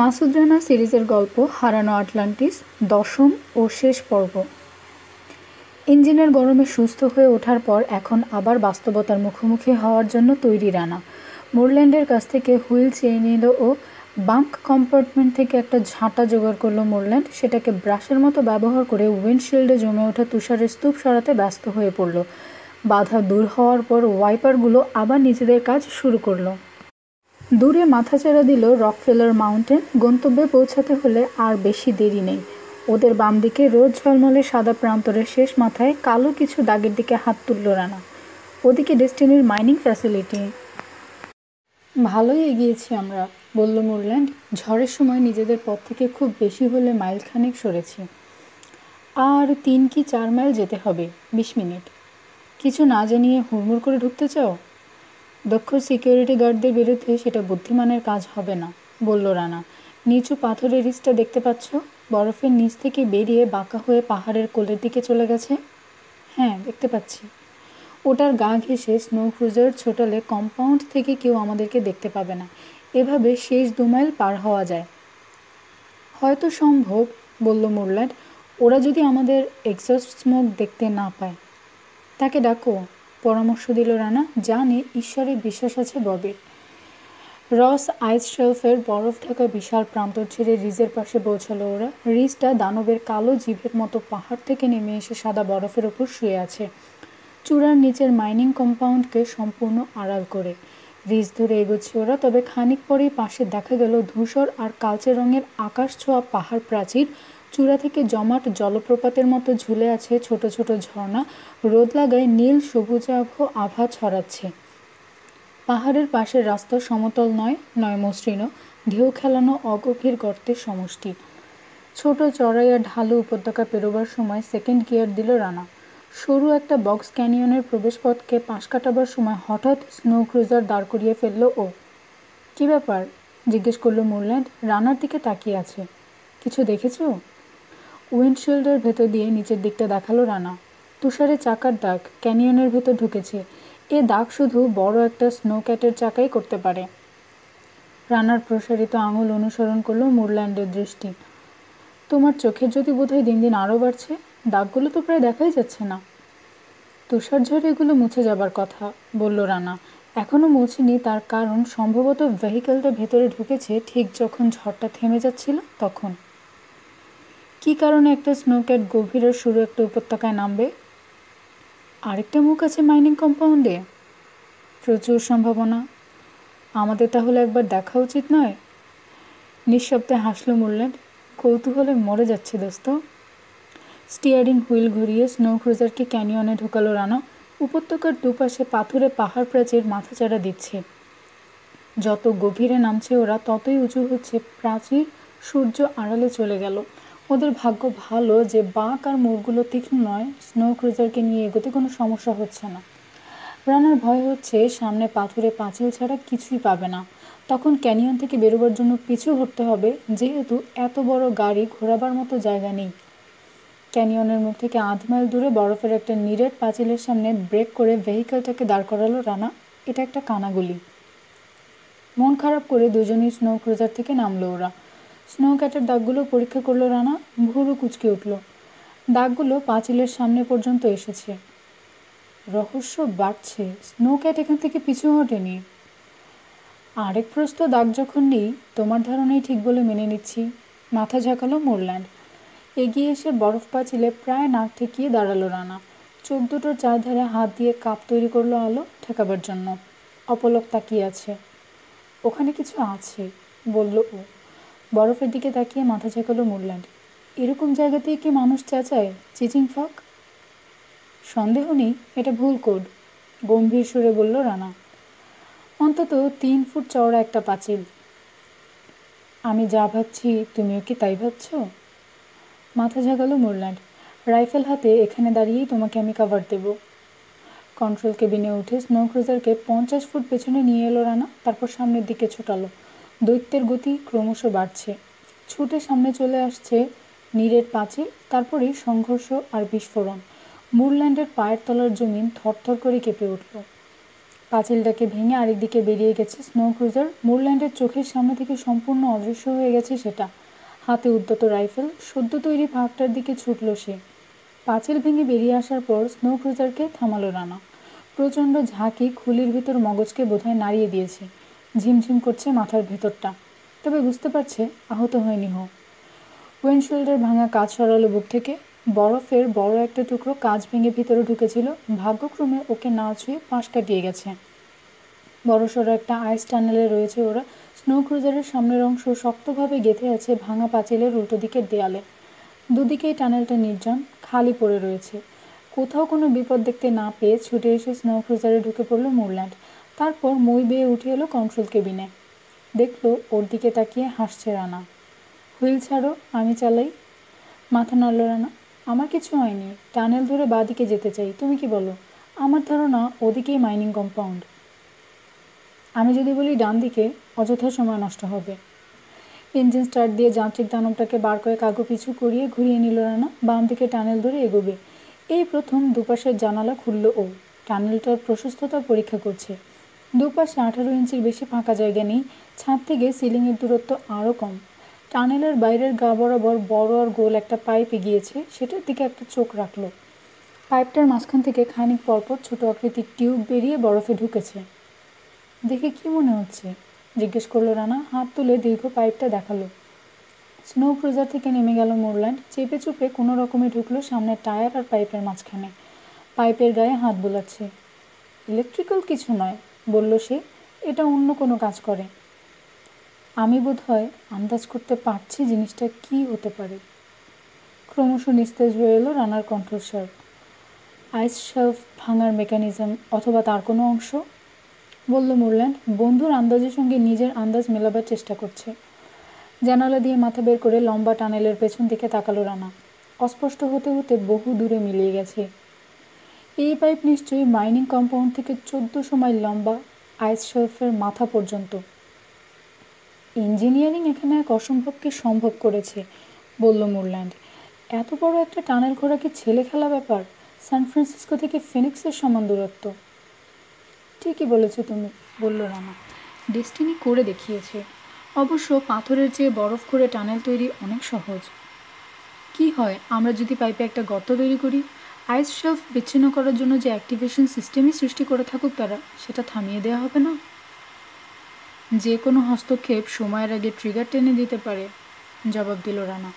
মাসুদ রানা সিরিজের গল্প হারানো আটলান্টিস, দশম ও শেষ পর্ব। ইঞ্জিনের গরমে সুস্থ হয়ে ওঠার পর এখন আবার বাস্তবতার মুখোমুখি হওয়ার জন্য তৈরি রানা। মোরল্যান্ডের কাছ থেকে হুইল চেয়ে নিল ও বাঙ্ক কম্পার্টমেন্ট থেকে একটা ঝাঁটা জোগাড় করলো মোরল্যান্ড। সেটাকে ব্রাশের মতো ব্যবহার করে উইন্ডশিল্ডে জমে ওঠা তুষারের স্তূপ সরাতে ব্যস্ত হয়ে পড়ল। বাধা দূর হওয়ার পর ওয়াইপারগুলো আবার নিজেদের কাজ শুরু করলো। দূরে মাথাচাড়া দিল রকফেলার মাউন্টেন। গন্তব্যে পৌঁছাতে হলে আর বেশি দেরি নেই। ওদের বাম দিকে রোদ ঝলমলে সাদা প্রান্তরের শেষ মাথায় কালো কিছু দাগের দিকে হাত তুলল রানা। ওদিকে ডেস্টিনির মাইনিং ফ্যাসিলিটি। ভালোই এগিয়েছি আমরা, বলল মোরল্যান্ড। ঝড়ের সময় নিজেদের পথ থেকে খুব বেশি হলে মাইলখানেক সরেছি। আর 3 কি 4 মাইল যেতে হবে, 20 মিনিট। কিছু না জানিয়ে হুড়মুড় করে ঢুকতে চাও? দক্ষ সিকিউরিটি গার্ডদের বিরুদ্ধে সেটা বুদ্ধিমানের কাজ হবে না, বলল রানা। নিচু পাথরের রিসটা দেখতে পাচ্ছ? বরফের নিচ থেকে বেরিয়ে বাঁকা হয়ে পাহাড়ের কোলের দিকে চলে গেছে। হ্যাঁ, দেখতে পাচ্ছি। ওটার গা ঘেঁষে স্নো ক্রুজার ছোটালে কম্পাউন্ড থেকে কেউ আমাদেরকে দেখতে পাবে না। এভাবে শেষ 2 মাইল পার হওয়া যায়। হয়তো সম্ভব, বলল মোরল্যান্ড। ওরা যদি আমাদের এক্সস্ট স্মোক দেখতে না পায়। তাকে ডাকো, পরামর্শ দিল রানা। জানে ঈশ্বরে বিশ্বাস আছে ববের। রস আইস শেলফের বরফ ঢাকা বিশাল প্রান্তর ছেড়ে রিজের পাশে পৌঁছালো ওরা। রিজটা দানবের কালো জিভের মতো পাহাড় থেকে নেমে এসে সাদা বরফের ওপর শুয়ে আছে, চূড়ার নিচের মাইনিং কম্পাউন্ডকে সম্পূর্ণ আড়াল করে। রিজ ধরে এগোচ্ছে ওরা। তবে খানিক পরেই পাশে দেখা গেল ধূসর আর কালচে রঙের আকাশ ছোঁয়া পাহাড় প্রাচীর। চূড়া থেকে জমাট জলপ্রপাতের মতো ঝুলে আছে ছোট ছোট ঝর্ণা। রোদ লাগায় নীল সবুজাভ আভা ছড়াচ্ছে। পাহাড়ের পাশের রাস্তা সমতল নয়, নয় মসৃণ, ঢেউ খেলানো অগভীর গর্তের সমষ্টি। ছোট চড়াই আর ঢালু উপত্যকা পেরোবার সময় সেকেন্ড গিয়ার দিল রানা। সরু একটা বক্স ক্যানিয়নের প্রবেশপথকে পাশ কাটাবার সময় হঠাৎ স্নো ক্রুজার দাঁড় করিয়ে ফেলল ও। কী ব্যাপার? জিজ্ঞেস করলো মোরল্যান্ড। রানার দিকে তাকিয়ে আছে। কিছু দেখেছো? উইন্ডশিল্ডের ভেতর দিয়ে নিচের দিকটা দেখালো রানা। তুষারে চাকার দাগ ক্যানিয়নের ভেতর ঢুকেছে। এ দাগ শুধু বড় একটা স্নো ক্যাটের চাকাই করতে পারে। রানার প্রসারিত আঙুল অনুসরণ করলো মোরল্যান্ডের দৃষ্টি। তোমার চোখের জ্যোতি বোধহয় দিন দিন আরও বাড়ছে। দাগগুলো তো প্রায় দেখাই যাচ্ছে না। তুষার ঝড়ে এগুলো মুছে যাবার কথা, বলল রানা। এখনও মুছেনি, তার কারণ সম্ভবত ভেহিকেলটা ভেতরে ঢুকেছে ঠিক যখন ঝড়টা থেমে যাচ্ছিল তখন। কী কারণে একটা স্নোক্যাট গভীর আর সরু একটা উপত্যকায় নামবে? আরেকটা মুখ আছে মাইনিং কম্পাউন্ডে? প্রচুর সম্ভাবনা। আমাদের তাহলে একবার দেখা উচিত নয়? নিঃশব্দে হাসলো মোরল্যান্ড। কৌতূহলে মরে যাচ্ছে দোস্ত। স্টিয়ারিং হুইল ঘুরিয়ে স্নো ক্রুজারকে ক্যানিয়নে ঢোকালো রানা। উপত্যকার দুপাশে পাথুরে পাহাড় প্রাচীর মাথাচাড়া দিচ্ছে। যত গভীরে নামছে ওরা ততই উঁচু হচ্ছে প্রাচীর। সূর্য আড়ালে চলে গেল। ওদের ভাগ্য ভালো যে বাঁক আর মোড়গুলো তীক্ষ্ণ নয়। স্নো ক্রুজারকে নিয়ে এগোতে কোনো সমস্যা হচ্ছে না। রানার ভয় হচ্ছে সামনে পাথুরে পাঁচিল ছাড়া কিছুই পাবে না। তখন ক্যানিয়ন থেকে বেরোবার জন্য পিছু হটতে হবে, যেহেতু এত বড় গাড়ি ঘোরাবার মতো জায়গা নেই। ক্যানিয়নের মুখ থেকে 1/2 মাইল দূরে বরফের একটা নিরেট পাঁচিলের সামনে ব্রেক করে ভেহিকেলটাকে দাঁড় করালো রানা। এটা একটা কানাগুলি। মন খারাপ করে দুজনেই স্নো ক্রুজার থেকে নামলো ওরা। স্নো ক্যাটের দাগগুলো পরীক্ষা করলো রানা। ভুরু কুঁচকে উঠল। দাগগুলো পাঁচিলের সামনে পর্যন্ত এসেছে। রহস্য বাড়ছে। স্নো ক্যাট এখান থেকে পিছু হটেনি। আরেক প্রস্ত দাগ যখন নেই, তোমার ধারণাই ঠিক বলে মেনে নিচ্ছি। মাথা ঝাঁকালো মোরল্যান্ড। এগিয়ে এসে বরফ পাঁচিলে প্রায় নাক ঠেকিয়ে দাঁড়ালো রানা। চোখ দুটোর চারধারে হাত দিয়ে কাপ তৈরি করলো আলো ঠেকাবার জন্য। অপলক তাকিয়ে আছে। ওখানে কিছু আছে, বলল ও। বরফের দিকে তাকিয়ে মাথা ঝাঁকালো মোরল্যান্ড। এরকম জায়গাতেই কি মানুষ চেঁচায় চিচিং ফাঁক? সন্দেহ নেই এটা ভুল কোড, গম্ভীর সুরে বলল রানা। অন্তত 3 ফুট চওড়া একটা পাঁচিল। আমি যা ভাবছি তুমিও কি তাই ভাবছ? মাথা ঝাঁকালো মোরল্যান্ড। রাইফেল হাতে এখানে দাঁড়িয়েই তোমাকে আমি কভার দেব। কন্ট্রোল কেবিনে উঠে স্নো ক্রুজারকে 50 ফুট পেছনে নিয়ে এলো রানা। তারপর সামনের দিকে ছোটালো। দৈত্যের গতি ক্রমশ বাড়ছে। ছুটে সামনে চলে আসছে নিরেট পাঁচিল। তারপরেই সংঘর্ষ আর বিস্ফোরণ। মোরল্যান্ডের পায়ের তলার জমিন থরথর করে কেঁপে উঠল। পাঁচিলটাকে ভেঙে আরেকদিকে বেরিয়ে গেছে স্নো ক্রুজার। মুরল্যান্ডের চোখের সামনে থেকে সম্পূর্ণ অদৃশ্য হয়ে গেছে সেটা। হাতে উদ্যত রাইফেল, সদ্য তৈরি ভাগটার দিকে ছুটল সে। পাঁচিল ভেঙে বেরিয়ে আসার পর স্নো ক্রুজারকে থামালো রানা। প্রচণ্ড ঝাঁকি খুলির ভেতর মগজকে বোধহয় নাড়িয়ে দিয়েছে। ঝিমঝিম করছে মাথার ভেতরটা, তবে বুঝতে পারছে আহত হয়নি হো। উইন্ডশিল্ডের ভাঙা কাঁচ সরালো বুক থেকে। বরফের বড় একটা টুকরো কাঁচ ভেঙে ভিতরে ঢুকেছিল। ভাগ্যক্রমে ওকে না ছুঁয়ে পাশ কাটিয়ে গেছে। বড়সড় একটা আইস টানেলে রয়েছে ওরা। স্নো ক্রুজারের সামনের অংশ শক্তভাবে গেঁথে আছে ভাঙা পাঁচিলের উল্টো দিকের দেয়ালে। দুদিকেই টানেলটা নির্জন, খালি পড়ে রয়েছে। কোথাও কোনো বিপদ দেখতে না পেয়ে ছুটে এসে স্নো ক্রুজারে ঢুকে পড়ল মুরল্যান্ড। তারপর মই বেয়ে উঠে এলো কন্ট্রোল কেবিনে। দেখলো ওর দিকে তাকিয়ে হাসছে রানা। হুইল ছাড়ো, আমি চালাই। মাথা নাড়ল রানা। আমার কিছু হয়নি, টানেল ধরে বাঁদিকে যেতে চাই, তুমি কি বলো? আমার ধারণা ওদিকেই মাইনিং কম্পাউন্ড। আমি যদি বলি ডান দিকে, অযথা সময় নষ্ট হবে। ইঞ্জিন স্টার্ট দিয়ে যান্ত্রিক দানবটাকে বার কয়েক আগু পিছু করিয়ে ঘুরিয়ে নিল রানা। বাম দিকে টানেল ধরে এগোবে। এই প্রথম দুপাশের জানালা খুলল ও। টানেলটার প্রশস্ততা পরীক্ষা করছে। দুপাশে 18 ইঞ্চির বেশি ফাঁকা জায়গা নেই। ছাদ থেকে সিলিংয়ের দূরত্ব আরও কম। টানেলের বাইরের গা বরাবর বড় আর গোল একটা পাইপ এগিয়েছে, সেটার দিকে একটা চোখ রাখল। পাইপটার মাঝখান থেকে খানিক পরপর ছোট আকৃতির টিউব বেরিয়ে বরফে ঢুকেছে। দেখে কি মনে হচ্ছে? জিজ্ঞেস করলো রানা। হাত তুলে দীর্ঘ পাইপটা দেখালো। স্নো ক্রুজার থেকে নেমে গেল মুরল্যান্ড। চেপে চুপে কোনো রকমে ঢুকলো সামনের টায়ার আর পাইপের মাঝখানে। পাইপের গায়ে হাত বোলাচ্ছে। ইলেকট্রিক্যাল কিছু নয়, বলল সে, এটা অন্য কোনো কাজ করে। আমি বোধহয় আন্দাজ করতে পারছি জিনিসটা কি হতে পারে। ক্রমশ নিস্তেজ হয়ে এলো রানার কণ্ঠস্বর। আইস শেলফ ভাঙার মেকানিজম, অথবা তার কোনো অংশ, বলল মুরল্যান্ড। বন্ধুর আন্দাজের সঙ্গে নিজের আন্দাজ মেলাবার চেষ্টা করছে। জানালা দিয়ে মাথা বের করে লম্বা টানেলের পেছন দিকে তাকালো রানা। অস্পষ্ট হতে হতে বহু দূরে মিলিয়ে গেছে। এই পাইপ নিশ্চয়ই মাইনিং কম্পাউন্ড থেকে 1400 মাইল লম্বা, আইস শেলফের মাথা পর্যন্ত। ইঞ্জিনিয়ারিং এখানে এক অসম্ভবকে সম্ভব করেছে, বলল মুরল্যান্ড। এত বড় একটা টানেল খোঁড়া কি ছেলে খেলা ব্যাপার? সান ফ্রান্সিসকো থেকে ফিনিক্সের সমান দূরত্ব। ঠিকই বলেছো তুমি, বলল রানা। ডেস্টিনি করে দেখিয়েছে। অবশ্য পাথরের চেয়ে বরফ খুঁড়ে টানেল তৈরি অনেক সহজ। কি হয় আমরা যদি পাইপে একটা গর্ত তৈরি করি? আইস শেলফ বিচ্ছিন্ন করার জন্য যে অ্যাক্টিভেশন সিস্টেমই সৃষ্টি করে থাকুক তারা, সেটা থামিয়ে দেওয়া হবে না? যে কোনো হস্তক্ষেপ সময়ের আগে ট্রিগার টেনে দিতে পারে, জবাব দিল রানা।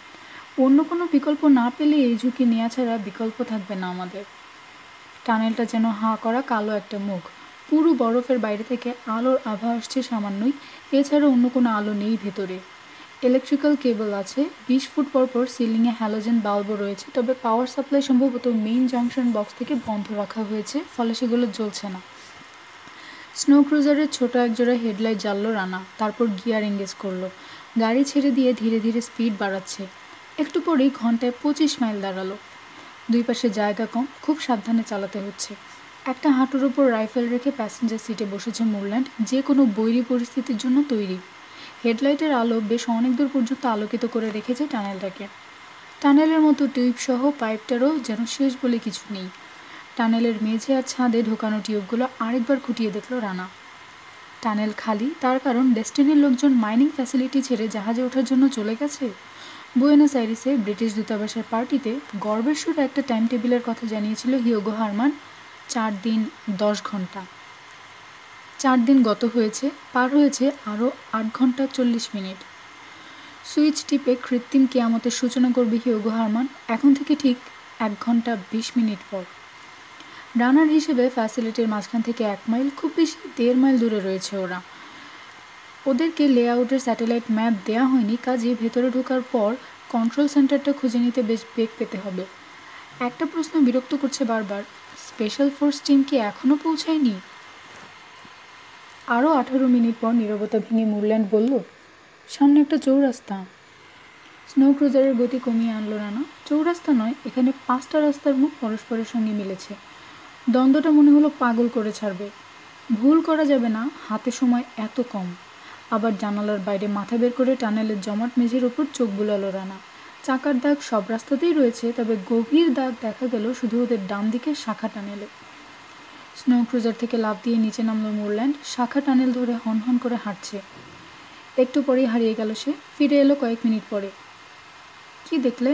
অন্য কোনো বিকল্প না পেলে এই ঝুঁকি নেওয়া ছাড়া বিকল্প থাকবে না আমাদের। টানেলটা যেন হাঁ করা কালো একটা মুখ। পুরো বরফের বাইরে থেকে আলোর আভা আসছে সামান্যই, এছাড়া অন্য কোনো আলো নেই ভেতরে। ইলেকট্রিক্যাল কেবল আছে, 20 ফুট পরপর সিলিংয়ে হ্যালোজেন বাল্বও রয়েছে, তবে পাওয়ার সাপ্লাই সম্ভবত মেইন জাংশন বক্স থেকে বন্ধ রাখা হয়েছে, ফলে সেগুলো জ্বলছে না। স্নো ক্রুজারের ছোট একজোড়া হেডলাইট জ্বালল রানা। তারপর গিয়ার এঙ্গেজ করলো। গাড়ি ছেড়ে দিয়ে ধীরে ধীরে স্পিড বাড়াচ্ছে। একটু পরেই ঘন্টায় 25 মাইল দাঁড়ালো। দুই পাশে জায়গা কম, খুব সাবধানে চালাতে হচ্ছে। একটা হাঁটুর ওপর রাইফেল রেখে প্যাসেঞ্জার সিটে বসেছে মুরল্যান্ড, যে কোনো বৈরী পরিস্থিতির জন্য তৈরি। হেডলাইটের আলো বেশ অনেক দূর পর্যন্ত আলোকিত করে রেখেছে টানেলটাকে। টানেলের মতো টিউব সহ পাইপটারও যেন শেষ বলে কিছু নেই। টানেলের মেঝে আর ছাদে ঢোকানো টিউবগুলো আরেকবার খুঁটিয়ে দেখল রানা। টানেল খালি, তার কারণ ডেস্টিনির লোকজন মাইনিং ফ্যাসিলিটি ছেড়ে জাহাজে ওঠার জন্য চলে গেছে। বুয়েনোস আইরেসে ব্রিটিশ দূতাবাসের পার্টিতে গর্বের সুরে একটা টাইম টেবিলের কথা জানিয়েছিল হিউগো হারমান। 4 দিন 10 ঘন্টা। 4 দিন গত হয়েছে, পার হয়েছে আরও 8 ঘন্টা 40 মিনিট। সুইচ টিপে কৃত্রিম কেয়ামতের সূচনা করবে হিউগো হারমান এখন থেকে ঠিক 1 ঘন্টা 20 মিনিট পর। রানার হিসেবে ফ্যাসিলিটির মাঝখান থেকে 1 মাইল, খুব বেশি 1.5 মাইল দূরে রয়েছে ওরা। ওদেরকে লেআউটের স্যাটেলাইট ম্যাপ দেওয়া হয়নি, কাজে ভেতরে ঢোকার পর কন্ট্রোল সেন্টারটা খুঁজে নিতে বেশ বেগ পেতে হবে। একটা প্রশ্ন বিরক্ত করছে বারবার, স্পেশাল ফোর্স টিম কি এখনও পৌঁছায়নি? আরও 18 মিনিট পর নীরবতা ভেঙে মুরল্যান্ড বলল, সামনে একটা চৌরাস্তা। স্নো ক্রুজারের গতি কমিয়ে আনলো রানা। চৌরাস্তা নয়, এখানে 5টা রাস্তার মুখ পরস্পরের সঙ্গে মিলেছে। দ্বন্দ্বটা মনে হলো পাগল করে ছাড়বে। ভুল করা যাবে না, হাতে সময় এত কম। আবার জানালার বাইরে মাথা বের করে টানেলের জমাট মেঝের ওপর চোখ বুলালো রানা। চাকার দাগ সব রাস্তাতেই রয়েছে, তবে গভীর দাগ দেখা গেল শুধু ওদের ডান দিকের শাখা টানেলে। স্নো ক্রুজার থেকে লাফ দিয়ে নিচে নামলো মুরল্যান্ড। শাখা টানেল ধরে হনহন করে হাঁটছে। একটু পরেই হারিয়ে গেল সে। ফিরে এলো কয়েক মিনিট পরে। কি দেখলে?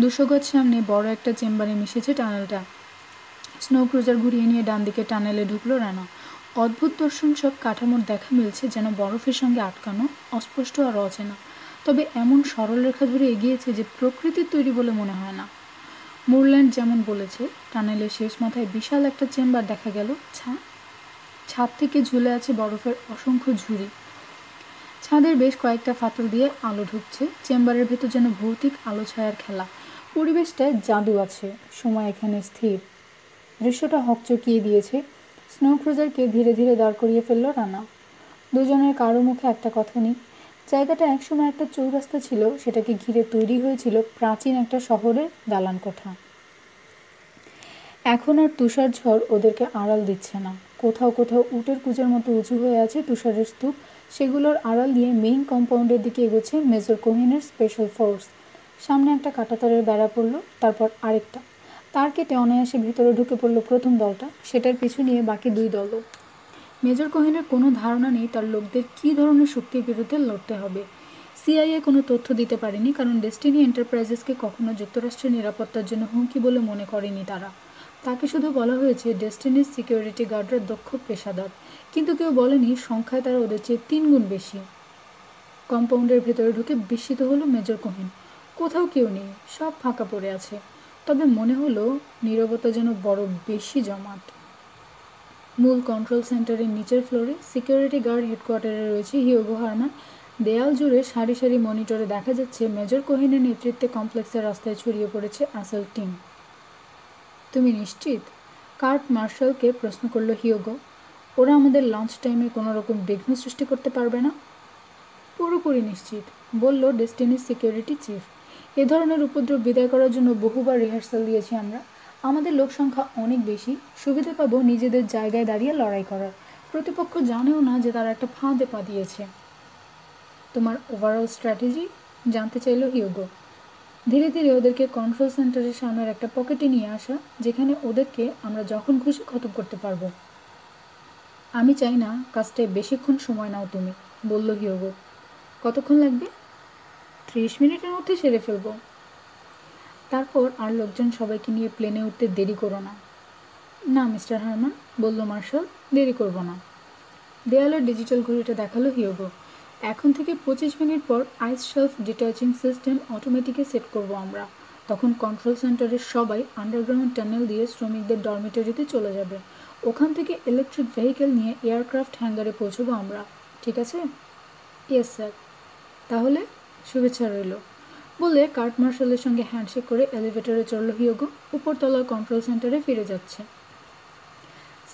200 গজ সামনে বড় একটা চেম্বারে মিশেছে টানেলটা। স্নো ক্রুজার ঘুরিয়ে নিয়ে ডান দিকে টানেলে ঢুকলো রানা। অদ্ভুত দর্শন সব কাঠামোর দেখা মিলছে, যেন বরফের সঙ্গে আটকানো, অস্পষ্ট আর অচেনা। তবে এমন সরল রেখা ধরে এগিয়েছে যে প্রকৃতির তৈরি বলে মনে হয় না। মুরল্যান্ড যেমন বলেছে, টানেলের শেষ মাথায় বিশাল একটা চেম্বার দেখা গেল। ছাদ থেকে ঝুলে আছে বরফের অসংখ্য ঝুড়ি। ছাদের বেশ কয়েকটা ফাটল দিয়ে আলো ঢুকছে। চেম্বারের ভেতর যেন ভৌতিক আলো ছায়ার খেলা। পরিবেশটায় জাদু আছে। সময় এখানে স্থির। দৃশ্যটা হকচকিয়ে দিয়েছে। স্নো ক্রুজারকে ধীরে ধীরে দাঁড় করিয়ে ফেলল রানা। দুজনের কারো মুখে একটা কথা নেই। জায়গাটা একসময় একটা চৌরাস্তা ছিল, সেটাকে ঘিরে তৈরি হয়েছিল প্রাচীন একটা শহরের দালান কোঠা। এখন আর তুষার ঝড় ওদেরকে আড়াল দিচ্ছে না। কোথাও কোথাও উটের কুচের মতো উঁচু হয়ে আছে তুষারের স্তূপ। সেগুলোর আড়াল দিয়ে মেইন কম্পাউন্ডের দিকে এগোচ্ছে মেজর কোহেনের স্পেশাল ফোর্স। সামনে একটা কাঁটাতারের বেড়া পড়ল, তারপর আরেকটা। তার কেটে অনায়াসে ভেতরে ঢুকে পড়ল প্রথম দলটা। সেটার পিছু নিয়ে বাকি দুই দলও। মেজর কোহেনের কোনো ধারণা নেই তার লোকদের কী ধরনের শক্তির বিরুদ্ধে লড়তে হবে। সিআইএ কোনো তথ্য দিতে পারেনি, কারণ ডেস্টিনি এন্টারপ্রাইজেসকে কখনো যুক্তরাষ্ট্রের নিরাপত্তার জন্য হুমকি বলে মনে করেনি তারা। তাকে শুধু বলা হয়েছে ডেস্টিনির সিকিউরিটি গার্ডরা দক্ষ পেশাদার, কিন্তু কেউ বলেনি সংখ্যায় তারা ওদের চেয়ে 3 গুণ বেশি। কম্পাউন্ডের ভেতরে ঢুকে বিস্মিত হলো মেজর কোহেন। কোথাও কেউ নেই, সব ফাঁকা পড়ে আছে। তবে মনে হলো নীরবতা যেন বড় বেশি জমাট। মূল কন্ট্রোল সেন্টারের নিচের ফ্লোরে সিকিউরিটি গার্ড হেডকোয়ার্টারে রয়েছে হিউগো হারমান। দেয়াল জুড়ে সারি সারি মনিটরে দেখা যাচ্ছে মেজর কোহেনের নেতৃত্বে কমপ্লেক্সের রাস্তায় ছড়িয়ে পড়েছে আসল টিম। তুমি নিশ্চিত? কার্ট মার্শালকে প্রশ্ন করল হিউগো। ওরা আমাদের লাঞ্চ টাইমে কোনো রকম বিঘ্ন সৃষ্টি করতে পারবে না? পুরোপুরি নিশ্চিত, বলল ডেস্টিনির সিকিউরিটি চিফ। এ ধরনের উপদ্রব বিদায় করার জন্য বহুবার রিহার্সাল দিয়েছি আমরা। আমাদের লোক সংখ্যা অনেক বেশি। সুবিধা পাবো নিজেদের জায়গায় দাঁড়িয়ে লড়াই করার। প্রতিপক্ষ জানেও না যে তারা একটা ফাঁদে পা দিয়েছে। তোমার ওভারঅল স্ট্র্যাটেজি জানতে চাইল হিউগো। ধীরে ধীরে ওদেরকে কন্ট্রোল সেন্টারের সামনের একটা পকেটে নিয়ে আসা, যেখানে ওদেরকে আমরা যখন খুশি খতম করতে পারবো। আমি চাই না কাজটায় বেশিক্ষণ সময় নাও তুমি, বলল হিউগো। কতক্ষণ লাগবে? 30 মিনিটের মধ্যে সেরে ফেলবো। তারপর আর লোকজন সবাইকে নিয়ে প্লেনে উঠতে দেরি করো না। না মিস্টার হারমান, বলল মার্শাল, দেরি করব না। দেয়ালের ডিজিটাল ঘড়িটা দেখালো হিউগো। এখন থেকে 25 মিনিট পর আইস শেলফ ডিটাচিং সিস্টেম অটোমেটিকে সেট করব আমরা। তখন কন্ট্রোল সেন্টারের সবাই আন্ডারগ্রাউন্ড টানেল দিয়ে শ্রমিকদের ডরমিটরিতে চলে যাবে। ওখান থেকে ইলেকট্রিক ভেহিকেল নিয়ে এয়ারক্রাফট হ্যাঙ্গারে পৌঁছবো আমরা। ঠিক আছে? Yes sir. তাহলে শুভেচ্ছা রইল, বলে কার্ট মার্শালের সঙ্গে হ্যান্ডশেক করে এলিভেটরে চড়ল হিউগো। উপরতলার কন্ট্রোল সেন্টারে ফিরে যাচ্ছে।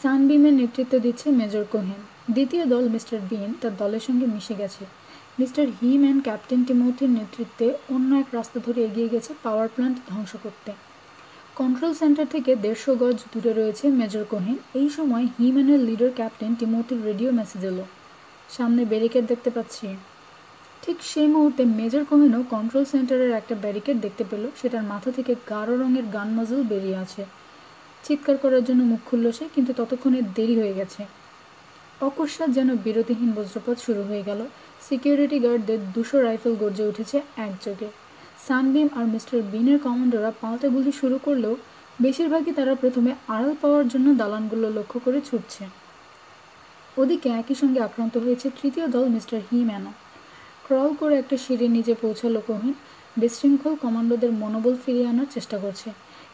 সানবিমের নেতৃত্ব দিচ্ছে মেজর কোহেন। দ্বিতীয় দল মিস্টার বিন তার দলের সঙ্গে মিশে গেছে। মিস্টার হিম্যান ক্যাপ্টেন টিমোথির নেতৃত্বে অন্য এক রাস্তা ধরে এগিয়ে গেছে পাওয়ার প্ল্যান্ট ধ্বংস করতে। কন্ট্রোল সেন্টার থেকে 150 গজ দূরে রয়েছে মেজর কোহেন। এই সময় হিম্যানের লিডার ক্যাপ্টেন টিমোথির রেডিও মেসেজ এলো, সামনে ব্যারিকেড দেখতে পাচ্ছি। ঠিক সেই মুহূর্তে মেজর কোহেনও কন্ট্রোল সেন্টারের একটা ব্যারিকেড দেখতে পেল। সেটার মাথা থেকে গাঢ় রঙের গান নজল বেরিয়ে আছে। চিৎকার করার জন্য মুখ খুলল সে, কিন্তু ততক্ষণে দেরি হয়ে গেছে। অকস্মাৎ যেন বিরতিহীন বজ্রপাত শুরু হয়ে গেল। সিকিউরিটি গার্ডদের 200 রাইফেল গর্জে উঠেছে একযোগে। সানবিম আর মিস্টার বিনের কমান্ডোরা পাল্টা গুলি শুরু করলেও বেশিরভাগই তারা প্রথমে আড়াল পাওয়ার জন্য দালানগুলো লক্ষ্য করে ছুটছে। ওদিকে একই সঙ্গে আক্রান্ত হয়েছে তৃতীয় দল মিস্টার হিম্যানও। ক্রল করে একটা সিঁড়ির নিচে পৌঁছালো কোহেন। বিশৃঙ্খল কমান্ডোদের মনোবল ফিরিয়ে আনার চেষ্টা করছে,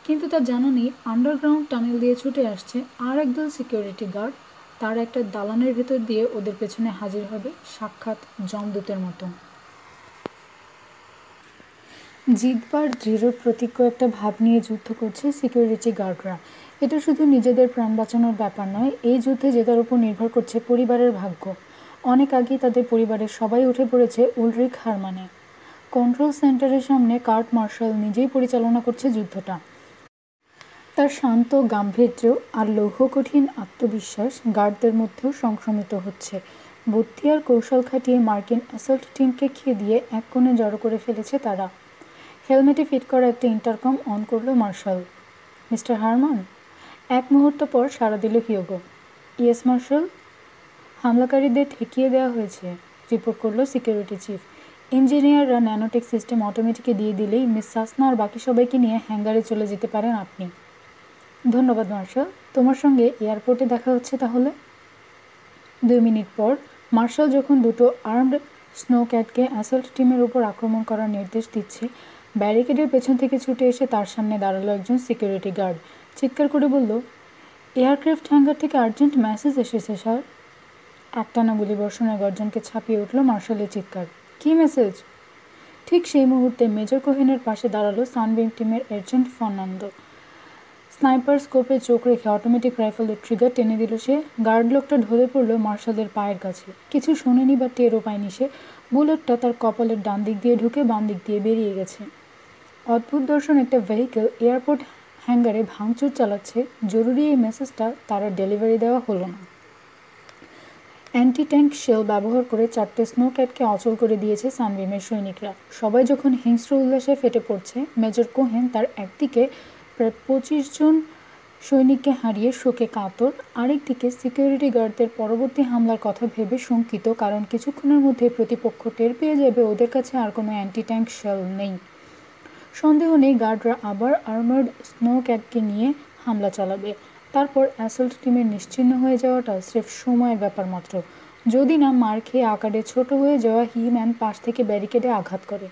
কিন্তু তার জানা নেই আন্ডারগ্রাউন্ড টানেল দিয়ে ছুটে আসছে আর একদল সিকিউরিটি গার্ড। তার একটা দালানের ভেতর দিয়ে ওদের পেছনে হাজির হবে সাক্ষাৎ যমদূতের মতো। জিতবার দৃঢ় প্রতিজ্ঞ একটা ভাব নিয়ে যুদ্ধ করছে সিকিউরিটি গার্ডরা। এটা শুধু নিজেদের প্রাণ বাঁচানোর ব্যাপার নয়, এই যুদ্ধে জেতার উপর নির্ভর করছে পরিবারের ভাগ্য। অনেক আগেই তাদের পরিবারের সবাই উঠে পড়েছে উলরিক হারমানে। কন্ট্রোল সেন্টারের সামনে কার্ট মার্শাল নিজেই পরিচালনা করছে যুদ্ধটা। তার শান্ত গাম্ভীর্য আর লৌহকঠিন আত্মবিশ্বাস গার্ডদের মধ্যেও সংক্রমিত হচ্ছে। বুদ্ধি আর কৌশল খাটিয়ে মার্কিন অ্যাসল্ট টিমকে খেদিয়ে এক কোণে জড়ো করে ফেলেছে তারা। হেলমেটে ফিট করা একটা ইন্টারকম অন করলো মার্শাল। মিস্টার হারমান, এক মুহূর্ত পর সাড়া দিল হিয়োগো। ইয়েস মার্শাল, হামলাকারীদের ঠেকিয়ে দেওয়া হয়েছে, রিপোর্ট করলো সিকিউরিটি চিফ। ইঞ্জিনিয়াররা ন্যানোটেক সিস্টেম অটোমেটিকে দিয়ে দিলেই মিস সাসনা আর বাকি সবাইকে নিয়ে হ্যাঙ্গারে চলে যেতে পারেন আপনি। ধন্যবাদ মার্শাল, তোমার সঙ্গে এয়ারপোর্টে দেখা হচ্ছে তাহলে। 2 মিনিট পর মার্শাল যখন দুটো আর্মড স্নো ক্যাটকে অ্যাসল্ট টিমের উপর আক্রমণ করার নির্দেশ দিচ্ছে, ব্যারিকেডের পেছন থেকে ছুটে এসে তার সামনে দাঁড়ালো একজন সিকিউরিটি গার্ড। চিৎকার করে বলল, এয়ারক্রাফট হ্যাঙ্গার থেকে আর্জেন্ট মেসেজ এসেছে স্যার। একটানা গুলিবর্ষণের গর্জনকে ছাপিয়ে উঠল মার্শালের চিৎকার। কী মেসেজ? ঠিক সেই মুহূর্তে মেজর কোহেনের পাশে দাঁড়ালো সানবিম টিমের এজেন্ট ফার্নান্দো। স্নাইপার স্কোপে চোখ রেখে অটোমেটিক রাইফেলের ট্রিগার টেনে দিল সে। গার্ড লোকটা ঢলে পড়ল মার্শালের পায়ের কাছে। কিছু শোনেনি বা টেরও পায়নি সে। বুলেটটা তার কপালের ডান দিক দিয়ে ঢুকে বাম দিক দিয়ে বেরিয়ে গেছে। অদ্ভুত দর্শন একটা ভেহিকেল এয়ারপোর্ট হ্যাঙ্গারে ভাঙচুর চালাচ্ছে, জরুরি এই মেসেজটা তারা ডেলিভারি দেওয়া হলো না। অ্যান্টি ট্যাঙ্ক শেল ব্যবহার করে 4টে স্নো ক্যাটকে অচল করে দিয়েছে সানবিমের সৈনিকরা। সবাই যখন হিংস্র উল্লাসে ফেটে পড়ছে, মেজর কোহেন তার একদিকে প্রায় 25 জন সৈনিককে হারিয়ে শোকে কাতর, আরেকদিকে সিকিউরিটি গার্ডদের পরবর্তী হামলার কথা ভেবে শঙ্কিত, কারণ কিছুক্ষণের মধ্যে প্রতিপক্ষ টের পেয়ে যাবে ওদের কাছে আর কোনো অ্যান্টি ট্যাঙ্ক শেল নেই। সন্দেহ নেই গার্ডরা আবার আর্মার্ড স্নো ক্যাটকে নিয়ে হামলা চালাবে। তারপর অ্যাসল্ট টিমের নিশ্চিহ্ন হয়ে যাওয়াটা স্রেফ সময়ের ব্যাপার মাত্র, যদি না মার খেয়ে আকারে ছোট হয়ে যাওয়া হি-ম্যান পাশ থেকে ব্যারিকেডে আঘাত করে।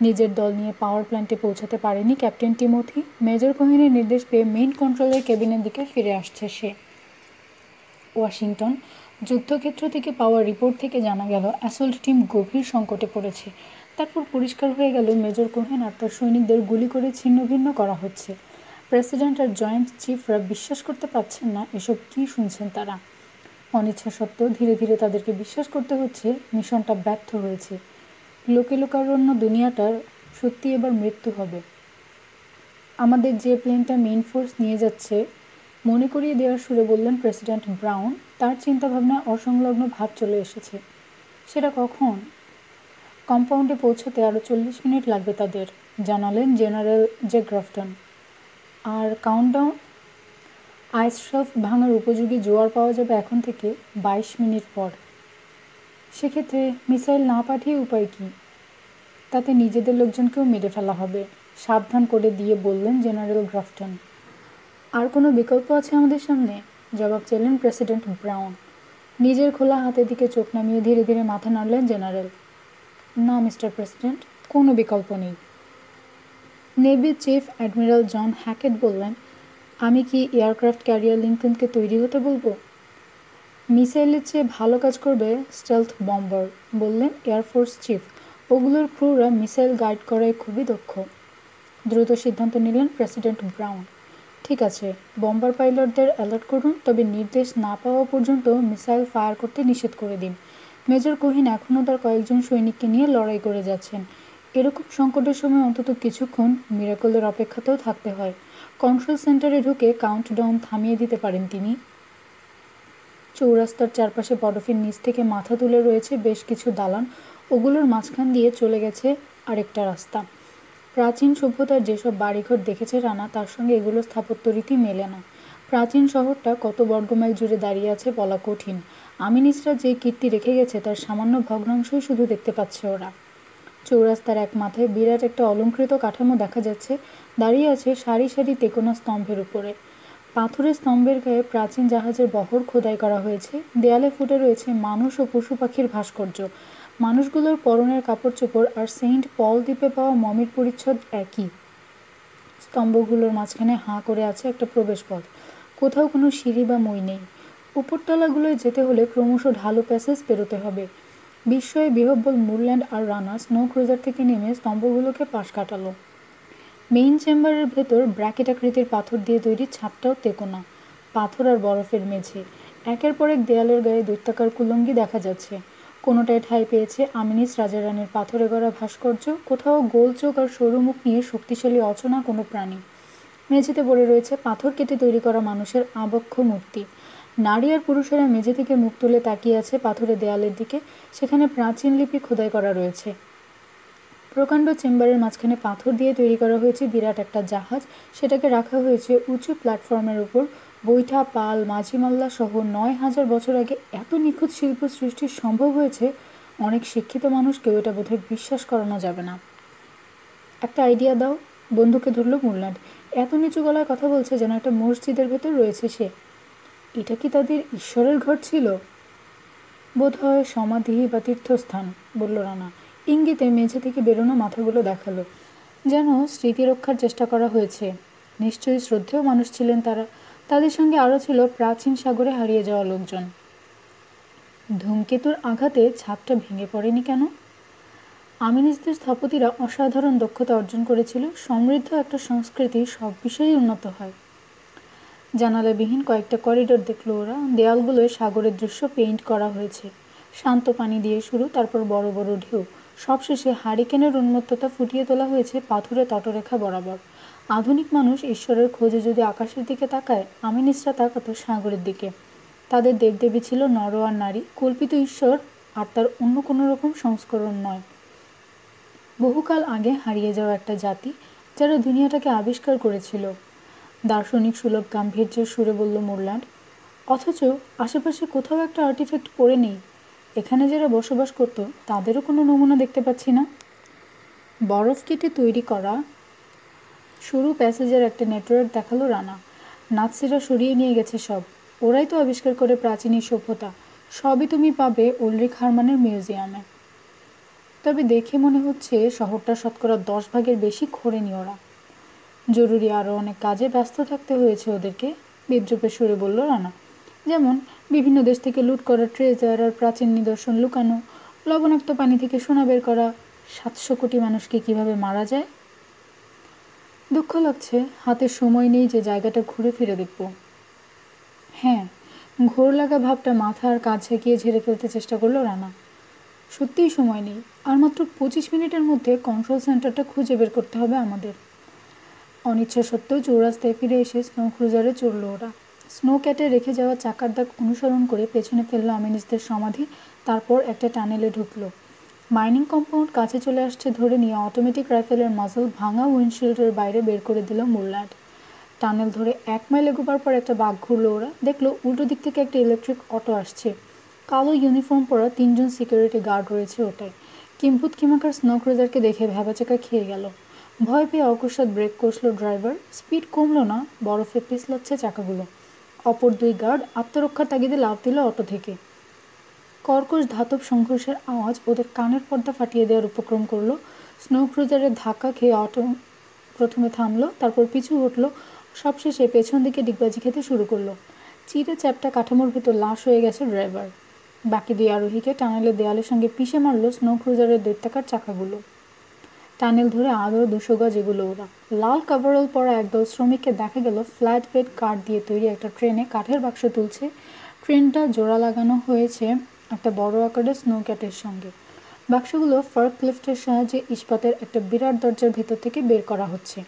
নিজের দল নিয়ে পাওয়ার প্ল্যান্টে পৌঁছাতে পারেনি ক্যাপ্টেন টিমোথি। মেজর কোহেনের নির্দেশ পেয়ে মেইন কন্ট্রোলের কেবিনের দিকে ফিরে আসছে সে। ওয়াশিংটন, যুদ্ধক্ষেত্র থেকে পাওয়া রিপোর্ট থেকে জানা গেল অ্যাসল্ট টিম গভীর সংকটে পড়েছে। তারপর পরিষ্কার হয়ে গেল মেজর কোহেন আর তার সৈনিকদের গুলি করে ছিন্নভিন্ন করা হচ্ছে। প্রেসিডেন্ট আর জয়েন্ট চিফরা বিশ্বাস করতে পারছেন না এসব কী শুনছেন তারা। অনিচ্ছা সত্ত্বেও ধীরে ধীরে তাদেরকে বিশ্বাস করতে হচ্ছে মিশনটা ব্যর্থ হয়েছে। লোকারণ্য দুনিয়াটার সত্যি এবার মৃত্যু হবে। আমাদের যে প্লেনটা মেইন ফোর্স নিয়ে যাচ্ছে, মনে করিয়ে দেওয়ার সুরে বললেন প্রেসিডেন্ট ব্রাউন। তার চিন্তাভাবনায় অসংলগ্ন ভাব চলে এসেছে। সেটা কখন? কম্পাউন্ডে পৌঁছতে আরও 40 মিনিট লাগবে তাদের, জানালেন জেনারেল জে গ্রাফটন। আর কাউন্টডাউন? আইস শেলফ ভাঙার উপযোগী জোয়ার পাওয়া যাবে এখন থেকে 22 মিনিট পর। সেক্ষেত্রে মিসাইল না পাঠিয়ে উপায় কী? তাতে নিজেদের লোকজনকেও মেরে ফেলা হবে, সাবধান করে দিয়ে বললেন জেনারেল গ্রাফটন। আর কোনো বিকল্প আছে আমাদের সামনে? জবাব চাইলেন প্রেসিডেন্ট ব্রাউন। নিজের খোলা হাতের দিকে চোখ নামিয়ে ধীরে ধীরে মাথা নাড়লেন জেনারেল। না মিস্টার প্রেসিডেন্ট, কোনো বিকল্প নেই। নেভি চিফ অ্যাডমিরাল জন হ্যাকেট বললেন, আমি কি এয়ারক্রাফট ক্যারিয়ার লিঙ্কনকে তৈরি হতে বলবো? মিসাইলের চেয়ে ভালো কাজ করবে স্টেলথ বম্বার, বললেন এয়ারফোর্স চিফ। ওগুলোর ক্রুরা মিসাইল গাইড করায় খুবই দক্ষ। দ্রুত সিদ্ধান্ত নিলেন প্রেসিডেন্ট ব্রাউন। ঠিক আছে, বম্বার পাইলটদের অ্যালার্ট করুন, তবে নির্দেশ না পাওয়া পর্যন্ত মিসাইল ফায়ার করতে নিষেধ করে দিন। মেজর কোহিন এখনও তার কয়েকজন সৈনিককে নিয়ে লড়াই করে যাচ্ছেন। এরকম সংকটের সময় অন্তত কিছুক্ষণ মিরাকলের অপেক্ষাতেও থাকতে হয়। কন্ট্রোল সেন্টারে ঢুকে কাউন্টডাউন থামিয়ে দিতে পারেন তিনি। চৌরাস্তার চারপাশে বরফের নিচ থেকে মাথা তুলে রয়েছে বেশ কিছু দালান। ওগুলোর মাঝখান দিয়ে চলে গেছে আরেকটা রাস্তা। প্রাচীন সভ্যতার যেসব বাড়িঘর দেখেছে রানা, তার সঙ্গে এগুলো স্থাপত্য রীতি মেলে না। প্রাচীন শহরটা কত বর্গমাইল জুড়ে দাঁড়িয়ে আছে বলা কঠিন। আমিনিসরা যে কীর্তি রেখে গেছে তার সামান্য ভগ্নাংশই শুধু দেখতে পাচ্ছে ওরা। চৌরাস্তার এক মাথায় বিরাট একটা অলংকৃত কাঠামো দেখা যাচ্ছে, দাঁড়িয়ে আছে সারি সারি তেকোনা স্তম্ভের উপরে। পাথরের স্তম্ভের গায়ে প্রাচীন জাহাজের বহর খোদাই করা হয়েছে। দেয়ালে ফুটে রয়েছে মানুষ ও পশু পাখির ভাস্কর্য। মানুষগুলোর পরনের কাপড় চোপড় আর সেন্ট পল দ্বীপে পাওয়া মমির পরিচ্ছদ একই। স্তম্ভগুলোর মাঝখানে হাঁ করে আছে একটা প্রবেশপথ। কোথাও কোনো সিঁড়ি বা মই নেই। উপরতলাগুলোয় যেতে হলে ক্রমশ ঢালু প্যাসেজ পেরোতে হবে। বিস্ময়ে বিহ্বল মুরল্যান্ড আর রানা স্নো ক্রুজার থেকে নেমে স্তম্ভগুলোকে পাশ কাটালো। মেইন চেম্বারের ভেতর ব্র্যাকেট আকৃতির পাথর দিয়ে তৈরি ছাদটাও তেকোনা। পাথর আর বরফের মেঝে। একের পর এক দেয়ালের গায়ে দৈত্যাকার কুলঙ্গি দেখা যাচ্ছে। কোনোটায় ঠাঁই পেয়েছে আমিনিস রাজারানীর পাথরে গড়া ভাস্কর্য, কোথাও গোল চোখ আর সরু মুখ নিয়ে শক্তিশালী অচেনা কোনো প্রাণী। মেঝেতে পড়ে রয়েছে পাথর কেটে তৈরি করা মানুষের আবক্ষ মূর্তি। নারী আর পুরুষেরা মেঝে থেকে মুখ তুলে তাকিয়ে আছে পাথরের দেয়ালের দিকে। সেখানে প্রাচীন লিপি খোদাই করা রয়েছে। প্রকাণ্ড চেম্বারের মাঝখানে পাথর দিয়ে তৈরি করা হয়েছে বিরাট একটা জাহাজ। সেটাকে রাখা হয়েছে উঁচু প্ল্যাটফর্মের উপর। বৈঠা, পাল, মাঝিমাল্লা সহ ৯,০০০ বছর আগে এত নিখুঁত শিল্প সৃষ্টি সম্ভব হয়েছে, অনেক শিক্ষিত মানুষকেও এটা বোধহয় বিশ্বাস করানো যাবে না। একটা আইডিয়া দাও, বন্ধুকে ধরল মুরল্যান্ড। এত নিচু গলায় কথা বলছে যেন একটা মসজিদের ভেতর রয়েছে সে। এটা কি তাদের ঈশ্বরের ঘর ছিল? বোধহয় সমাধি বা তীর্থস্থান, বলল রানা। ইঙ্গিতে মেঝে থেকে বেরোনো মাথাগুলো দেখালো, যেন স্মৃতি রক্ষার চেষ্টা করা হয়েছে। নিশ্চয়ই শ্রদ্ধেয় মানুষ ছিলেন তারা। তাদের সঙ্গে আরও ছিল প্রাচীন সাগরে হারিয়ে যাওয়া লোকজন। ধূমকেতুর আঘাতে ছাদটা ভেঙে পড়েনি কেন? আমিনিসদের স্থপতিরা অসাধারণ দক্ষতা অর্জন করেছিল। সমৃদ্ধ একটা সংস্কৃতি সব বিষয়েই উন্নত হয়। জানালাবিহীন কয়েকটা করিডোর দেখল ওরা। দেয়ালগুলোয় সাগরের দৃশ্য পেইন্ট করা হয়েছে। শান্ত পানি দিয়ে শুরু, তারপর বড় বড় ঢেউ, সবশেষে হারিকেনের উন্মত্ততা ফুটিয়ে তোলা হয়েছে পাথুরে তটরেখা বরাবর। আধুনিক মানুষ ঈশ্বরের খোঁজে যদি আকাশের দিকে তাকায়, আমিনিসরা তাকাতো সাগরের দিকে। তাদের দেবদেবী ছিল নর আর নারী, কল্পিত ঈশ্বর আর তার অন্য কোনো রকম সংস্করণ নয়। বহুকাল আগে হারিয়ে যাওয়া একটা জাতি, যারা দুনিয়াটাকে আবিষ্কার করেছিল। দার্শনিক সুলভ গাম্ভীর্যের সুরে বলল মুরল্যান্ড। অথচ আশেপাশে কোথাও একটা আর্টিফ্যাক্ট পড়ে নেই। এখানে যারা বসবাস করত তাদেরও কোনো নমুনা দেখতে পাচ্ছি না। বরফ কেটে তৈরি করা সরু প্যাসেজের একটা নেটওয়ার্ক দেখালো রানা। নাৎসিরা সরিয়ে নিয়ে গেছে সব। ওরাই তো আবিষ্কার করে প্রাচীন সভ্যতা। সবই তুমি পাবে উলরিখ হারমানের মিউজিয়ামে। তবে দেখে মনে হচ্ছে শহরটা শতকরা 10 ভাগের বেশি খোঁড়েনি ওরা। জরুরি আরও অনেক কাজে ব্যস্ত থাকতে হয়েছে ওদেরকে, বিদ্রুপের সুরে বলল রানা। যেমন বিভিন্ন দেশ থেকে লুট করা ট্রেজার আর প্রাচীন নিদর্শন লুকানো, লবণাক্ত পানি থেকে সোনা বের করা, 700 কোটি মানুষকে কিভাবে মারা যায়। দুঃখ লাগছে, হাতে সময় নেই যে জায়গাটা ঘুরে ফিরে দেখব। হ্যাঁ, ঘোর লাগা ভাবটা মাথা আর কাজ ঝেঁকিয়ে ঝেড়ে ফেলতে চেষ্টা করলো রানা। সত্যিই সময় নেই। আর মাত্র 25 মিনিটের মধ্যে কন্ট্রোল সেন্টারটা খুঁজে বের করতে হবে আমাদের। অনিচ্ছা সত্ত্বেও চৌরাস্তায় ফিরে এসে স্নো ক্রুজারে চড়ল ওরা। স্নো ক্যাটে রেখে যাওয়া চাকার দাগ অনুসরণ করে পেছনে ফেললো আমিনিসদের সমাধি, তারপর একটা টানেলে ঢুকলো। মাইনিং কম্পাউন্ড কাছে চলে আসছে ধরে নিয়ে অটোমেটিক রাইফেলের মাজল ভাঙা উইন্ডশিল্ডের বাইরে বের করে দিল মুরল্যান্ড। টানেল ধরে 1 মাইল এগোবার পর একটা বাঁক ঘুরলো ওরা। দেখলো উল্টো দিক থেকে একটা ইলেকট্রিক অটো আসছে। কালো ইউনিফর্ম পরা 3 জন সিকিউরিটি গার্ড রয়েছে ওটায়। কিম্ভূত কিমাকার স্নো ক্রুজারকে দেখে ভ্যাবাচাকা খেয়ে গেল। ভয় পেয়ে অকস্মাৎ ব্রেক কষল ড্রাইভার। স্পিড কমলো না, বরফে পিছলাচ্ছে চাকাগুলো। অপর 2 গার্ড আত্মরক্ষার তাগিদে লাফ দিল অটো থেকে। কর্কশ ধাতব সংঘর্ষের আওয়াজ ওদের কানের পর্দা ফাটিয়ে দেওয়ার উপক্রম করলো। স্নো ক্রুজারের ধাক্কা খেয়ে অটো প্রথমে থামলো, তারপর পিছু হটলো, সবশেষে পেছন দিকে ডিগবাজি খেতে শুরু করলো। চিড়ে চ্যাপটা কাঠামোর ভিতর লাশ হয়ে গেছে ড্রাইভার। বাকি 2 আরোহীকে টানেলের দেয়ালের সঙ্গে পিষে মারল স্নো ক্রুজারের দৈত্যাকার চাকাগুলো। টানেল ধরে আরও 200 গজ এগুলো ওরা। লাল কাভারঅল পরা একদল শ্রমিককে দেখা গেল ফ্ল্যাট বেড কাঠ দিয়ে তৈরি একটা ট্রেনে কাঠের বাক্স তুলছে। ট্রেনটা জোড়া লাগানো হয়েছে একটা বড় আকারের স্নো ক্যাটের সঙ্গে। বাক্সগুলো ফর্কলিফটের সাহায্যে ইস্পাতের একটা বিরাট দরজার ভেতর থেকে বের করা হচ্ছে।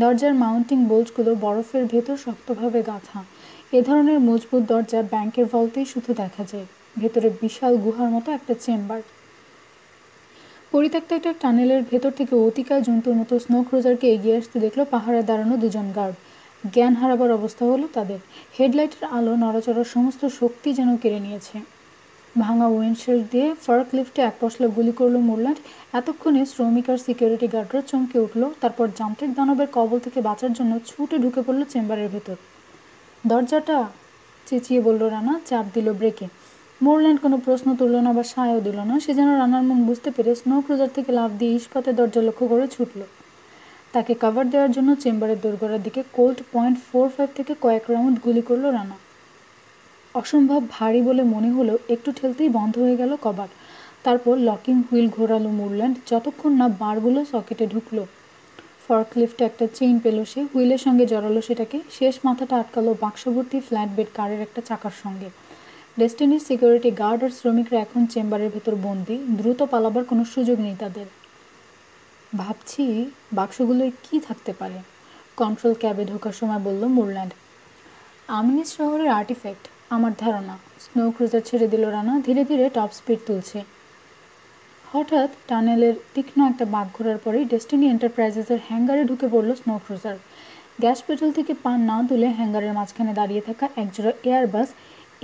দরজার মাউন্টিং বোল্টগুলো বরফের ভেতর শক্তভাবে গাঁথা। এ ধরনের মজবুত দরজা ব্যাংকের ভল্টেই শুধু দেখা যায়। ভেতরে বিশাল গুহার মতো একটা চেম্বার। পরিত্যক্ত একটা টানেলের ভেতর থেকে অতিকায় জন্তুর মতো স্নো ক্রুজারকে এগিয়ে আসতে দেখলো পাহাড়ে দাঁড়ানো 2 জন গার্ড। জ্ঞান হারাবার অবস্থা হলো তাদের। হেডলাইটের আলো নড়াচড়ার সমস্ত শক্তি যেন কেড়ে নিয়েছে। ভাঙা উইন্ডশিল্ড দিয়ে ফর্কলিফটে এক পশলা গুলি করলো মুরল্যান্ড। এতক্ষণে শ্রমিক আর সিকিউরিটি গার্ডরা চমকে উঠল। তারপর যান্ত্রিক দানবের কবল থেকে বাঁচার জন্য ছুটে ঢুকে পড়লো চেম্বারের ভেতর। দরজাটা, চেঁচিয়ে বলল রানা, চাপ দিল ব্রেকে। মুরল্যান্ড কোনো প্রশ্ন তুলল না বা সায়ও দিল না। সে যেন রানার মন বুঝতে পেরে স্নো ক্রুজার থেকে লাফ দিয়ে ইস্পাতের দরজা লক্ষ্য করে ছুটল। তাকে কভার দেওয়ার জন্য চেম্বারের দোরগোড়ার দিকে কোল্ট .45 থেকে কয়েক রাউন্ড গুলি করল রানা। অসম্ভব ভারী বলে মনে হলেও একটু ঠেলতেই বন্ধ হয়ে গেল কভার। তারপর লকিং হুইল ঘোরালো মুরল্যান্ড, যতক্ষণ না বারগুলো সকেটে ঢুকলো। ফর্কলিফটে একটা চেইন পেল সে, হুইলের সঙ্গে জড়ালো সেটাকে। শেষ মাথাটা আটকালো বাক্সভর্তি ফ্ল্যাট বেড কারের একটা চাকার সঙ্গে। ডেস্টিনির সিকিউরিটি গার্ড আর শ্রমিকরা এখন চেম্বারের ভেতর বন্দি। দ্রুত পালাবার কোনো সুযোগ নেই তাদের। ভাবছি বাক্সগুলোয় কি থাকতে পারে, কন্ট্রোল ক্যাবে ঢোকার সময় বলল মুরল্যান্ড। আমিনিস শহরের আর্টিফ্যাক্ট আমার ধারণা। স্নো ক্রুজার ছেড়ে দিল রানা, ধীরে ধীরে টপ স্পিড তুলছে। হঠাৎ টানেলের তীক্ষ্ণ একটা বাঁক ঘোরার পরেই ডেস্টিনি এন্টারপ্রাইজেসের হ্যাঙ্গারে ঢুকে পড়ল স্নো ক্রুজার। গ্যাস পেট্রোল থেকে পান না তুলে হ্যাঙ্গারের মাঝখানে দাঁড়িয়ে থাকা একজোড়া Airbus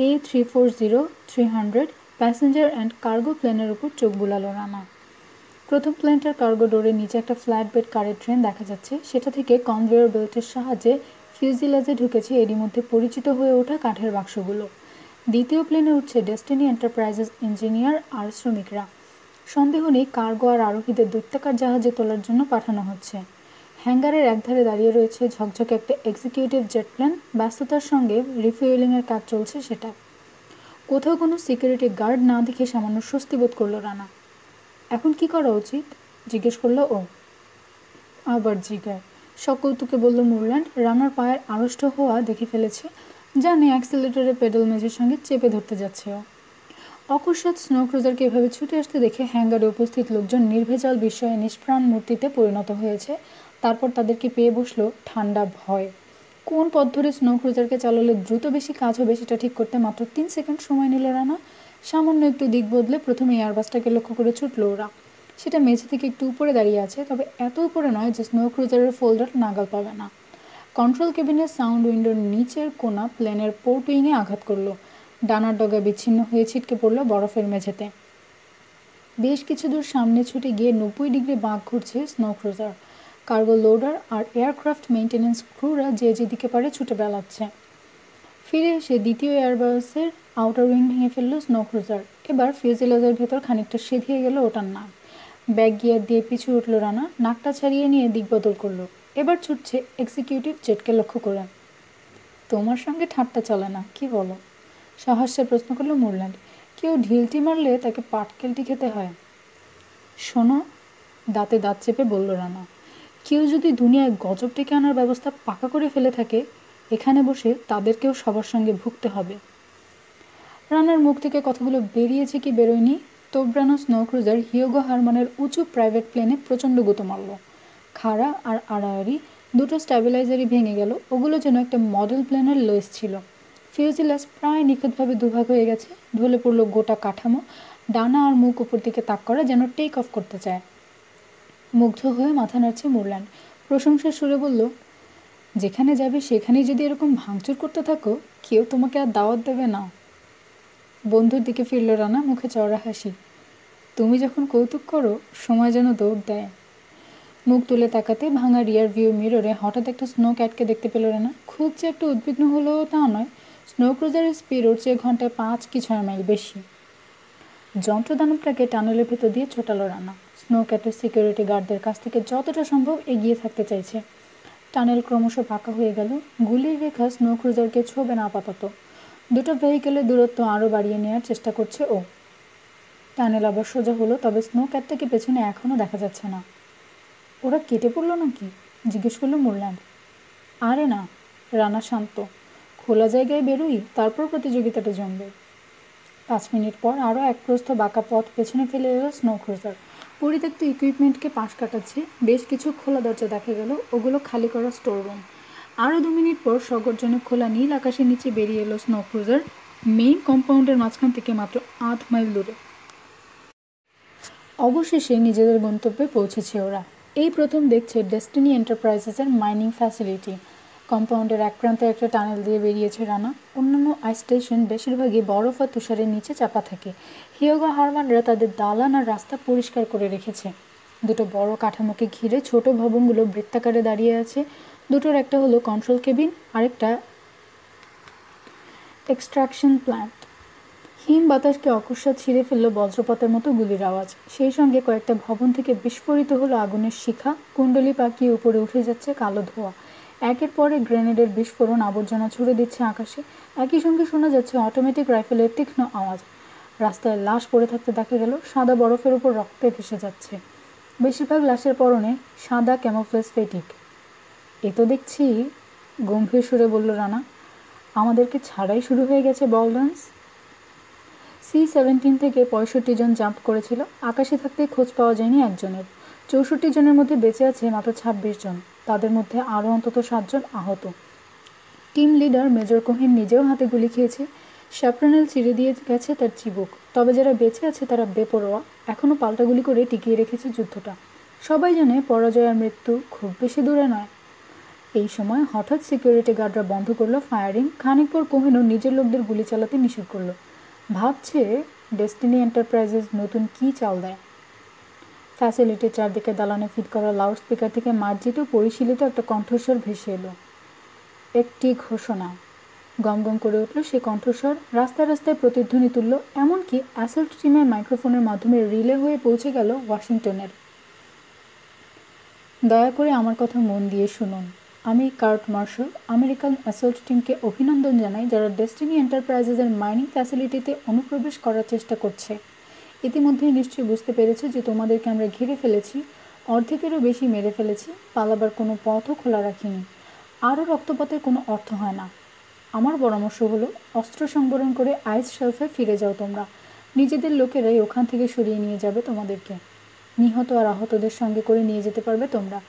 A340-300 passenger and cargo প্লেনের উপর চোখ বুলালো রানা। প্রথম প্লেনটার কার্গো ডোরের নিচে একটা ফ্ল্যাট বেড কারের ট্রেন দেখা যাচ্ছে, সেটা থেকে কনভেয়র বেল্টের সাহায্যে ফিউজিলাজে ঢুকেছে এরই মধ্যে পরিচিত হয়ে ওঠা কাঠের বাক্সগুলো। দ্বিতীয় প্লেনে উঠছে ডেস্টিনি এন্টারপ্রাইজেস ইঞ্জিনিয়ার আর শ্রমিকরা। সন্দেহ নেই কার্গো আর আরোহীদের দৈত্যাকার জাহাজে তোলার জন্য পাঠানো হচ্ছে। হ্যাঙ্গারের একধারে দাঁড়িয়ে রয়েছে ঝকঝকে একটা এক্সিকিউটিভ জেট প্ল্যান, ব্যস্ততার সঙ্গে রিফুয়েলিংয়ের কাজ চলছে সেটা। কোথাও কোনো সিকিউরিটি গার্ড না দেখে সামান্য স্বস্তি বোধ করলো রানা। এখন কি করা উচিত জিজ্ঞেস করলো ও। আবার জিজ্ঞায় সকৌতুকে বলল মুরল্যান্ড। রানার পায়ের আড়ষ্ট হওয়া দেখে ফেলেছে, জানে অ্যাক্সিলারেটরে পেডেল মেঝের সঙ্গে চেপে ধরতে যাচ্ছে ও। অকস্মাৎ স্নো ক্রুজারকে এভাবে ছুটে আসতে দেখে হ্যাঙ্গারে উপস্থিত লোকজন নির্ভেজাল বিস্ময়ে নিষ্প্রাণ মূর্তিতে পরিণত হয়েছে। তারপর তাদেরকে পেয়ে বসলো ঠান্ডা ভয়। কোন পথ ধরে স্নো ক্রুজারকে চালালে দ্রুত বেশি কাজ হবে সেটা ঠিক করতে মাত্র 3 সেকেন্ড সময় নিল রানা। সামান্য একটু দিক বদলে প্রথমে এয়ারবাসটাকে লক্ষ্য করে ছুটল ওরা। সেটা মেঝে থেকে একটু উপরে দাঁড়িয়ে আছে, তবে এত উপরে নয় যে স্নো ক্রুজারের ফোল্ডার নাগাল পাবে না। কন্ট্রোল কেবিনের সাউন্ড উইন্ডোর নিচের কোনা প্লেনের পোর্ট উইংয়ে আঘাত করলো। ডানার ডগা বিচ্ছিন্ন হয়ে ছিটকে পড়ল বরফের মেঝেতে। বেশ কিছু দূর সামনে ছুটে গিয়ে 90 ডিগ্রি বাঁক ঘুরছে স্নো ক্রুজার। কার্গো লোডার আর এয়ারক্রাফট মেইনটেন্যান্স ক্রুরা যে যেদিকে পারে ছুটে বেড়াচ্ছে। ফিরে এসে দ্বিতীয় এয়ারবাসের আউটার উইং ভেঙে ফেলল স্নো ক্রুজার। এবার ফিউজেলাজের ভেতর খানিকটা সেধিয়ে গেল ওটার নাক। ব্যাক গিয়ার দিয়ে পিছু উঠল রানা, নাকটা ছাড়িয়ে নিয়ে দিক বদল করলো। এবার ছুটছে এক্সিকিউটিভ জেটকে লক্ষ্য করে। তোমার সঙ্গে ঠাট্টা চলে না, কি বলো? সহাস্যে প্রশ্ন করলো মুরল্যান্ড। কেউ ঢিলটি মারলে তাকে পাটকেলটি খেতে হয়। শোনো, দাঁতে দাঁত চেপে বলল রানা, কেউ যদি দুনিয়ায় গজব ডেকে আনার ব্যবস্থা পাকা করে ফেলে থাকে, এখানে বসে তাদেরকেও সবার সঙ্গে ভুগতে হবে। রানার মুখ থেকে কথাগুলো বেরিয়েছে কি বেরোয়নি, তোবরানো স্নো ক্রুজার হিয়োগো হারমানের উঁচু প্রাইভেট প্লেনে প্রচণ্ড গুঁতো মারল। খাড়া আর আড়াআড়ি দুটো স্ট্যাবিলাইজারই ভেঙে গেল। ওগুলো যেন একটা মডেল প্লেনের লেস ছিল। ফিউজিলাজ প্রায় নিখুঁতভাবে দুভাগ হয়ে গেছে। ঢলে পড়ল গোটা কাঠামো। ডানা আর মুখ উপর দিকে তাক করা, যেন টেক অফ করতে চায়। মুগ্ধ হয়ে মাথা নাড়ছে মুরল্যান্ড। প্রশংসার সুরে বলল, যেখানে যাবে সেখানেই যদি এরকম ভাঙচুর করতে থাকো, কেউ তোমাকে আর দাওয়াত দেবে না। বন্ধুর দিকে ফিরল রানা, মুখে চওড়া হাসি। তুমি যখন কৌতুক করো, সময় যেন দৌড় দেয়। মুখ তুলে তাকাতে ভাঙা রিয়ার ভিউ মিররে হঠাৎ একটা স্নো ক্যাটকে দেখতে পেল রানা। খুব যে একটু উদ্বিগ্ন হলো তা নয়। স্নো ক্রুজারের স্পিড ওর চেয়ে ঘন্টায় 5 কি 6 মাইল বেশি। যন্ত্রদানবটাকে টানেলের ভেতর দিয়ে ছোটালো রানা। স্নো ক্যাটের সিকিউরিটি গার্ডদের কাছ থেকে যতটা সম্ভব এগিয়ে থাকতে চাইছে। টানেল ক্রমশ পাকা হয়ে গেল। গুলির রেখা স্নো ক্রুজারকে ছোঁবে না আপাতত। দুটো ভেহিকেলের দূরত্ব আরও বাড়িয়ে নেওয়ার চেষ্টা করছে ও। টানেল আবার সোজা হলো, তবে স্নো ক্যাটটাকে পেছনে এখনও দেখা যাচ্ছে না। ওরা কেটে পড়লো নাকি জিজ্ঞেস করলো মুরল্যান্ড। আরে না, রানা শান্ত। খোলা জায়গায় বেরোই, তারপর প্রতিযোগিতাটা জমবে। 5 মিনিট পর আরও এক প্রস্থ বাঁকা পথ পেছনে ফেলে এলো স্নো ক্রুজার। পরিত্যক্ত ইকুইপমেন্টকে পাশ কাটাচ্ছে। বেশ কিছু খোলা দরজা দেখা গেল, ওগুলো খালি করা স্টোর রুম। আরও 2 মিনিট পর সগর্জনে খোলা নীল আকাশের নিচে বেরিয়ে এলো স্নো ক্রুজার, মেইন কম্পাউন্ডের মাঝখান থেকে মাত্র 8 মাইল দূরে। অবশেষে নিজেদের গন্তব্যে পৌঁছেছে ওরা। এই প্রথম দেখছে ডেস্টিনি এন্টারপ্রাইজেসের মাইনিং ফ্যাসিলিটি। কম্পাউন্ডের এক প্রান্তে একটা টানেল দিয়ে বেরিয়েছে রানা। অন্যান্য আইস স্টেশন বেশিরভাগই বরফ আর তুষারের নিচে চাপা থাকে। হিয়োগো হারমানরা তাদের দালান আর রাস্তা পরিষ্কার করে রেখেছে। দুটো বড় কাঠামোকে ঘিরে ছোট ভবনগুলো বৃত্তাকারে দাঁড়িয়ে আছে। দুটোর একটা হলো কন্ট্রোল কেবিন, আরেকটা এক্সট্রাকশন প্ল্যান্ট। হিম বাতাসকে অকস্মাৎ ছিঁড়ে ফেলল বজ্রপাতের মতো গুলির আওয়াজ। সেই সঙ্গে কয়েকটা ভবন থেকে বিস্ফোরিত হলো আগুনের শিখা। কুণ্ডলি পাকিয়ে উপরে উঠে যাচ্ছে কালো ধোঁয়া। একের পর এক গ্রেনেডের বিস্ফোরণ আবর্জনা ছুড়ে দিচ্ছে আকাশে। একই সঙ্গে শোনা যাচ্ছে অটোমেটিক রাইফেলের তীক্ষ্ণ আওয়াজ। রাস্তায় লাশ পড়ে থাকতে দেখা গেল। সাদা বরফের উপর রক্তে ভেসে যাচ্ছে। বেশিরভাগ লাশের পরনে সাদা ক্যামোফ্লেজ ফেটিক। এ তো দেখছি, গম্ভীর সুরে বলল রানা, আমাদেরকে ছাড়াই শুরু হয়ে গেছে বল ডান্স। C-17 থেকে 65 জন জাম্প করেছিল। আকাশে থাকতে খোঁজ পাওয়া যায়নি একজনের। 64 জনের মধ্যে বেঁচে আছে মাত্র 26 জন। তাদের মধ্যে আরও অন্তত 7 জন আহত। টিম লিডার মেজর কোহেন নিজেও হাতে গুলি খেয়েছে। শ্যাপ্রানেল ছিঁড়ে দিয়ে গেছে তার চিবুক। তবে যারা বেঁচে আছে তারা বেপরোয়া, এখনও পাল্টা গুলি করে টিকিয়ে রেখেছে যুদ্ধটা। সবাই জানে পরাজয় আর মৃত্যু খুব বেশি দূরে নয়। এই সময় হঠাৎ সিকিউরিটি গার্ডরা বন্ধ করলো ফায়ারিং। খানিক পর কোহেনও নিজের লোকদের গুলি চালাতে নিষেধ করলো। ভাবছে ডেস্টিনি এন্টারপ্রাইজেস নতুন কী চাল দেয়। ফ্যাসিলিটির চারদিকে দালানে ফিট করা লাউড স্পিকার থেকে মার্জিত পরিশীলিত একটা কণ্ঠস্বর ভেসে এলো। একটি ঘোষণা। গমগম করে উঠল সে কণ্ঠস্বর। রাস্তায় রাস্তায় প্রতিধ্বনি তুলল, এমনকি অ্যাসল্ট টিমের মাইক্রোফোনের মাধ্যমে রিলে হয়ে পৌঁছে গেল ওয়াশিংটনের। দয়া করে আমার কথা মন দিয়ে শুনুন। আমি কার্ট মার্শাল আমেরিকান অ্যাসল্ট টিমকে অভিনন্দন জানাই, যারা ডেস্টিনি এন্টারপ্রাইজেসের মাইনিং ফ্যাসিলিটিতে অনুপ্রবেশ করার চেষ্টা করছে। ইতিমধ্যেই নিশ্চয়ই বুঝতে পেরেছে যে তোমাদেরকে আমরা ঘিরে ফেলেছি, অর্ধেকেরও বেশি মেরে ফেলেছি, পালাবার কোনো পথও খোলা রাখিনি। আরও রক্তপাতের কোনো অর্থ হয় না। আমার পরামর্শ হলো, অস্ত্র সংবরণ করে আইস শেলফে ফিরে যাও তোমরা। নিজেদের লোকেরাই ওখান থেকে সরিয়ে নিয়ে যাবে তোমাদেরকে। নিহত আর আহতদের সঙ্গে করে নিয়ে যেতে পারবে তোমরা।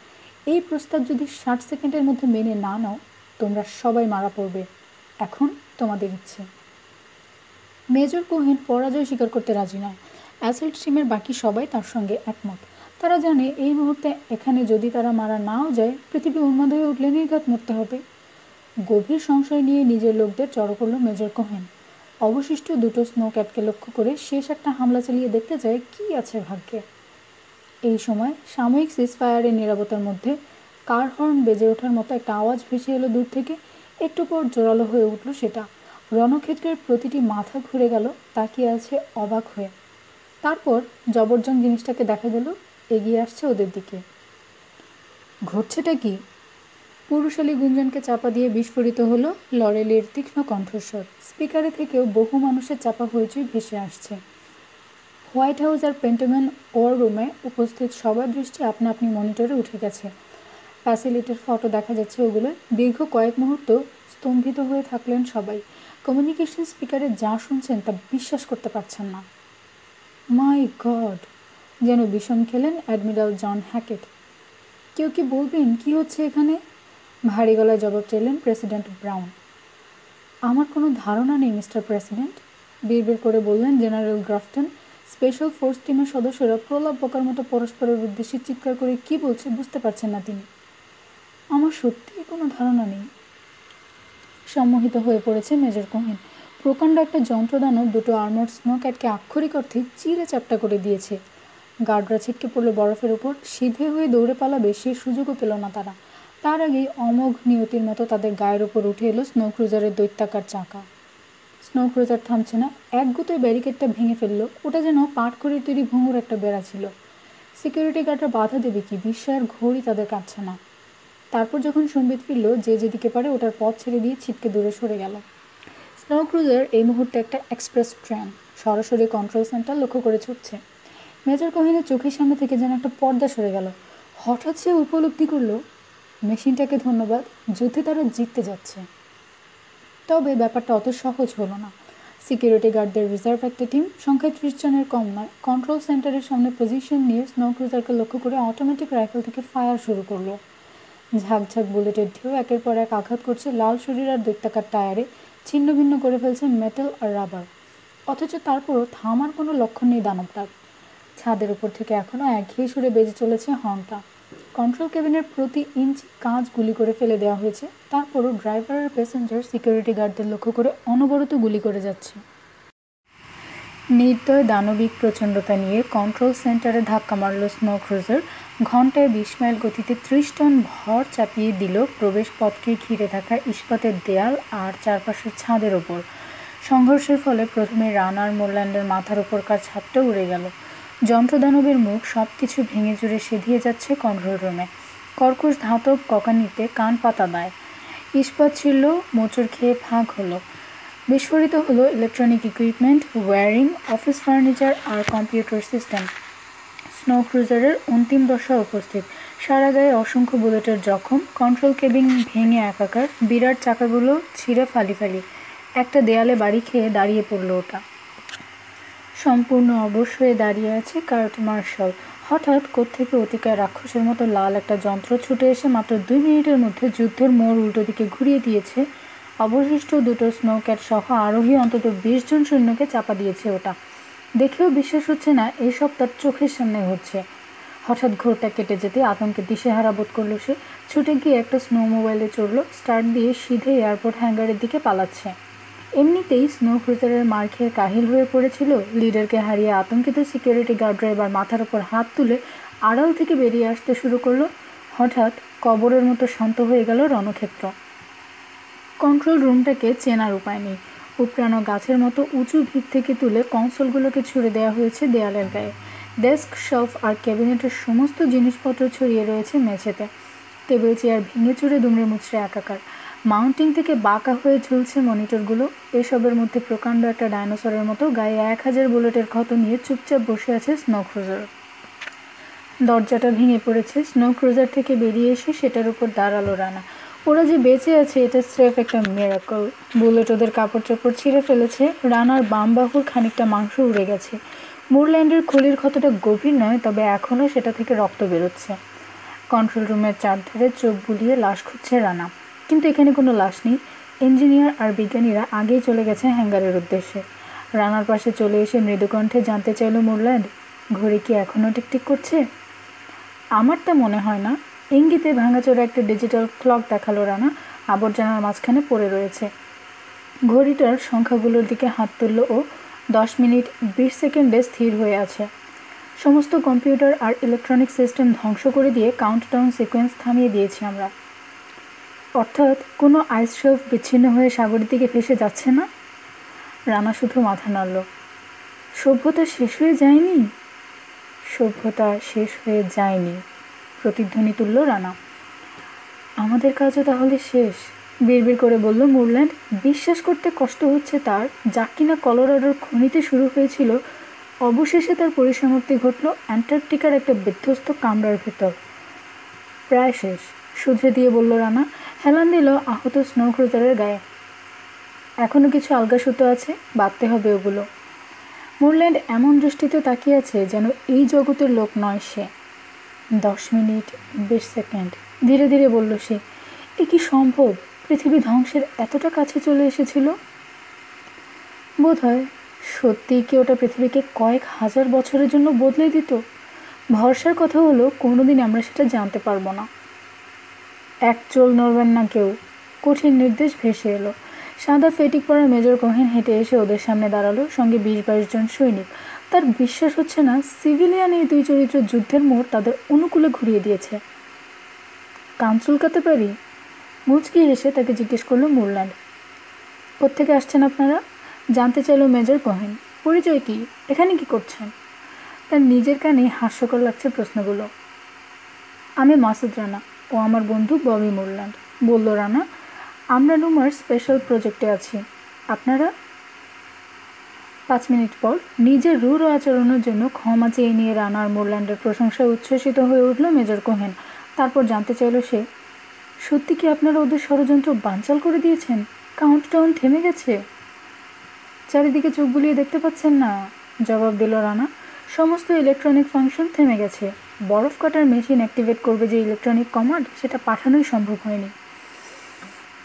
এই প্রস্তাব যদি 60 সেকেন্ডের মধ্যে মেনে না নাও, তোমরা সবাই মারা পড়বে। এখন তোমাদের ইচ্ছে। মেজর কোহেন পরাজয় স্বীকার করতে রাজি নয়। অ্যাসল্ট টিমের বাকি সবাই তার সঙ্গে একমত। তারা জানে এই মুহূর্তে এখানে যদি তারা মারা নাও যায়, পৃথিবী উন্মাদ হয়ে উঠলে নির্ঘাত মরতে হবে। গভীর সংশয় নিয়ে নিজের লোকদের জড়ো করল মেজর কোহেন। অবশিষ্ট দুটো স্নো ক্যাটকে লক্ষ্য করে শেষ একটা হামলা চালিয়ে দেখতে চায় কী আছে ভাগ্যে। এই সময় সাময়িক সিজফায়ারের নীরবতার মধ্যে কার হর্ন বেজে ওঠার মতো একটা আওয়াজ ভেসে এলো দূর থেকে। একটু পর জোরালো হয়ে উঠল সেটা। রণক্ষেত্রের প্রতিটি মাথা ঘুরে গেল, তাকিয়ে আছে অবাক হয়ে। তারপর জবরজং জিনিসটাকে দেখা গেল এগিয়ে আসছে ওদের দিকে। ঘটছেটা কি? পুরুষালী গুঞ্জনকে চাপা দিয়ে বিস্ফোরিত হলো লরেলের তীক্ষ্ণ কণ্ঠস্বর। স্পিকারে থেকেও বহু মানুষের চাপা হইচই ভেসে আসছে। হোয়াইট হাউস আর পেন্টাগন ওয়ার রুমে উপস্থিত সবার দৃষ্টি আপনা আপনি মনিটরে উঠে গেছে। ফ্যাসিলিটির ফটো দেখা যাচ্ছে ওগুলো। দীর্ঘ কয়েক মুহূর্ত স্তম্ভিত হয়ে থাকলেন সবাই। কমিউনিকেশন স্পিকারে যা শুনছেন তা বিশ্বাস করতে পারছেন না। মাই গড, যেন বিষম খেলেন অ্যাডমিরাল জন হ্যাকেট। কেউ কি বলবেন কি হচ্ছে এখানে? ভারী গলায় জবাব চাইলেন প্রেসিডেন্ট ব্রাউন। আমার কোনো ধারণা নেই মিস্টার প্রেসিডেন্ট, বিড়বিড় করে বললেন জেনারেল গ্রাফটন। স্পেশাল ফোর্স টিমের সদস্যরা প্রলাপ বকার মতো পরস্পরের উদ্দেশ্যে চিৎকার করে কি বলছে বুঝতে পারছেন না তিনি। আমার সত্যিই কোনো ধারণা নেই। সম্মোহিত হয়ে পড়েছে মেজর কোহেন। প্রকাণ্ড একটা যন্ত্রদানব দুটো আর্মার্ড স্নো ক্যাটকে আক্ষরিক অর্থে চিরে চাপটা করে দিয়েছে। গার্ডরা ছিটকে পড়লো বরফের উপর। সিধে হয়ে দৌড়ে পালাবে সে সুযোগও পেল না তারা। তার আগেই অমোঘ নিয়তির মতো তাদের গায়ের ওপর উঠে এলো স্নো ক্রুজারের দৈত্যাকার চাকা। স্নো ক্রুজার থামছে না। এক গুতোয় ব্যারিকেডটা ভেঙে ফেললো। ওটা যেন পাটখড়ির তৈরি ভঙ্গুর একটা বেড়া ছিল। সিকিউরিটি গার্ডরা বাধা দেবে কি, বিস্ময়ের ঘড়ি তাদের কাটছে না। তারপর যখন সম্বিত ফিরল, যে যেদিকে পারে ওটার পথ ছেড়ে দিয়ে ছিটকে দূরে সরে গেল। স্নো ক্রুজার এই মুহূর্তে একটা এক্সপ্রেস ট্রেন, সরাসরি কন্ট্রোল সেন্টার লক্ষ্য করে ছুটছে। মেজর কোহেনের চোখের সামনে থেকে যেন একটা পর্দা সরে গেল। হঠাৎ সে উপলব্ধি করল মেশিনটাকে ধন্যবাদ, যুদ্ধে তারা জিততে যাচ্ছে। তবে ব্যাপারটা অত সহজ হলো না। সিকিউরিটি গার্ডদের রিজার্ভ একটা টিম, সংখ্যায় 30 জনের কম নয়, কন্ট্রোল সেন্টারের সামনে পজিশন নিয়ে স্নো ক্রুজারকে লক্ষ্য করে অটোমেটিক রাইফেল থেকে ফায়ার শুরু করলো। ঝাঁকঝাঁক বুলেটের ঢেউ একের পর এক আঘাত করছে লাল শরীর আর দৈত্যাকার টায়ারে, ছিন্ন ভিন্ন করে ফেলছে মেটাল আর রাবার। অথচ তারপরও থামার কোনো লক্ষণ নেই দানবটার। ছাদের উপর থেকে এখনও একঘেয়ে সুরে বেজে চলেছে হর্নটা। কন্ট্রোল কেবিনের প্রতি ইঞ্চি কাঁচ গুলি করে ফেলে দেওয়া হয়েছে। তারপরও ড্রাইভার আর প্যাসেঞ্জার সিকিউরিটি গার্ডদের লক্ষ্য করে অনবরত গুলি করে যাচ্ছে। নির্দয় দানবিক প্রচণ্ডতা নিয়ে কন্ট্রোল সেন্টারে ধাক্কা মারল স্নো ক্রুজার। ঘন্টায় 20 মাইল গতিতে 30 টন ভর চাপিয়ে দিল প্রবেশ পথকে ঘিরে থাকা ইস্পাতের দেয়াল আর চারপাশের ছাদের ওপর। সংঘর্ষের ফলে প্রথমে রানার মোরল্যান্ডের মাথার ওপরকার ছাদটা উড়ে গেল। যন্ত্রদানবের মুখ সব কিছু ভেঙে চুরে সেধিয়ে যাচ্ছে কন্ট্রোল রুমে। কর্কশ ধাতব ককানিতে কান পাতা দেয়। ইস্পাত ছিল, মোচড় খেয়ে ফাঁক হলো। বিস্ফোরিত হলো electronic equipment, wiring, office furniture আর কম্পিউটার সিস্টেম। স্নো ক্রুজারের অন্তিম দশা উপস্থিত। সারা গায়ে অসংখ্য বুলেটের জখম, কন্ট্রোল কেবিন ভেঙে একাকার, বিরাট চাকাগুলো ছিঁড়ে ফালি ফালি। একটা দেয়ালে বাড়ি খেয়ে দাঁড়িয়ে পড়ল ওটা। সম্পূর্ণ অবশ হয়ে দাঁড়িয়ে আছে কার্ট মার্শাল। হঠাৎ কোত্থেকে অতিকায় রাক্ষসের মতো লাল একটা যন্ত্র ছুটে এসে মাত্র 2 মিনিটের মধ্যে যুদ্ধের মোড় উল্টো দিকে ঘুরিয়ে দিয়েছে। অবশিষ্ট দুটো স্নো ক্যাট সহ আরোহী অন্তত 20 জন সৈন্যকে চাপা দিয়েছে ওটা। দেখেও বিশ্বাস হচ্ছে না এসব তার চোখের সামনে হচ্ছে। হঠাৎ ঘোরটা কেটে যেতে আতঙ্কে দিশেহারা বোধ করলো সে। ছুটে গিয়ে একটা স্নো মোবাইলে চড়লো, স্টার্ট দিয়ে সিধে এয়ারপোর্ট হ্যাঙ্গারের দিকে পালাচ্ছে। এমনিতেই স্নো ক্রুজারের মার খেয়ে কাহিল হয়ে পড়েছিল। লিডারকে হারিয়ে আতঙ্কিত সিকিউরিটি গার্ডরা এবার মাথার উপর হাত তুলে আড়াল থেকে বেরিয়ে আসতে শুরু করলো। হঠাৎ কবরের মতো শান্ত হয়ে গেল রণক্ষেত্র। কন্ট্রোল রুমটাকে চেনার উপায় নেই। উপড়ানো গাছের মতো উঁচু ভিত থেকে তুলে কনসোলগুলোকে ছুড়ে দেওয়া হয়েছে দেয়ালের গায়ে। ডেস্ক, শেলফ আর ক্যাবিনেটের সমস্ত জিনিসপত্র ছড়িয়ে রয়েছে মেঝেতে। টেবিল চেয়ার ভেঙে চুরে দুমড়ে মুচড়ে একাকার। মাউন্টিং থেকে বাঁকা হয়ে ঝুলছে মনিটরগুলো। এসবের মধ্যে প্রকাণ্ড একটা ডাইনোসরের মতো গায়ে 1000 বুলেটের ক্ষত নিয়ে চুপচাপ বসে আছে স্নো ক্রুজার। দরজাটা ভেঙে পড়েছে। স্নো ক্রুজার থেকে বেরিয়ে এসে সেটার উপর দাঁড়ালো রানা। ওরা যে বেঁচে আছে এটা স্রেফ একটা মিরাকল। বুলেট ওদের কাপড় চোপড় ছিঁড়ে ফেলেছে। রানার বাম বাহুর খানিকটা মাংস উড়ে গেছে। মুরল্যান্ডের খুলির ক্ষতটা গভীর নয়, তবে এখনও সেটা থেকে রক্ত বেরোচ্ছে। কন্ট্রোল রুমের চারধারে চোখ বুলিয়ে লাশ খুঁজছে রানা, কিন্তু এখানে কোনো লাশ নেই। ইঞ্জিনিয়ার আর বিজ্ঞানীরা আগেই চলে গেছে হ্যাঙ্গারের উদ্দেশ্যে। রানার পাশে চলে এসে মৃদুকণ্ঠে জানতে চাইল মুরল্যান্ড, ঘড়ি কি এখনও টিকটিক করছে? আমার তা মনে হয় না। ইঙ্গিতে ভাঙাচোরা একটা ডিজিটাল ক্লক দেখালো রানা। আবর্জনার মাঝখানে পড়ে রয়েছে। ঘড়িটার সংখ্যাগুলোর দিকে হাত তুলল ও 10 মিনিট 20 সেকেন্ডে স্থির হয়ে আছে। সমস্ত কম্পিউটার আর ইলেকট্রনিক সিস্টেম ধ্বংস করে দিয়ে কাউন্টডাউন সিকোয়েন্স থামিয়ে দিয়েছি আমরা। অর্থাৎ কোনো আইস শেলফ বিচ্ছিন্ন হয়ে সাগরের দিকে ভেসে যাচ্ছে না? রানা শুধু মাথা নাড়ল। সভ্যতা শেষ হয়ে যায়নি? সভ্যতা শেষ হয়ে যায়নি, প্রতিধ্বনি তুলল রানা। আমাদের কাজও তাহলে শেষ, বিড়বিড় করে বলল মুরল্যান্ড। বিশ্বাস করতে কষ্ট হচ্ছে তার, যা কিনা কলোরাডোর খনিতে শুরু হয়েছিল, অবশেষে তার পরিসমাপ্তি ঘটল অ্যান্টার্কটিকার একটা বিধ্বস্ত কামরার ভেতর। প্রায় শেষ, শুধরে দিয়ে বলল রানা। হেলান দিল আহত স্নো ক্রুজারের গায়ে। এখনও কিছু আলগা সুতো আছে, বাঁধতে হবে ওগুলো। মুরল্যান্ড এমন দৃষ্টিতে তাকিয়ে আছে যেন এই জগতের লোক নয় সে। 10 মিনিট 20 সেকেন্ড, ধীরে ধীরে বলল সে। এ কি সম্ভব? পৃথিবী ধ্বংসের এতটা কাছে চলে এসেছিল? বোধ হয় সত্যিই কি ওটা পৃথিবীকে কয়েক হাজার বছরের জন্য বদলে দিত? ভরসার কথা হলো কোনোদিন আমরা সেটা জানতে পারবো না। এক চোল নড়বেন না কেউ, কঠিন নির্দেশ ভেসে এলো। সাদা ফেটিক পরা মেজর কোহেন হেঁটে এসে ওদের সামনে দাঁড়ালো, সঙ্গে 20-22 জন সৈনিক। তার বিশ্বাস হচ্ছে না সিভিলিয়ান এই দুই চরিত্র যুদ্ধের মোড় তাদের অনুকূলে ঘুরিয়ে দিয়েছে। কান চুলকাতে পারি? মুচকি হেসে তাকে জিজ্ঞেস করলো মুরল্যান্ড। কোত্থেকে আসছেন আপনারা? জানতে চাইল মেজর কোহেন। পরিচয় কি? এখানে কি করছেন? তার নিজের কানে হাস্যকর লাগছে প্রশ্নগুলো। আমি মাসুদ রানা, ও আমার বন্ধু ববি মুরল্যান্ড, বলল রানা। আমরা নুমার স্পেশাল প্রজেক্টে আছি। আপনারা? 5 মিনিট পর নিজের রূঢ় আচরণের জন্য ক্ষমা চেয়ে নিয়ে রানা আর মুরল্যান্ডের প্রশংসায় উচ্ছ্বসিত হয়ে উঠল মেজর কোহেন। তারপর জানতে চাইল সে, সত্যি কি আপনারা ওদের ষড়যন্ত্র বানচাল করে দিয়েছেন? কাউন্টডাউন থেমে গেছে? চারিদিকে চোখ বুলিয়ে দেখতে পাচ্ছেন না? জবাব দিল রানা। সমস্ত ইলেকট্রনিক ফাংশন থেমে গেছে। বরফ কাটার মেশিন অ্যাক্টিভেট করবে যে ইলেকট্রনিক কমান্ড, সেটা পাঠানোই সম্ভব হয়নি।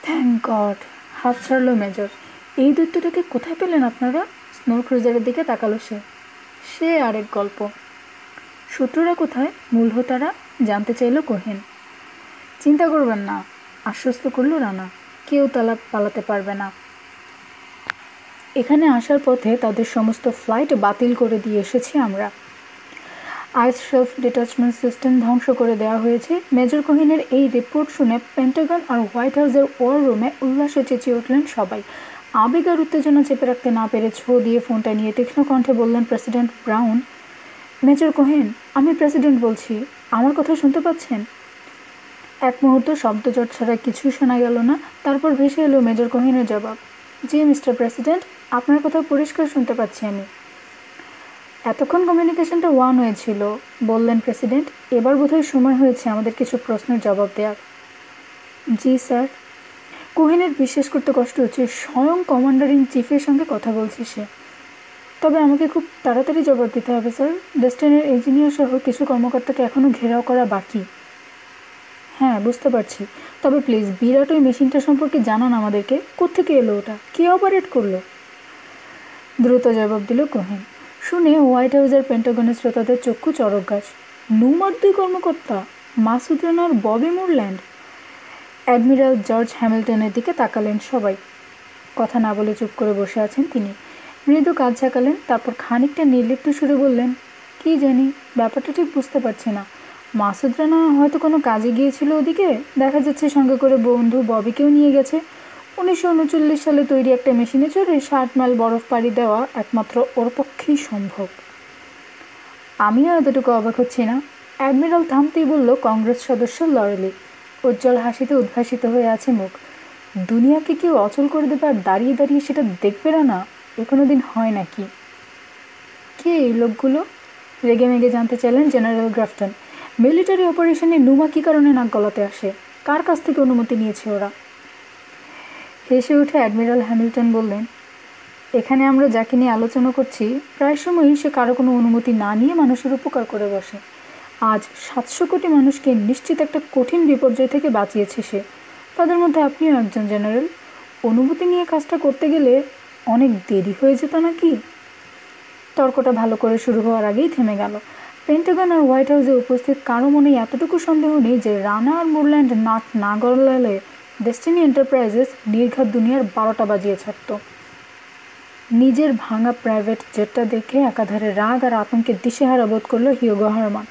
থ্যাংক গড, হাত ছাড়ল মেজর। এই দৈত্যটাকে কোথায় পেলেন আপনারা? স্নো ক্রুজারের দিকে তাকালো সে। সে আরেক গল্প। শত্রুরা কোথায়? মূল হোতারা? জানতে চাইল কোহেন। চিন্তা করবেন না, আশ্বস্ত করল রানা। কেউ পালাতে পারবে না। এখানে আসার পথে তাদের সমস্ত ফ্লাইট বাতিল করে দিয়ে এসেছি আমরা। আইস শেলফ ডিটাচমেন্ট সিস্টেম ধ্বংস করে দেওয়া হয়েছে। মেজর কোহেনের এই রিপোর্ট শুনে পেন্টাগন আর হোয়াইট হাউসের ওয়ার রুমে উল্লাসে চেঁচিয়ে উঠলেন সবাই। আবেগ আর উত্তেজনা চেপে রাখতে না পেরে ছো দিয়ে ফোনটা নিয়ে তীক্ষ্ণ কণ্ঠে বললেন প্রেসিডেন্ট ব্রাউন। মেজর কোহেন, আমি প্রেসিডেন্ট বলছি, আমার কথা শুনতে পাচ্ছেন? এক মুহূর্ত শব্দজট ছাড়া কিছুই শোনা গেল না। তারপর ভেসে এলো মেজর কোহেনের জবাব। জি মিস্টার প্রেসিডেন্ট, আপনার কথা পরিষ্কার শুনতে পাচ্ছি আমি। এতক্ষণ কমিউনিকেশনটা ওয়ান হয়েছিল, বললেন প্রেসিডেন্ট। এবার বোধহয় সময় হয়েছে আমাদের কিছু প্রশ্নের জবাব দেওয়ার। জি স্যার। কোহেনের বিশ্বাস করতে কষ্ট হচ্ছে স্বয়ং কমান্ডার ইন চিফের সঙ্গে কথা বলছে সে। তবে আমাকে খুব তাড়াতাড়ি জবাব দিতে হবে স্যার। ডেস্টিনের ইঞ্জিনিয়ার সহ কিছু কর্মকর্তাকে এখনও ঘেরাও করা বাকি। হ্যাঁ, বুঝতে পারছি। তবে প্লিজ বিরাট ওই মেশিনটা সম্পর্কে জানান আমাদেরকে। কোত্থেকে এলো ওটা? কে অপারেট করলো? দ্রুত জবাব দিল কোহেন। শুনে হোয়াইট হাউসের পেন্টাগনের শ্রোতাদের চক্ষু চড়ক গাছ। নুমার 2 কর্মকর্তা, মাসুদ রানা আর ববি মুরল্যান্ড। অ্যাডমিরাল জর্জ হ্যামিল্টনের দিকে তাকালেন সবাই। কথা না বলে চুপ করে বসে আছেন তিনি। মৃদু কাঁধ ঝাঁকালেন, তারপর খানিকটা নির্লিপ্ত সুরে বললেন, কি জানি, ব্যাপারটা ঠিক বুঝতে পারছি না। মাসুদ রানা হয়তো কোনো কাজে গিয়েছিল ওদিকে, দেখা যাচ্ছে সঙ্গে করে বন্ধু ববিকেও নিয়ে গেছে। 1939 সালে তৈরি একটা মেশিনে চড়ে 60 মাইল বরফ পাড়ি দেওয়া একমাত্র ওর পক্ষেই সম্ভব। আমিও এতটুকু অবাক হচ্ছি না। অ্যাডমিরাল থামতেই বলল, কংগ্রেস সদস্য লরেলি। উজ্জ্বল হাসিতে উদ্ভাসিত হয়ে আছে মুখ। দুনিয়াকে কেউ অচল করে দেবে আর দাঁড়িয়ে দাঁড়িয়ে সেটা দেখবে না, এ কোনো দিন হয় নাকি? কে এই লোকগুলো? রেগে মেগে জানতে চাইলেন জেনারেল গ্রাফটন। মিলিটারি অপারেশনে নুমা কী কারণে নাক গলাতে আসে? কার কাছ থেকে অনুমতি নিয়েছে ওরা? হেসে উঠে অ্যাডমিরাল হ্যামিল্টন বললেন, এখানে আমরা যাকে নিয়ে আলোচনা করছি প্রায় সময়ই সে কারো কোনো অনুমতি না নিয়ে মানুষের উপকার করে বসে। আজ 700 কোটি মানুষকে নিশ্চিত একটা কঠিন বিপর্যয় থেকে বাঁচিয়েছে সে। তাদের মধ্যে আপনিও একজন জেনারেল। অনুমতি নিয়ে কাজটা করতে গেলে অনেক দেরি হয়ে যেত নাকি? তর্কটা ভালো করে শুরু হওয়ার আগেই থেমে গেল। পেন্টাগন আর হোয়াইট হাউসে উপস্থিত কারো মনে এতটুকু সন্দেহ নেই যে রানা আর মুরল্যান্ড নাট না গলালে ডেস্টিনি এন্টারপ্রাইজেস নির্ঘাত দুনিয়ার 12টা বাজিয়ে ছাড়ত। নিজের ভাঙা প্রাইভেট জেটটা দেখে একাধারে রাগ আর আতঙ্কে দিশেহারা বোধ করল হিউগো হারমান।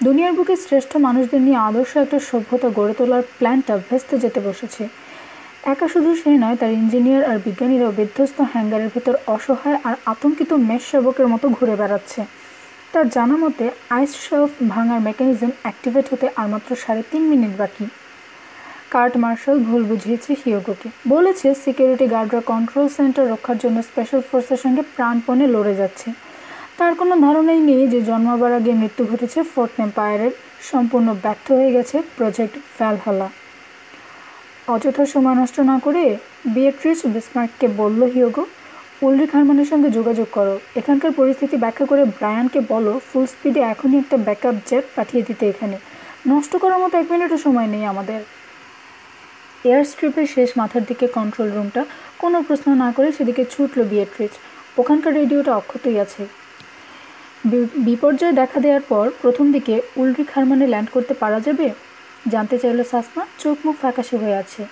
দুনিয়ার বুকে শ্রেষ্ঠ মানুষদের নিয়ে আদর্শ একটা সভ্যতা গড়ে তোলার প্ল্যানটা ভেস্তে যেতে বসেছে। একা শুধু সে নয়, তার ইঞ্জিনিয়ার আর বিজ্ঞানীরাও বিধ্বস্ত হ্যাঙ্গারের ভেতর অসহায় আর আতঙ্কিত মেষ সেবকের মতো ঘুরে বেড়াচ্ছে। তার জানা মতে আইস শেলফ ভাঙার মেকানিজম অ্যাক্টিভেট হতে আর মাত্র 3.5 মিনিট বাকি। কার্ট মার্শাল ভুল বুঝিয়েছে হিউগোকে। বলেছে সিকিউরিটি গার্ডরা কন্ট্রোল সেন্টার রক্ষার জন্য স্পেশাল ফোর্সের সঙ্গে প্রাণপণে লড়ে যাচ্ছে। তার কোনো ধারণাই নেই যে জন্মাবার আগে মৃত্যু ঘটেছে ফোর্ট এম্পায়ারের, সম্পূর্ণ ব্যর্থ হয়ে গেছে প্রজেক্ট ভ্যালহালা। অযথা সময় নষ্ট না করে বিয়েট্রিস বিসমার্ককে বলল হিউগো, উলরিক হারমানের সঙ্গে যোগাযোগ করো, এখানকার পরিস্থিতি ব্যাখ্যা করে ব্রায়ানকে বলো ফুল স্পিডে এখনই একটা ব্যাকআপ জেট পাঠিয়ে দিতে। এখানে নষ্ট করার মতো 1 মিনিটও সময় নেই আমাদের। এয়ার স্ট্রিপের শেষ মাথার দিকে কন্ট্রোল রুমটা। কোনো প্রশ্ন না করে সেদিকে ছুটল বিয়েট্রিস। ওখানকার রেডিওটা অক্ষতই আছে। বিপর্যয় দেখা দেওয়ার পর প্রথম দিকে উলরিক হারমানে ল্যান্ড করতে পারা যাবে জানতে চাইল সাসনা। চোখ মুখ ফ্যাকাশে হয়ে আছে।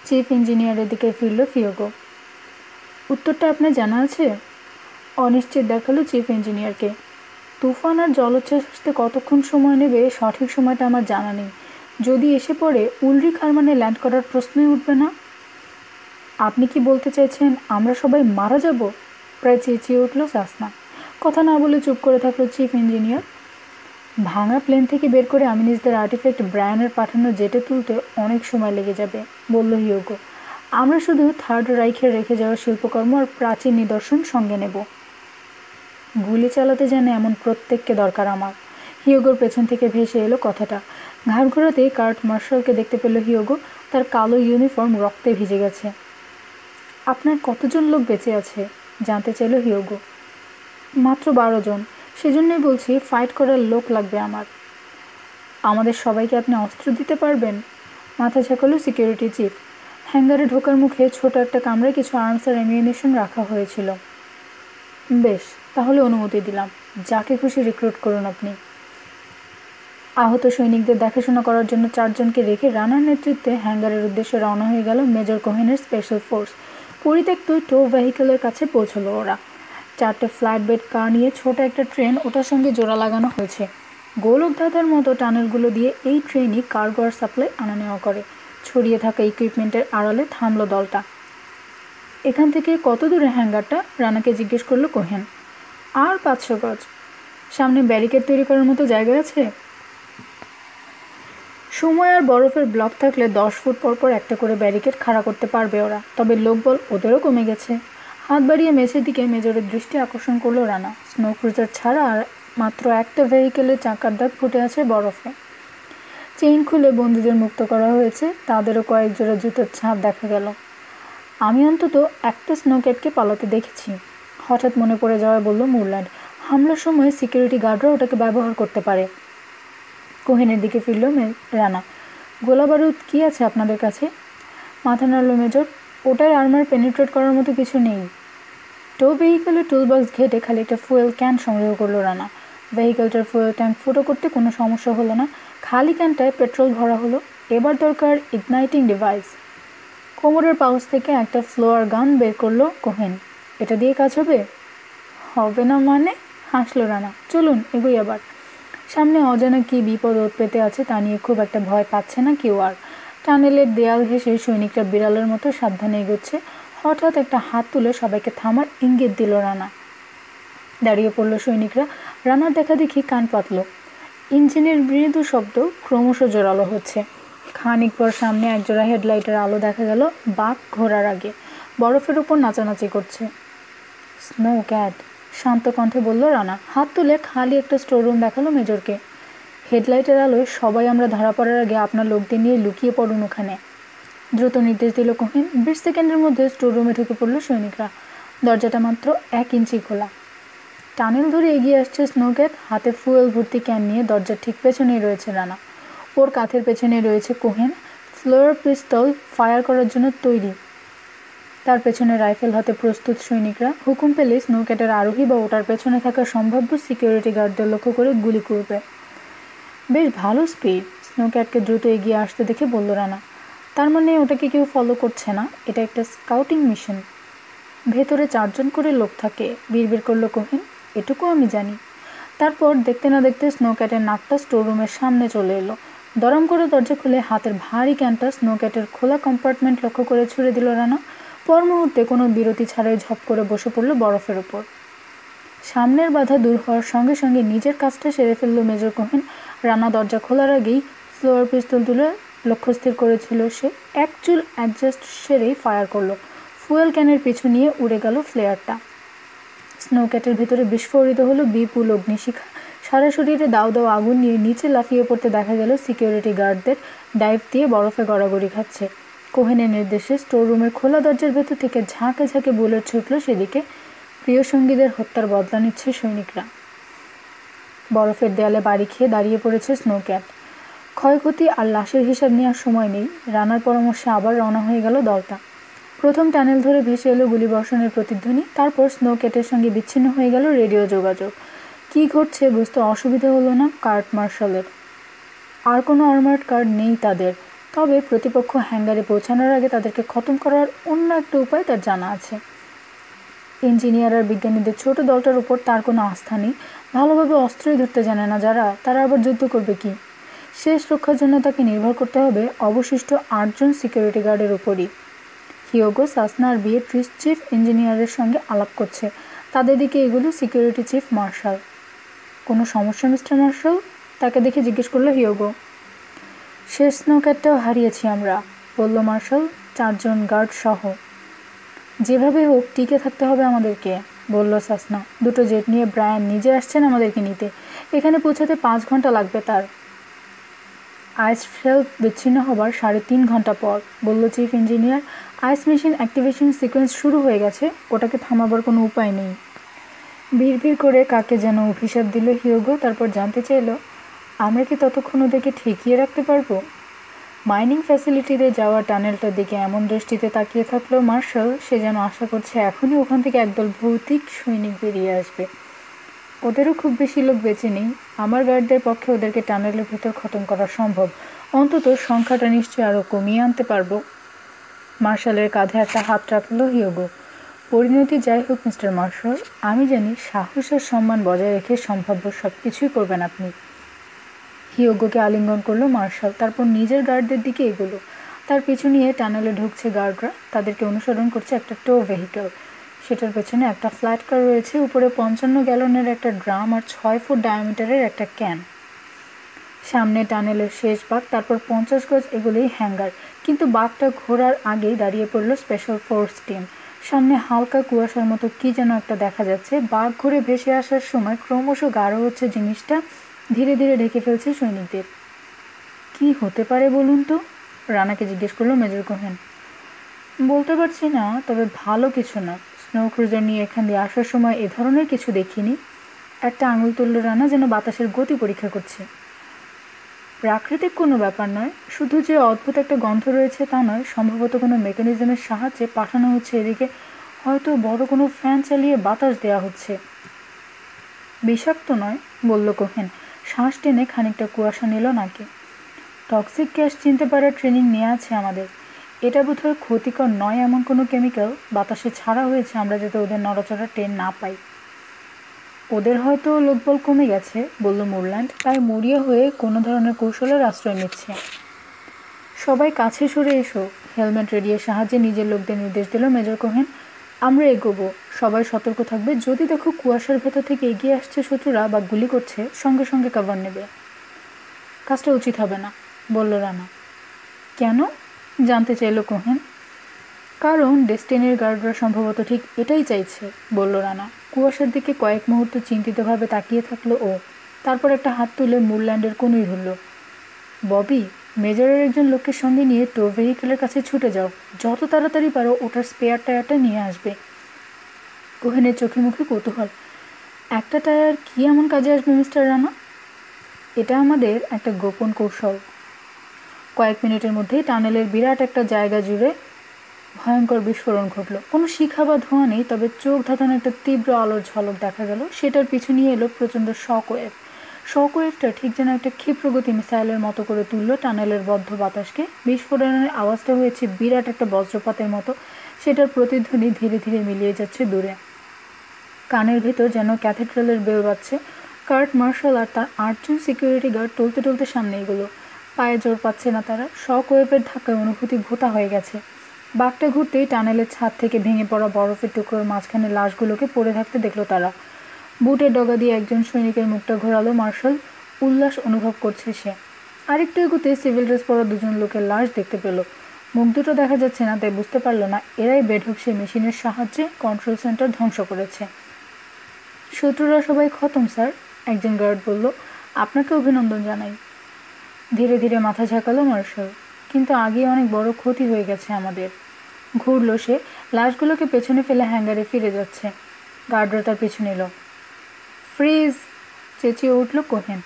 চিফ ইঞ্জিনিয়ারের দিকে ফিরল হিউগো। উত্তরটা আপনার জানা আছে? অনিশ্চিত দেখালো চিফ ইঞ্জিনিয়ারকে। তুফান আর জলোচ্ছ্বাস আসতে কতক্ষণ সময় নেবে সঠিক সময়টা আমার জানা নেই। যদি এসে পড়ে উলরিক হারমানে ল্যান্ড করার প্রশ্নই উঠবে না। আপনি কি বলতে চাইছেন আমরা সবাই মারা যাব? প্রায় চেঁচিয়ে উঠল সাসনা। কথা না বলে চুপ করে থাকলো চিফ ইঞ্জিনিয়ার। ভাঙা প্লেন থেকে বের করে আমিনিসদের আর্টিফ্যাক্ট ব্রায়ানের পাঠানো জেটে তুলতে অনেক সময় লেগে যাবে, বলল হিউগো। আমরা শুধু থার্ড রাইখের রেখে যাওয়া শিল্পকর্ম আর প্রাচীন নিদর্শন সঙ্গে নেব। গুলি চালাতে জানে এমন প্রত্যেককে দরকার আমার। হিউগোর পেছন থেকে ভেসে এলো কথাটা। ঘাড় ঘোরাতেই কার্ট মার্শালকে দেখতে পেল হিউগো। তার কালো ইউনিফর্ম রক্তে ভিজে গেছে। আপনার কতজন লোক বেঁচে আছে জানতে চাইল হিউগো। মাত্র 12 জন। সেজন্যই বলছি ফাইট করার লোক লাগবে আমার। আমাদের সবাইকে আপনি অস্ত্র দিতে পারবেন? মাথা ঝাঁকালো সিকিউরিটি চিফ। হ্যাঙ্গারে ঢোকার মুখে ছোট একটা কামরায় কিছু আর্মস আর অ্যামিউনিশন রাখা হয়েছিল। বেশ, তাহলে অনুমতি দিলাম। যাকে খুশি রিক্রুট করুন আপনি। আহত সৈনিকদের দেখাশোনা করার জন্য 4 জনকে রেখে রানার নেতৃত্বে হ্যাঙ্গারের উদ্দেশ্যে রওনা হয়ে গেল মেজর কোহেনের স্পেশাল ফোর্স। পরিত্যক্ত টো ভেহিকেলের কাছে পৌঁছলো ওরা। 4টে ফ্ল্যাট বেড কার নিয়ে ছোট একটা ট্রেন ওটার সঙ্গে জোড়া লাগানো হয়েছে। গোলক ধাঁধার মতো টানেলগুলো দিয়ে এই ট্রেনই কার্গো আর সাপ্লাই আনা নেওয়া করে। ছড়িয়ে থাকা ইকুইপমেন্টের আড়ালে থামলো দলটা। এখান থেকে কত দূরে হ্যাঙ্গারটা? রানাকে জিজ্ঞেস করলো কোহেন। আর 500 গজ। সামনে ব্যারিকেড তৈরি করার মতো জায়গা আছে? সময় আর বরফের ব্লক থাকলে 10 ফুট পরপর একটা করে ব্যারিকেড খাড়া করতে পারবে ওরা। তবে লোকবল ওদেরও কমে গেছে। হাত বাড়িয়ে মেঝের দিকে মেজরের দৃষ্টি আকর্ষণ করলো রানা। স্নো ক্রুজার ছাড়া আর মাত্র একটা ভেহিকেলের চাকার দাগ ফুটে আছে বরফে। চেইন খুলে বন্দীদের মুক্ত করা হয়েছে। তাদেরও কয়েক জোড়া জুতোর ছাপ দেখা গেল। আমি অন্তত একটা স্নোক্যাটকে পালাতে দেখেছি। হঠাৎ মনে পড়ে যাওয়ায় বলল মুরল্যান্ড, হামলার সময় সিকিউরিটি গার্ডরা ওটাকে ব্যবহার করতে পারে। কোহেনের দিকে ফিরল রানা। গোলা বারুদ কী আছে আপনাদের কাছে? মাথা নাড়ল মেজর। ওটার আর্মার পেনিট্রেট করার মতো কিছু নেই। টো ভেহিকেলের টুলবক্স ঘেটে খালি একটা ফুয়েল ক্যান সংগ্রহ করলো রানা। ভেহিকলটার ফুয়েল ট্যাঙ্ক ফুটো করতে কোনো সমস্যা হলো না। খালি ক্যানটায় পেট্রোল ভরা হলো। এবার দরকার ইগনাইটিং ডিভাইস। কোমরের পাউচ থেকে একটা ফ্লোয়ার গান বের করলো কোহেন। এটা দিয়ে কাজ হবে? হবে না মানে? হাসলো রানা। চলুন এগোই আবার। সামনে অজানা কি বিপদ ওত পেতে আছে তা নিয়ে খুব একটা ভয় পাচ্ছে না কেউ আর। টানেলের দেয়াল ঘেঁষে সৈনিকরা বিড়ালের মতো সাবধানে এগোচ্ছে। হঠাৎ একটা হাত তুলে সবাইকে থামার ইঙ্গিত দিল রানা। দাঁড়িয়ে পড়ল সৈনিকরা। রানার দেখা দেখি কান পাতল। ইঞ্জিনের মৃদু শব্দ ক্রমশ জোরালো হচ্ছে। খানিক পর সামনে একজোড়া হেডলাইটের আলো দেখা গেল বাঘ ঘোরার আগে। বরফের উপর নাচানাচি করছে। স্নো ক্যাট, শান্ত কণ্ঠে বলল রানা। হাত তুলে খালি একটা স্টোররুম দেখালো মেজরকে। হেডলাইটের আলোয় সবাই আমরা ধরা পড়ার আগে আপনার লোকদের নিয়ে লুকিয়ে পড়ুন ওখানে। দ্রুত নির্দেশ দিল কোহেন। 20 সেকেন্ডের মধ্যে স্টোররুমে ঢুকে পড়ল সৈনিকরা। দরজাটা মাত্র 1 ইঞ্চি খোলা। টানেল ধরে এগিয়ে আসছে স্নোক্যাট, হাতে ফুয়েল ভর্তি ক্যান নিয়ে। দরজার ঠিক পেছনেই রয়েছে রানা। ওর কাঁধের পেছনে রয়েছে কোহেন, ফ্লোর পিস্তল ফায়ার করার জন্য তৈরি। তার পেছনে রাইফেল হাতে প্রস্তুত সৈনিকরা। হুকুম পেলে স্নোক্যাটের আরোহী বা ওটার পেছনে থাকা সম্ভাব্য সিকিউরিটি গার্ডদের লক্ষ্য করে গুলি করবে। বেশ ভালো স্পিড। স্নোক্যাটকে দ্রুত এগিয়ে আসতে দেখে বলল রানা। তার মানে ওটাকে কেউ ফলো করছে না, এটা একটা স্কাউটিং মিশন। ভেতরে 4 জন করে লোক থাকে, বিড়বিড় করল কোহেন। এটুকু আমি জানি। তারপর দেখতে না দেখতে স্নোক্যাটের নাকটা স্টোররুমের সামনে চলে এলো। দরম করে দরজা খুলে হাতের ভারী ক্যানটা স্নোক্যাটের খোলা কম্পার্টমেন্ট লক্ষ্য করে ছুড়ে দিল রানা। পর মুহূর্তে কোনো বিরতি ছাড়াই ঝপ করে বসে পড়ল বরফের ওপর। সামনের বাধা দূর হওয়ার সঙ্গে সঙ্গে নিজের কাজটা সেরে ফেলল মেজর কোহেন। রানা দরজা খোলার আগেই ফ্লোয়ার পিস্তল তুলে লক্ষ্য স্থির করেছিল সে। এক চুল অ্যাডজাস্ট সেরেই ফায়ার করলো। ফুয়েল ক্যানের পিছু নিয়ে উড়ে গেল ফ্লেয়ারটা। স্নোক্যাটের ভেতরে বিস্ফোরিত হলো বিপুল অগ্নিশিখা। সারা শরীরে দাও দাও আগুন নিয়ে নিচে লাফিয়ে পড়তে দেখা গেল সিকিউরিটি গার্ডদের ডাইভ দিয়ে বরফে গড়াগড়ি খাচ্ছে। কোহেনের নির্দেশে স্টোররুমের খোলা দরজার ভেতর থেকে ঝাঁকে ঝাঁকে বুলেট ছুটল সেদিকে। প্রিয় সঙ্গীদের হত্যার বদলা নিচ্ছে সৈনিকরা। বরফের দেয়ালে বাড়ি খেয়ে দাঁড়িয়ে পড়েছে স্নোক্যাট। ক্ষয়ক্ষতি আর লাশের হিসাব নেওয়ার সময় নেই। রানার পরামর্শে আবার রওনা হয়ে গেল দলটা। প্রথম টানেল ধরে ভেসে এলো গুলিবর্ষণের প্রতিধ্বনি। তারপর স্নোক্যাটের সঙ্গে বিচ্ছিন্ন হয়ে গেল রেডিও যোগাযোগ। কী ঘটছে বুঝতে অসুবিধা হলো না কার্ট মার্শালের। আর কোনো আর্মার্ড কার্ড নেই তাদের। তবে প্রতিপক্ষ হ্যাঙ্গারে পৌঁছানোর আগে তাদেরকে খতম করার অন্য একটা উপায় তার জানা আছে। ইঞ্জিনিয়ার আর বিজ্ঞানীদের ছোট দলটার উপর তার কোনো আস্থা নেই। ভালোভাবে অস্ত্রই ধরতে জানে না যারা, তারা আবার যুদ্ধ করবে কি? শেষ রক্ষার জন্য তাকে নির্ভর করতে হবে অবশিষ্ট 8 জন সিকিউরিটি গার্ডের উপরই। হিয়োগো, সাসনা আর বিয়েট্রিস চিফ ইঞ্জিনিয়ারের সঙ্গে আলাপ করছে। তাদের দিকে এগুলো সিকিউরিটি চিফ মার্শাল। কোনো সমস্যা মিস্টার মার্শাল? তাকে দেখে জিজ্ঞেস করলো হিয়োগো। শেষ স্নোক্যাটটাও হারিয়েছি আমরা, বলল মার্শাল, 4 জন গার্ড সহ। যেভাবে হোক টিকে থাকতে হবে আমাদেরকে, বলল সাসনা। 2টো জেট নিয়ে ব্রায়ান নিজে আসছেন আমাদেরকে নিতে। এখানে পৌঁছাতে 5 ঘন্টা লাগবে তার। আইস শেলফ বিচ্ছিন্ন হবার 3.5 ঘন্টা পর, বলল চিফ ইঞ্জিনিয়ার। আইস মেশিন অ্যাক্টিভেশন সিকোয়েন্স শুরু হয়ে গেছে, ওটাকে থামাবার কোনো উপায় নেই। ভিড় করে কাকে যেন অভিশাপ দিল হিয়োগো। তারপর জানতে চাইল, আমরা কি ততক্ষণ ওদেরকে ঠেকিয়ে রাখতে পারবো? মাইনিং ফ্যাসিলিটিতে যাওয়া টানেলটার দিকে এমন দৃষ্টিতে তাকিয়ে থাকলো মার্শাল, সে যেন আশা করছে এখনই ওখান থেকে একদল ভৌতিক সৈনিক বেরিয়ে আসবে। ওদেরও খুব বেশি লোক বেঁচে নেই। আমার গার্ডদের পক্ষে ওদেরকে টানেলের ভেতর খতম করা সম্ভব। অন্তত সংখ্যাটা নিশ্চয়ই আরও কমিয়ে আনতে পারবো। মার্শালের কাঁধে একটা হাত রাখলো হিয়োগো। পরিণতি যাই হোক মিস্টার মার্শাল, আমি জানি সাহস আর সম্মান বজায় রেখে সম্ভাব্য সব কিছুই করবেন আপনি। হিয়োগোকে আলিঙ্গন করলো মার্শাল। তারপর নিজের গার্ডদের দিকে এগোলো। তার পিছু নিয়ে টানেলে ঢুকছে গার্ডরা। তাদেরকে অনুসরণ করছে একটা টো ভেহিকেল। সেটার পেছনে একটা ফ্ল্যাট কার রয়েছে, উপরে 55 গ্যালনের একটা ড্রাম আর 6 ফুট ডায়ামিটারের একটা ক্যান। সামনে টানেলের শেষ বাঘ, তারপর 50 গজ এগুলোই হ্যাঙ্গার। কিন্তু বাঘটা ঘোরার আগেই দাঁড়িয়ে পড়লো স্পেশাল ফোর্স টিম। সামনে হালকা কুয়াশার মতো কি যেন একটা দেখা যাচ্ছে। বাঘ ঘুরে ভেসে আসার সময় ক্রমশ গাঢ় হচ্ছে জিনিসটা, ধীরে ধীরে ঢেকে ফেলছে সৈনিকদের। কি হতে পারে বলুন তো? রানাকে জিজ্ঞেস করলো মেজর কোহেন। বলতে পারছি না, তবে ভালো কিছু না। স্নো ক্রুজার নিয়ে এখান দিয়ে আসার সময় এ ধরনের কিছু দেখিনি। একটা আঙুল তুলল রানা, যেন বাতাসের গতি পরীক্ষা করছে। প্রাকৃতিক কোনো ব্যাপার নয়, শুধু যে অদ্ভুত একটা গন্ধ রয়েছে তা নয়, সম্ভবত কোনো মেকানিজমের সাহায্যে পাঠানো হচ্ছে এদিকে। হয়তো বড় কোনো ফ্যান চালিয়ে বাতাস দেওয়া হচ্ছে। বিষাক্ত নয়, বলল কোহেন। শ্বাস টেনে খানিকটা কুয়াশা নিল নাকে। টক্সিক গ্যাস চিনতে পারার ট্রেনিং নিয়ে আছে আমাদের। এটা বোধহয় ক্ষতিকর নয় এমন কোনো কেমিক্যাল বাতাসে ছাড়া হয়েছে আমরা যাতে ওদের নড়াচড়া টের না পাই। ওদের হয়তো লোকবল কমে গেছে, বলল মুরল্যান্ড, তাই মরিয়া হয়ে কোনো ধরনের কৌশলের আশ্রয় নিচ্ছে। সবাই কাছে সরে এসো, হেলমেট রেডিওর সাহায্যে নিজের লোকদের নির্দেশ দিল মেজর কোহেন। আমরা এগোবো, সবাই সতর্ক থাকবে। যদি দেখো কুয়াশার ভেতর থেকে এগিয়ে আসছে শত্রুরা বা গুলি করছে, সঙ্গে সঙ্গে কভার নেবে। কাজটা উচিত হবে না, বলল রানা। কেন? জানতে চাইল কোহেন। কারণ ডেস্টিনির গার্ডরা সম্ভবত ঠিক এটাই চাইছে, বলল রানা। কুয়াশার দিকে কয়েক মুহূর্ত চিন্তিতভাবে তাকিয়ে থাকলো ও। তারপর একটা হাত তুলে মুরল্যান্ডের কোনই ধরল। ববি, মেজরের একজন লোককে সঙ্গে নিয়ে টো ভেহিকেলের কাছে ছুটে যাও। যত তাড়াতাড়ি পারো ওটার স্পেয়ার টায়ারটা নিয়ে আসবে। কোহেনের চোখে মুখে কৌতূহল। একটা টায়ার কি এমন কাজে আসবে মিস্টার রানা? এটা আমাদের একটা গোপন কৌশল। কয়েক মিনিটের মধ্যেই টানেলের বিরাট একটা জায়গা জুড়ে ভয়ঙ্কর বিস্ফোরণ ঘটল। কোনো শিখা বা ধোঁয়া নেই, তবে চোখ ধাঁধানো একটা তীব্র আলোর ঝলক দেখা গেল। সেটার পিছু নিয়ে এলো প্রচণ্ড শক ওয়েভ। শক ওয়েভটা ঠিক যেন একটা ক্ষিপ্রগতি মিসাইলের মতো করে তুলল টানেলের বদ্ধ বাতাসকে। বিস্ফোরণের আওয়াজটা হয়েছে বিরাট একটা বজ্রপাতের মতো। সেটার প্রতিধ্বনি ধীরে ধীরে মিলিয়ে যাচ্ছে দূরে। কানের ভেতর যেন ক্যাথেড্রালের বেল বাজছে। কার্ট মার্শাল আর তার 8 জন সিকিউরিটি গার্ড টলতে টলতে সামনে এগোলো। পায়ে জোর পাচ্ছে না তারা। শক ওয়েভের ধাক্কায় অনুভূতি ভোঁতা হয়ে গেছে। বাঘটা ঘুরতেই টানেলের ছাদ থেকে ভেঙে পড়া বরফের টুকরোর মাঝখানে লাশগুলোকে পড়ে থাকতে দেখলো তারা। বুটের ডগা দিয়ে একজন সৈনিকের মুখটা ঘোরালো মার্শাল। উল্লাস অনুভব করছে সে। আরেকটু এগোতে সিভিল ড্রেস পরা দুজন লোকের লাশ দেখতে পেল। মুখ দুটো দেখা যাচ্ছে না, তাই বুঝতে পারল না এরাই বেঢপ সেই মেশিনের সাহায্যে কন্ট্রোল সেন্টার ধ্বংস করেছে। শত্রুরা সবাই খতম স্যার, একজন গার্ড বলল। আপনাকে অভিনন্দন জানাই। ধীরে ধীরে মাথা ঝাঁকালো মার্শাল। কিন্তু আগে অনেক বড় ক্ষতি হয়ে গেছে আমাদের। ঘুরল সে, লাশগুলোকে পেছনে ফেলে হ্যাঙ্গারে ফিরে যাচ্ছে। গার্ডরা তার পিছু নিল। ফ্রিজ, চেঁচিয়ে উঠল কোহেন।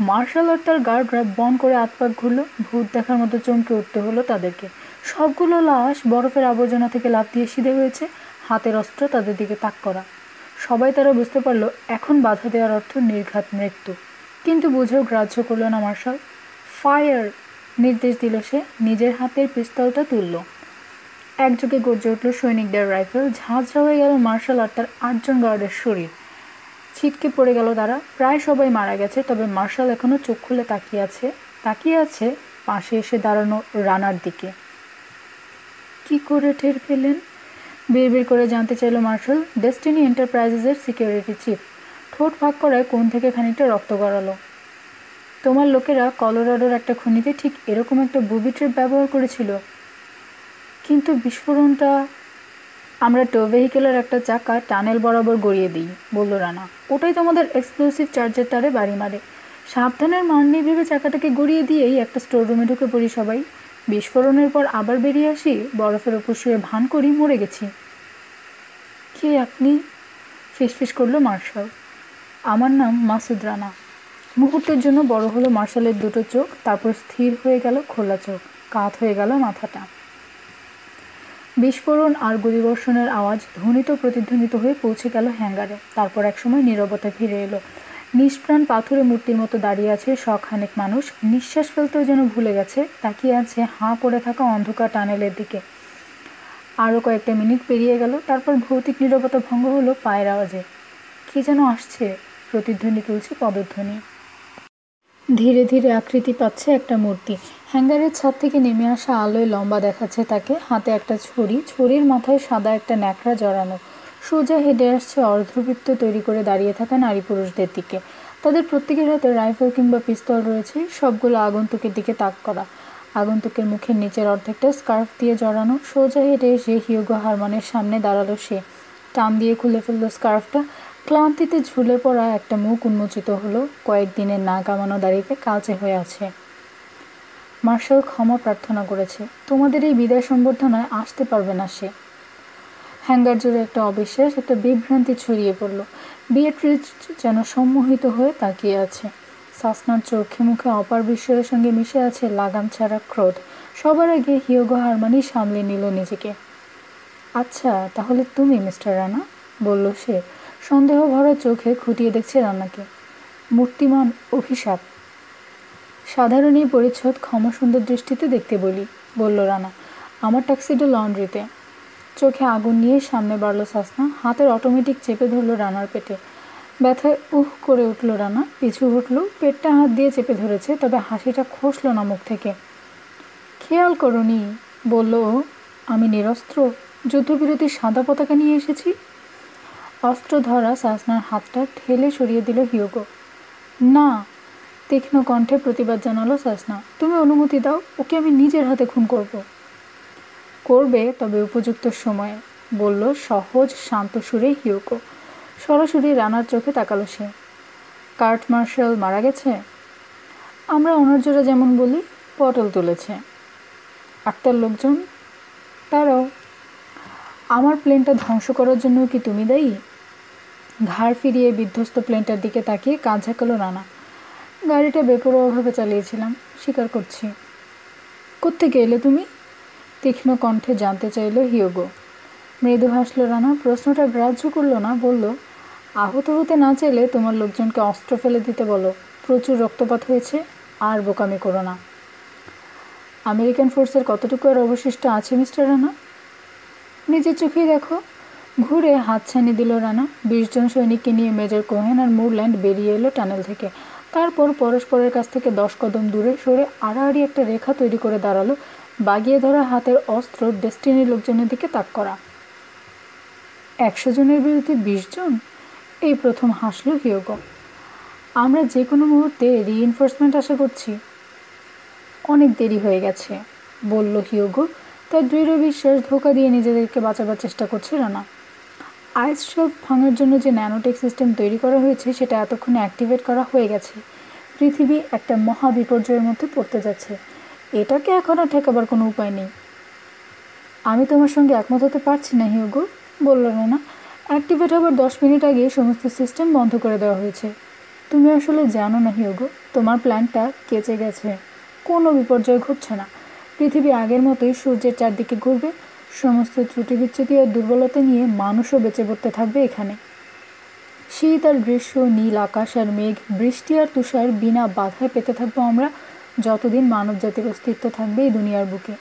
মার্শাল আর তার গার্ডরা বন করে আতপাক ঘুরল। ভূত দেখার মতো চমকে উঠতে হলো তাদেরকে। সবগুলো লাশ বরফের আবর্জনা থেকে লাফ দিয়ে সিধে হয়েছে, হাতের অস্ত্র তাদের দিকে তাক করা। সবাই তারা বুঝতে পারল এখন বাধা দেওয়ার অর্থ নির্ঘাত মৃত্যু। কিন্তু বুঝেও গ্রাহ্য করল না মার্শাল। ফায়ার, নির্দেশ দিল সে। নিজের হাতের পিস্তলটা তুলল। একযোগে গর্জে উঠল সৈনিকদের রাইফেল। ঝাঁঝরা হয়ে গেল মার্শাল আর তার 8 জন গার্ডের শরীর। ছিটকে পড়ে গেল তারা। প্রায় সবাই মারা গেছে, তবে মার্শাল এখনও চোখ খুলে তাকিয়ে আছে পাশে এসে দাঁড়ানো রানার দিকে। কি করে টের পেলেন? বিড়বিড় করে জানতে চাইল মার্শাল। ডেস্টিনি এন্টারপ্রাইজেসের সিকিউরিটি চিফ। ঠোঁট ফাঁক করায় কোণ থেকে খানিকটা রক্ত গড়ালো। তোমার লোকেরা কলোরাডোর একটা খনিতে ঠিক এরকম একটা বুবি ট্রিপ ব্যবহার করেছিল। কিন্তু বিস্ফোরণটা আমরা টো ভেহিকেলের একটা চাকা টানেল বরাবর গড়িয়ে দিই, বলল রানা। ওটাই তোমাদের এক্সপ্লোসিভ চার্জের তারে বাড়ি মারে। সাবধানের মান নেই ভেবে চাকাটাকে গড়িয়ে দিয়েই একটা স্টোর রুমে ঢুকে পড়ি সবাই। বিস্ফোরণের পর আবার বেরিয়ে আসি, বরফের ওপর শুয়ে ভান করি মরে গেছি। কে আপনি? ফিসফিস করলো মার্শাল। আমার নাম মাসুদ রানা। মুহূর্তের জন্য বড় হলো মার্শালের দুটো চোখ, তারপর স্থির হয়ে গেল খোলা চোখ, কাত হয়ে গেল মাথাটা। বিস্ফোরণ আর গুলিবর্ষণের আওয়াজ ধ্বনিত প্রতিধ্বনিত হয়ে পৌঁছে গেল হ্যাঙ্গারে। তারপর একসময় নীরবতা ফিরে এলো। নিষ্প্রাণ পাথুরে মূর্তির মতো দাঁড়িয়ে আছে শখানেক মানুষ। নিঃশ্বাস ফেলতেও যেন ভুলে গেছে, তাকিয়ে আছে হাঁ করে থাকা অন্ধকার টানেলের দিকে। আরও কয়েকটা মিনিট পেরিয়ে গেল। তারপর ভৌতিক নীরবতা ভঙ্গ হলো পায়ের আওয়াজে। কে যেন আসছে, প্রতিধ্বনি তুলছে পদধ্বনি। ধীরে ধীরে আকৃতি পাচ্ছে একটা মূর্তি। হ্যাঙ্গারের ছাদ থেকে নেমে আসা আলোয় লম্বা দেখাচ্ছে তাকে। হাতে একটা ছড়ি, ছড়ির মাথায় সাদা একটা ন্যাকড়া জড়ানো। সোজা হেঁটে আসছে অর্ধবৃত্ত তৈরি করে দাঁড়িয়ে থাকা নারী পুরুষদের দিকে। তাদের প্রত্যেকের হাতে রাইফেল কিংবা পিস্তল রয়েছে। সবগুলো আগন্তুকের দিকে তাক করা। আগন্তুকের মুখের নিচের অর্ধেকটা স্কার্ফ দিয়ে জড়ানো। সোজা হেঁটে এসে হিউগো হারমানের সামনে দাঁড়ালো সে। টান দিয়ে খুলে ফেললো স্কার্ফটা। ক্লান্তিতে ঝুলে পড়া একটা মুখ উন্মোচিত হলো। কয়েকদিনের না কামানো দাড়িতে কালচে হয়ে আছে। মার্শাল ক্ষমা প্রার্থনা করেছে। তোমাদের এই বিদায় সম্বর্ধনায় আসতে পারবে না সে। হ্যাঙ্গার জুড়ে একটা অবিশ্বাস, একটা বিভ্রান্তি ছড়িয়ে পড়ল। বিয়েট্রিজ যেন সম্মোহিত হয়ে তাকিয়ে আছে। সাসনার চোখে মুখে অপার বিস্ময়ের সঙ্গে মিশে আছে লাগাম ছাড়া ক্রোধ। সবার আগে হিউগো হারমানি সামলে নিল নিজেকে। আচ্ছা, তাহলে তুমি মিস্টার রানা, বলল সে। সন্দেহ ভরা চোখে খুঁটিয়ে দেখছে রানাকে। মূর্তিমান অভিশাপ। সাধারণ এই পরিচ্ছদ ক্ষমাসুন্দর দৃষ্টিতে দেখতে বলল রানা। আমার ট্যাক্সিডো লন্ড্রিতে। চোখে আগুন নিয়ে সামনে বাড়ল সাসনা। হাতের অটোমেটিক চেপে ধরল রানার পেটে। ব্যথায় করে উঠল রানা, পিছু হটল। পেটটা হাত দিয়ে চেপে ধরেছে, তবে হাসিটা খসল না মুখ থেকে। খেয়াল করনি, বলল ও। আমি নিরস্ত্র, যুদ্ধবিরতির সাদা পতাকা নিয়ে এসেছি। অস্ত্র ধরা সাসনার হাতটা ঠেলে সরিয়ে দিল হিউগো। না, তীক্ষ্ণ কণ্ঠে প্রতিবাদ জানালো সাসনা। তুমি অনুমতি দাও, ওকে আমি নিজের হাতে খুন করবে, তবে উপযুক্ত সময়ে, বলল সহজ শান্ত সুরে হিউগো। সরাসরি রানার চোখে তাকালো সে। কার্ট মার্শাল মারা গেছে? আমরা অনার্যরা যেমন বলি, পটল তুলেছে। আর তার লোকজন? তারাও। আমার প্লেনটা ধ্বংস করার জন্য কি তুমি দায়ী? ঘাড় ফিরিয়ে বিধ্বস্ত প্লেনটার দিকে তাকিয়ে কাঁধ ঝাঁকালো রানা। গাড়িটা বেপরোয়াভাবে চালিয়েছিলাম, স্বীকার করছি। কোত্থেকে এলে তুমি? তীক্ষ্ণ কণ্ঠে জানতে চাইল হিউগো। মৃদু হাসল রানা। প্রশ্নটা গ্রাহ্য করল না, বলল, আহত হতে না চাইলে তোমার লোকজনকে অস্ত্র ফেলে দিতে বলো। প্রচুর রক্তপাত হয়েছে, আর বোকামি করো না। আমেরিকান ফোর্সের কতটুকু আর অবশিষ্ট আছে মিস্টার রানা? নিজের চোখেই দেখো। ঘুরে হাতছানি দিল রানা। 20 জন সৈনিককে নিয়ে মেজর কোহেন আর মুরল্যান্ড বেরিয়ে এলো টানেল থেকে। তারপর পরস্পরের কাছ থেকে 10 কদম দূরে সরে আড়াআড়ি একটা রেখা তৈরি করে দাঁড়ালো। বাগিয়ে ধরা হাতের অস্ত্র ডেস্টিনির লোকজনের দিকে তাক করা। 100 জনের বিরুদ্ধে 20 জন? এই প্রথম হাসল হিউগো। আমরা যে কোনো মুহূর্তে রিইনফোর্সমেন্ট আশা করছি। অনেক দেরি হয়ে গেছে, বলল হিউগো। তার দৃঢ় বিশ্বাস ধোঁকা দিয়ে নিজেদেরকে বাঁচাবার চেষ্টা করছে রানা। আইস শেলফ ভাঙার জন্য যে ন্যানোটেক সিস্টেম তৈরি করা হয়েছে সেটা এতক্ষণে অ্যাক্টিভেট করা হয়ে গেছে। পৃথিবী একটা মহা বিপর্যয়ের মধ্যে পড়তে যাচ্ছে। এটাকে এখন আর ঠেকাবার কোনো উপায় নেই। আমি তোমার সঙ্গে একমত হতে পারছি না হিউগো, বলল রানা। অ্যাক্টিভেট হবার 10 মিনিট আগে সমস্ত সিস্টেম বন্ধ করে দেওয়া হয়েছে। তুমি আসলে জানো না হিউগো, তোমার প্ল্যানটা কেচে গেছে। কোনো বিপর্যয় ঘটছে না। পৃথিবী আগের মতোই সূর্যের চারদিকে ঘুরবে। সমস্ত ত্রুটি বিচ্যুতি আর দুর্বলতা নিয়ে মানুষও বেঁচে পড়তে থাকবে এখানে। শীত আর গ্রীষ্ম, নীল আকাশ আর মেঘ, বৃষ্টি আর তুষার বিনা বাধায় পেতে থাকবো আমরা, যতদিন মানব জাতির অস্তিত্ব থাকবে এই দুনিয়ার বুকে।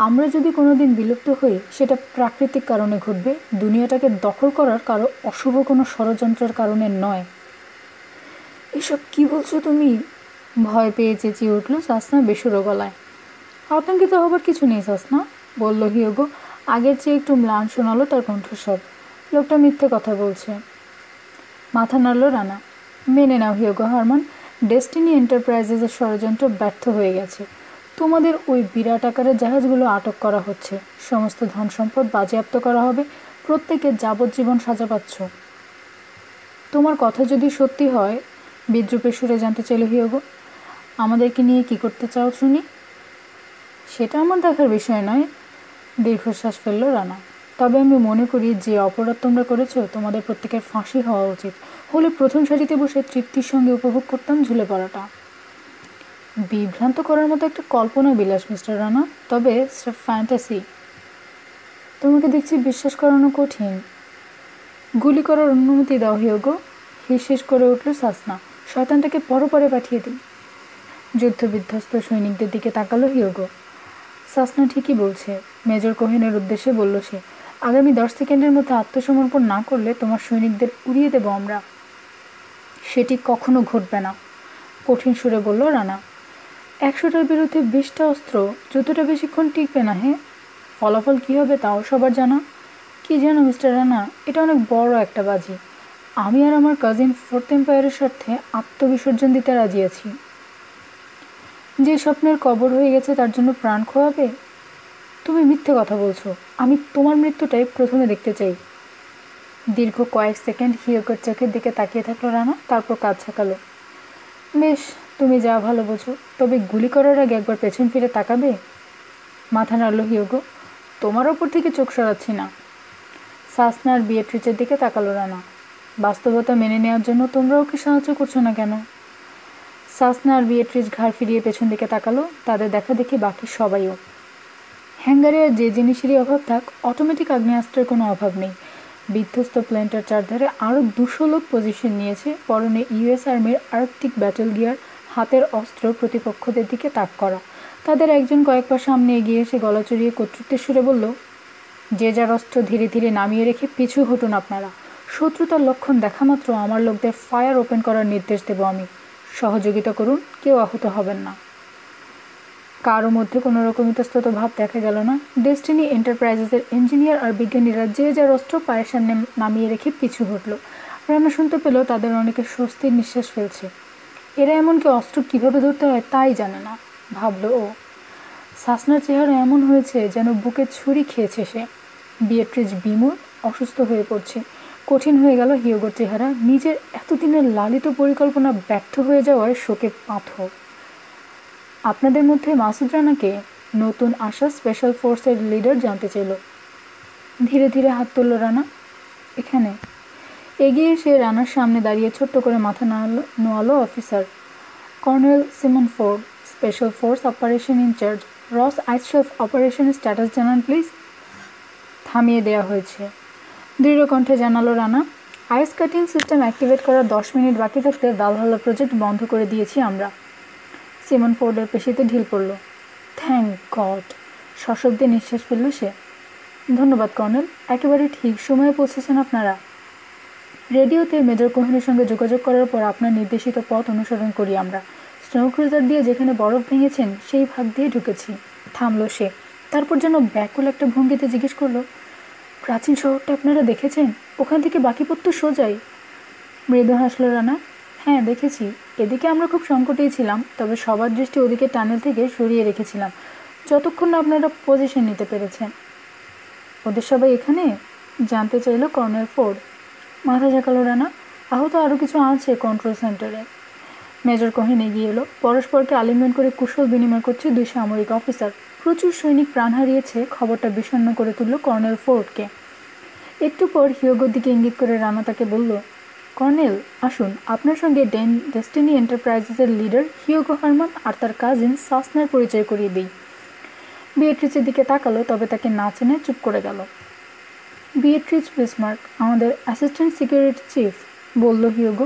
আমরা যদি কোনো দিন বিলুপ্ত হই, সেটা প্রাকৃতিক কারণে ঘটবে, দুনিয়াটাকে দখল করার কারো অশুভ কোনো ষড়যন্ত্রের কারণে নয়। এসব কি বলছো তুমি? ভয় পেয়ে চেঁচিয়ে উঠল সাসনা বেসুরো গলায়। আতঙ্কিত হবার কিছু নেই সাসনা, বলল হিউগো। আগের চেয়ে একটু ম্লান শোনালো তার কণ্ঠস্বর। লোকটা মিথ্যে কথা বলছে। মাথা নাড়ল রানা। মেনে নাও হিউগো হারমান, ডেস্টিনি এন্টারপ্রাইজেসের ষড়যন্ত্র ব্যর্থ হয়ে গেছে। তোমাদের ওই বিরাট আকারের জাহাজগুলো আটক করা হচ্ছে। সমস্ত ধন সম্পদ বাজেয়াপ্ত করা হবে। প্রত্যেকের যাবজ্জীবন সাজা পাচ্ছ। তোমার কথা যদি সত্যি হয়, বিদ্রুপের সুরে জানতে চাইল হিউগো, আমাদেরকে নিয়ে কি করতে চাও শুনি? সেটা আমার দেখার বিষয় নয়, দীর্ঘশ্বাস ফেলল রানা। তবে আমি মনে করি যে অপরাধ তোমরা করেছ, তোমাদের প্রত্যেকের ফাঁসি হওয়া উচিত। হলে প্রথম সারিতে বসে তৃপ্তির সঙ্গে উপভোগ করতাম ঝুলে পড়াটা। বিভ্রান্ত করার মতো একটা কল্পনা বিলাস মিস্টার রানা, তবে সেটা ফ্যান্টাসি। তোমাকে দেখছি বিশ্বাস করানো কঠিন। গুলি করার অনুমতি দাও হিউগো, হিসহিস করে উঠল সাসনা। শয়তানটাকে পরপরে পাঠিয়ে দিই। যুদ্ধবিধ্বস্ত সৈনিকদের দিকে তাকালো হিউগো। সাসনা ঠিকই বলছে, মেজর কোহেনের উদ্দেশ্যে বলল সে। আগামী 10 সেকেন্ডের মধ্যে আত্মসমর্পণ না করলে তোমার সৈনিকদের উড়িয়ে দেব আমরা। সেটি কখনো ঘটবে না, কঠিন সুরে বলল রানা। 100টার বিরুদ্ধে 20টা অস্ত্র, যুদ্ধটা বেশিক্ষণ টিকবে না। হ্যাঁ, ফলাফল কী হবে তাও সবার জানা। কি জানো মিস্টার রানা, এটা অনেক বড় একটা বাজি। আমি আর আমার কাজিন 4th এম্পায়ারের স্বার্থে আত্মবিসর্জন দিতে রাজি আছি। যে স্বপ্নের কবর হয়ে গেছে তার জন্য প্রাণ খোয়াবে? তুমি মিথ্যে কথা বলছো। আমি তোমার মৃত্যুটাই প্রথমে দেখতে চাই। দীর্ঘ কয়েক সেকেন্ড হিউগোর চোখের দিকে তাকিয়ে থাকলো রানা, তারপর কাঁধ ঝাঁকালো। বেশ, তুমি যা ভালো বোঝো, তবে গুলি করার আগে একবার পেছন ফিরে তাকাবে? মাথা নাড়ল হিউগো। তোমার ওপর থেকে চোখ সরাচ্ছি না। সাসনা আর বিয়েট্রিচের দিকে তাকালো রানা। বাস্তবতা মেনে নেওয়ার জন্য তোমরা ওকে সাহায্য করছো না কেন? সাসনা আর বিয়েট্রিচ ঘাড় ফিরিয়ে পেছন দিকে তাকালো। তাদের দেখা দেখি বাকি সবাইও। হ্যাঙ্গারে আর যে জিনিসেরই অভাব থাক, অটোমেটিক আগ্নেয়াস্ত্রের কোনো অভাব নেই। বিধ্বস্ত প্লেনটার চারধারে আরও 200 লোক পজিশন নিয়েছে, পরনে ইউএস আর্মির আর্কটিক ব্যাটল গিয়ার, হাতের অস্ত্র প্রতিপক্ষদের দিকে তাক করা। তাদের একজন কয়েক পা সামনে এগিয়ে এসে গলা চড়িয়ে কর্তৃত্বের সুরে বলল, যে যার অস্ত্র ধীরে ধীরে নামিয়ে রেখে পিছু হটুন আপনারা। শত্রুতার লক্ষণ দেখা মাত্র আমার লোকদের ফায়ার ওপেন করার নির্দেশ দেব আমি। সহযোগিতা করুন, কেউ আহত হবেন না। কারো মধ্যে কোনো রকম ইতস্তত ভাব দেখা গেল না। ডেস্টিনি এন্টারপ্রাইজেসের ইঞ্জিনিয়ার আর বিজ্ঞানীরা যে যার অস্ত্র পায়ের সামনে নামিয়ে রেখে পিছু হটল। রানা শুনতে পেল তাদের অনেকে স্বস্তির নিঃশ্বাস ফেলছে। এরা এমনকি অস্ত্র কীভাবে ধরতে হয় তাই জানে না, ভাবল ও। সাসনার চেহারা এমন হয়েছে যেন বুকে ছুরি খেয়েছে সে। বিয়েট্রিজ বিমূঢ়, অসুস্থ হয়ে পড়ছে। কঠিন হয়ে গেল হিয়োগোর চেহারা। নিজের এতদিনের লালিত পরিকল্পনা ব্যর্থ হয়ে যাওয়ায় শোকে পাথর। আপনাদের মধ্যে মাসুদ রানাকে? নতুন আসা স্পেশাল ফোর্সের লিডার জানতে চাইল। ধীরে ধীরে হাত তুলল রানা। এখানে এগিয়ে এসে রানার সামনে দাঁড়িয়ে ছোট্ট করে মাথা নোয়ালো officer. Colonel Simon Ford, special force operation in charge. Ross ice shelf অপারেশনের স্ট্যাটাস জানান প্লিজ। থামিয়ে দেওয়া হয়েছে, দৃঢ় কণ্ঠে জানালো রানা। আইস কাটিং সিস্টেম অ্যাক্টিভেট করার 10 মিনিট বাকি থাকতে ভালহাল্লা প্রজেক্ট বন্ধ করে দিয়েছি আমরা। সিমন ফোর্ডের পেশিতে ঢিল পড়ল। থ্যাংক গড, সশব্দে নিঃশ্বাস ফেলল সে। ধন্যবাদ কর্নেল, একেবারে ঠিক সময়ে পৌঁছেছেন আপনারা। রেডিওতে মেজর কোহেনের সঙ্গে যোগাযোগ করার পর আপনার নির্দেশিত পথ অনুসরণ করি আমরা। স্নো ক্রুজার দিয়ে যেখানে বরফ ভেঙেছেন সেই ভাগ দিয়ে ঢুকেছি। থামল সে, তারপর যেন ব্যাকুল একটা ভঙ্গিতে জিজ্ঞেস করলো, প্রাচীন শহরটা আপনারা দেখেছেন? ওখান থেকে বাকি পথ তো সোজাই। মৃদু হাসল রানা। হ্যাঁ দেখেছি। এদিকে আমরা খুব সংকটেই ছিলাম, তবে সবার দৃষ্টি ওদিকে টানেল থেকে সরিয়ে রেখেছিলাম যতক্ষণ না আপনারা পজিশন নিতে পেরেছেন। ওদের সবাই এখানে? জানতে চাইল কর্নেল ফোর্ড। মাথা ঝাঁকালো রানা। আহত আরও কিছু আছে কন্ট্রোল সেন্টারে। মেজর কোহেন এগিয়ে এলো। পরস্পরকে আলিঙ্গন করে কুশল বিনিময় করছে 2 সামরিক অফিসার। প্রচুর সৈনিক প্রাণ হারিয়েছে, খবরটা বিষণ্ণ করে তুলল কর্নেল ফোর্ডকে। একটু পর হিয়োগোর দিকে ইঙ্গিত করে রানা তাকে বলল, কর্নেল আসুন, আপনার সঙ্গে ডেস্টিনি এন্টারপ্রাইজেসের লিডার হিয়োগো হারমান আর তার কাজিন সাসনার পরিচয় করিয়ে দিই। বিয়েট্রিচের দিকে তাকালো, তবে তাকে না চেনে চুপ করে গেল। বিয়েট্রিচ বিসমার্ক, আমাদের অ্যাসিস্ট্যান্ট সিকিউরিটি চিফ, বলল হিয়োগো।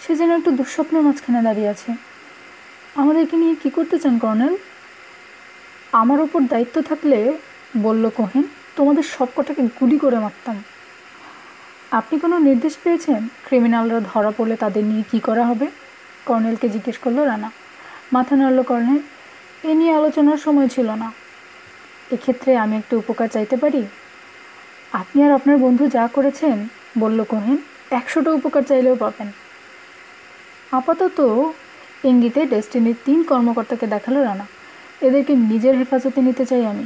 সে যেন একটু দুঃস্বপ্নের মাঝখানে দাঁড়িয়ে আছে। আমাদেরকে নিয়ে কী করতে চান কর্নেল? আমার ওপর দায়িত্ব থাকলে, বলল কোহেন, তোমাদের সবকটাকে গুলি করে মারতাম। আপনি কোনো নির্দেশ পেয়েছেন? ক্রিমিনালরা ধরা পড়লে তাদের নিয়ে কী করা হবে? কর্নেলকে জিজ্ঞেস করলো রানা। মাথা নাড়ল কর্নেল। এ নিয়ে আলোচনার সময় ছিল না। এক্ষেত্রে আমি একটু উপকার চাইতে পারি? আপনি আর আপনার বন্ধু যা করেছেন, বলল কোহেন, 100টা উপকার চাইলেও পাবেন। আপাতত ইঙ্গিতে ডেস্টিনির 3 কর্মকর্তাকে দেখালো রানা। এদেরকে নিজের হেফাজতে নিতে চাই আমি।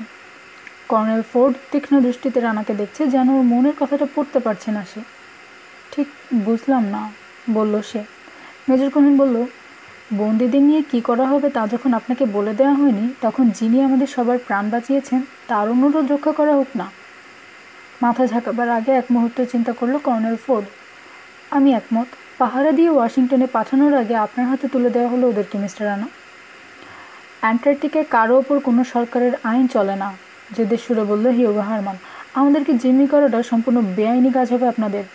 কর্নেল ফোর্ড তীক্ষ্ণ দৃষ্টিতে রানাকে দেখছে, যেন ওর মনের কথাটা পড়তে পারছে না সে। ঠিক বুঝলাম না, বলল সে। মেজর কোহেন বলল, বন্দীদের নিয়ে কী করা হবে তা যখন আপনাকে বলে দেওয়া হয়নি, তখন যিনি আমাদের সবার প্রাণ বাঁচিয়েছেন তার অনুরোধ রক্ষা করা হোক না। মাথা ঝাঁকাবার আগে এক মুহূর্ত চিন্তা করল কর্নেল ফোর্ড। আমি একমত। পাহারা দিয়ে ওয়াশিংটনে পাঠানোর আগে আপনার হাতে তুলে দেওয়া হলো ওদেরকে, মিস্টার রানা। অ্যান্টার্কটিকায় কারো ওপর কোনো সরকারের আইন চলে না, জেদের সুরে বলল হিয়োগো হারমান। আমাদেরকে জিম্মি করাটা সম্পূর্ণ বেআইনি কাজ হবে আপনাদের।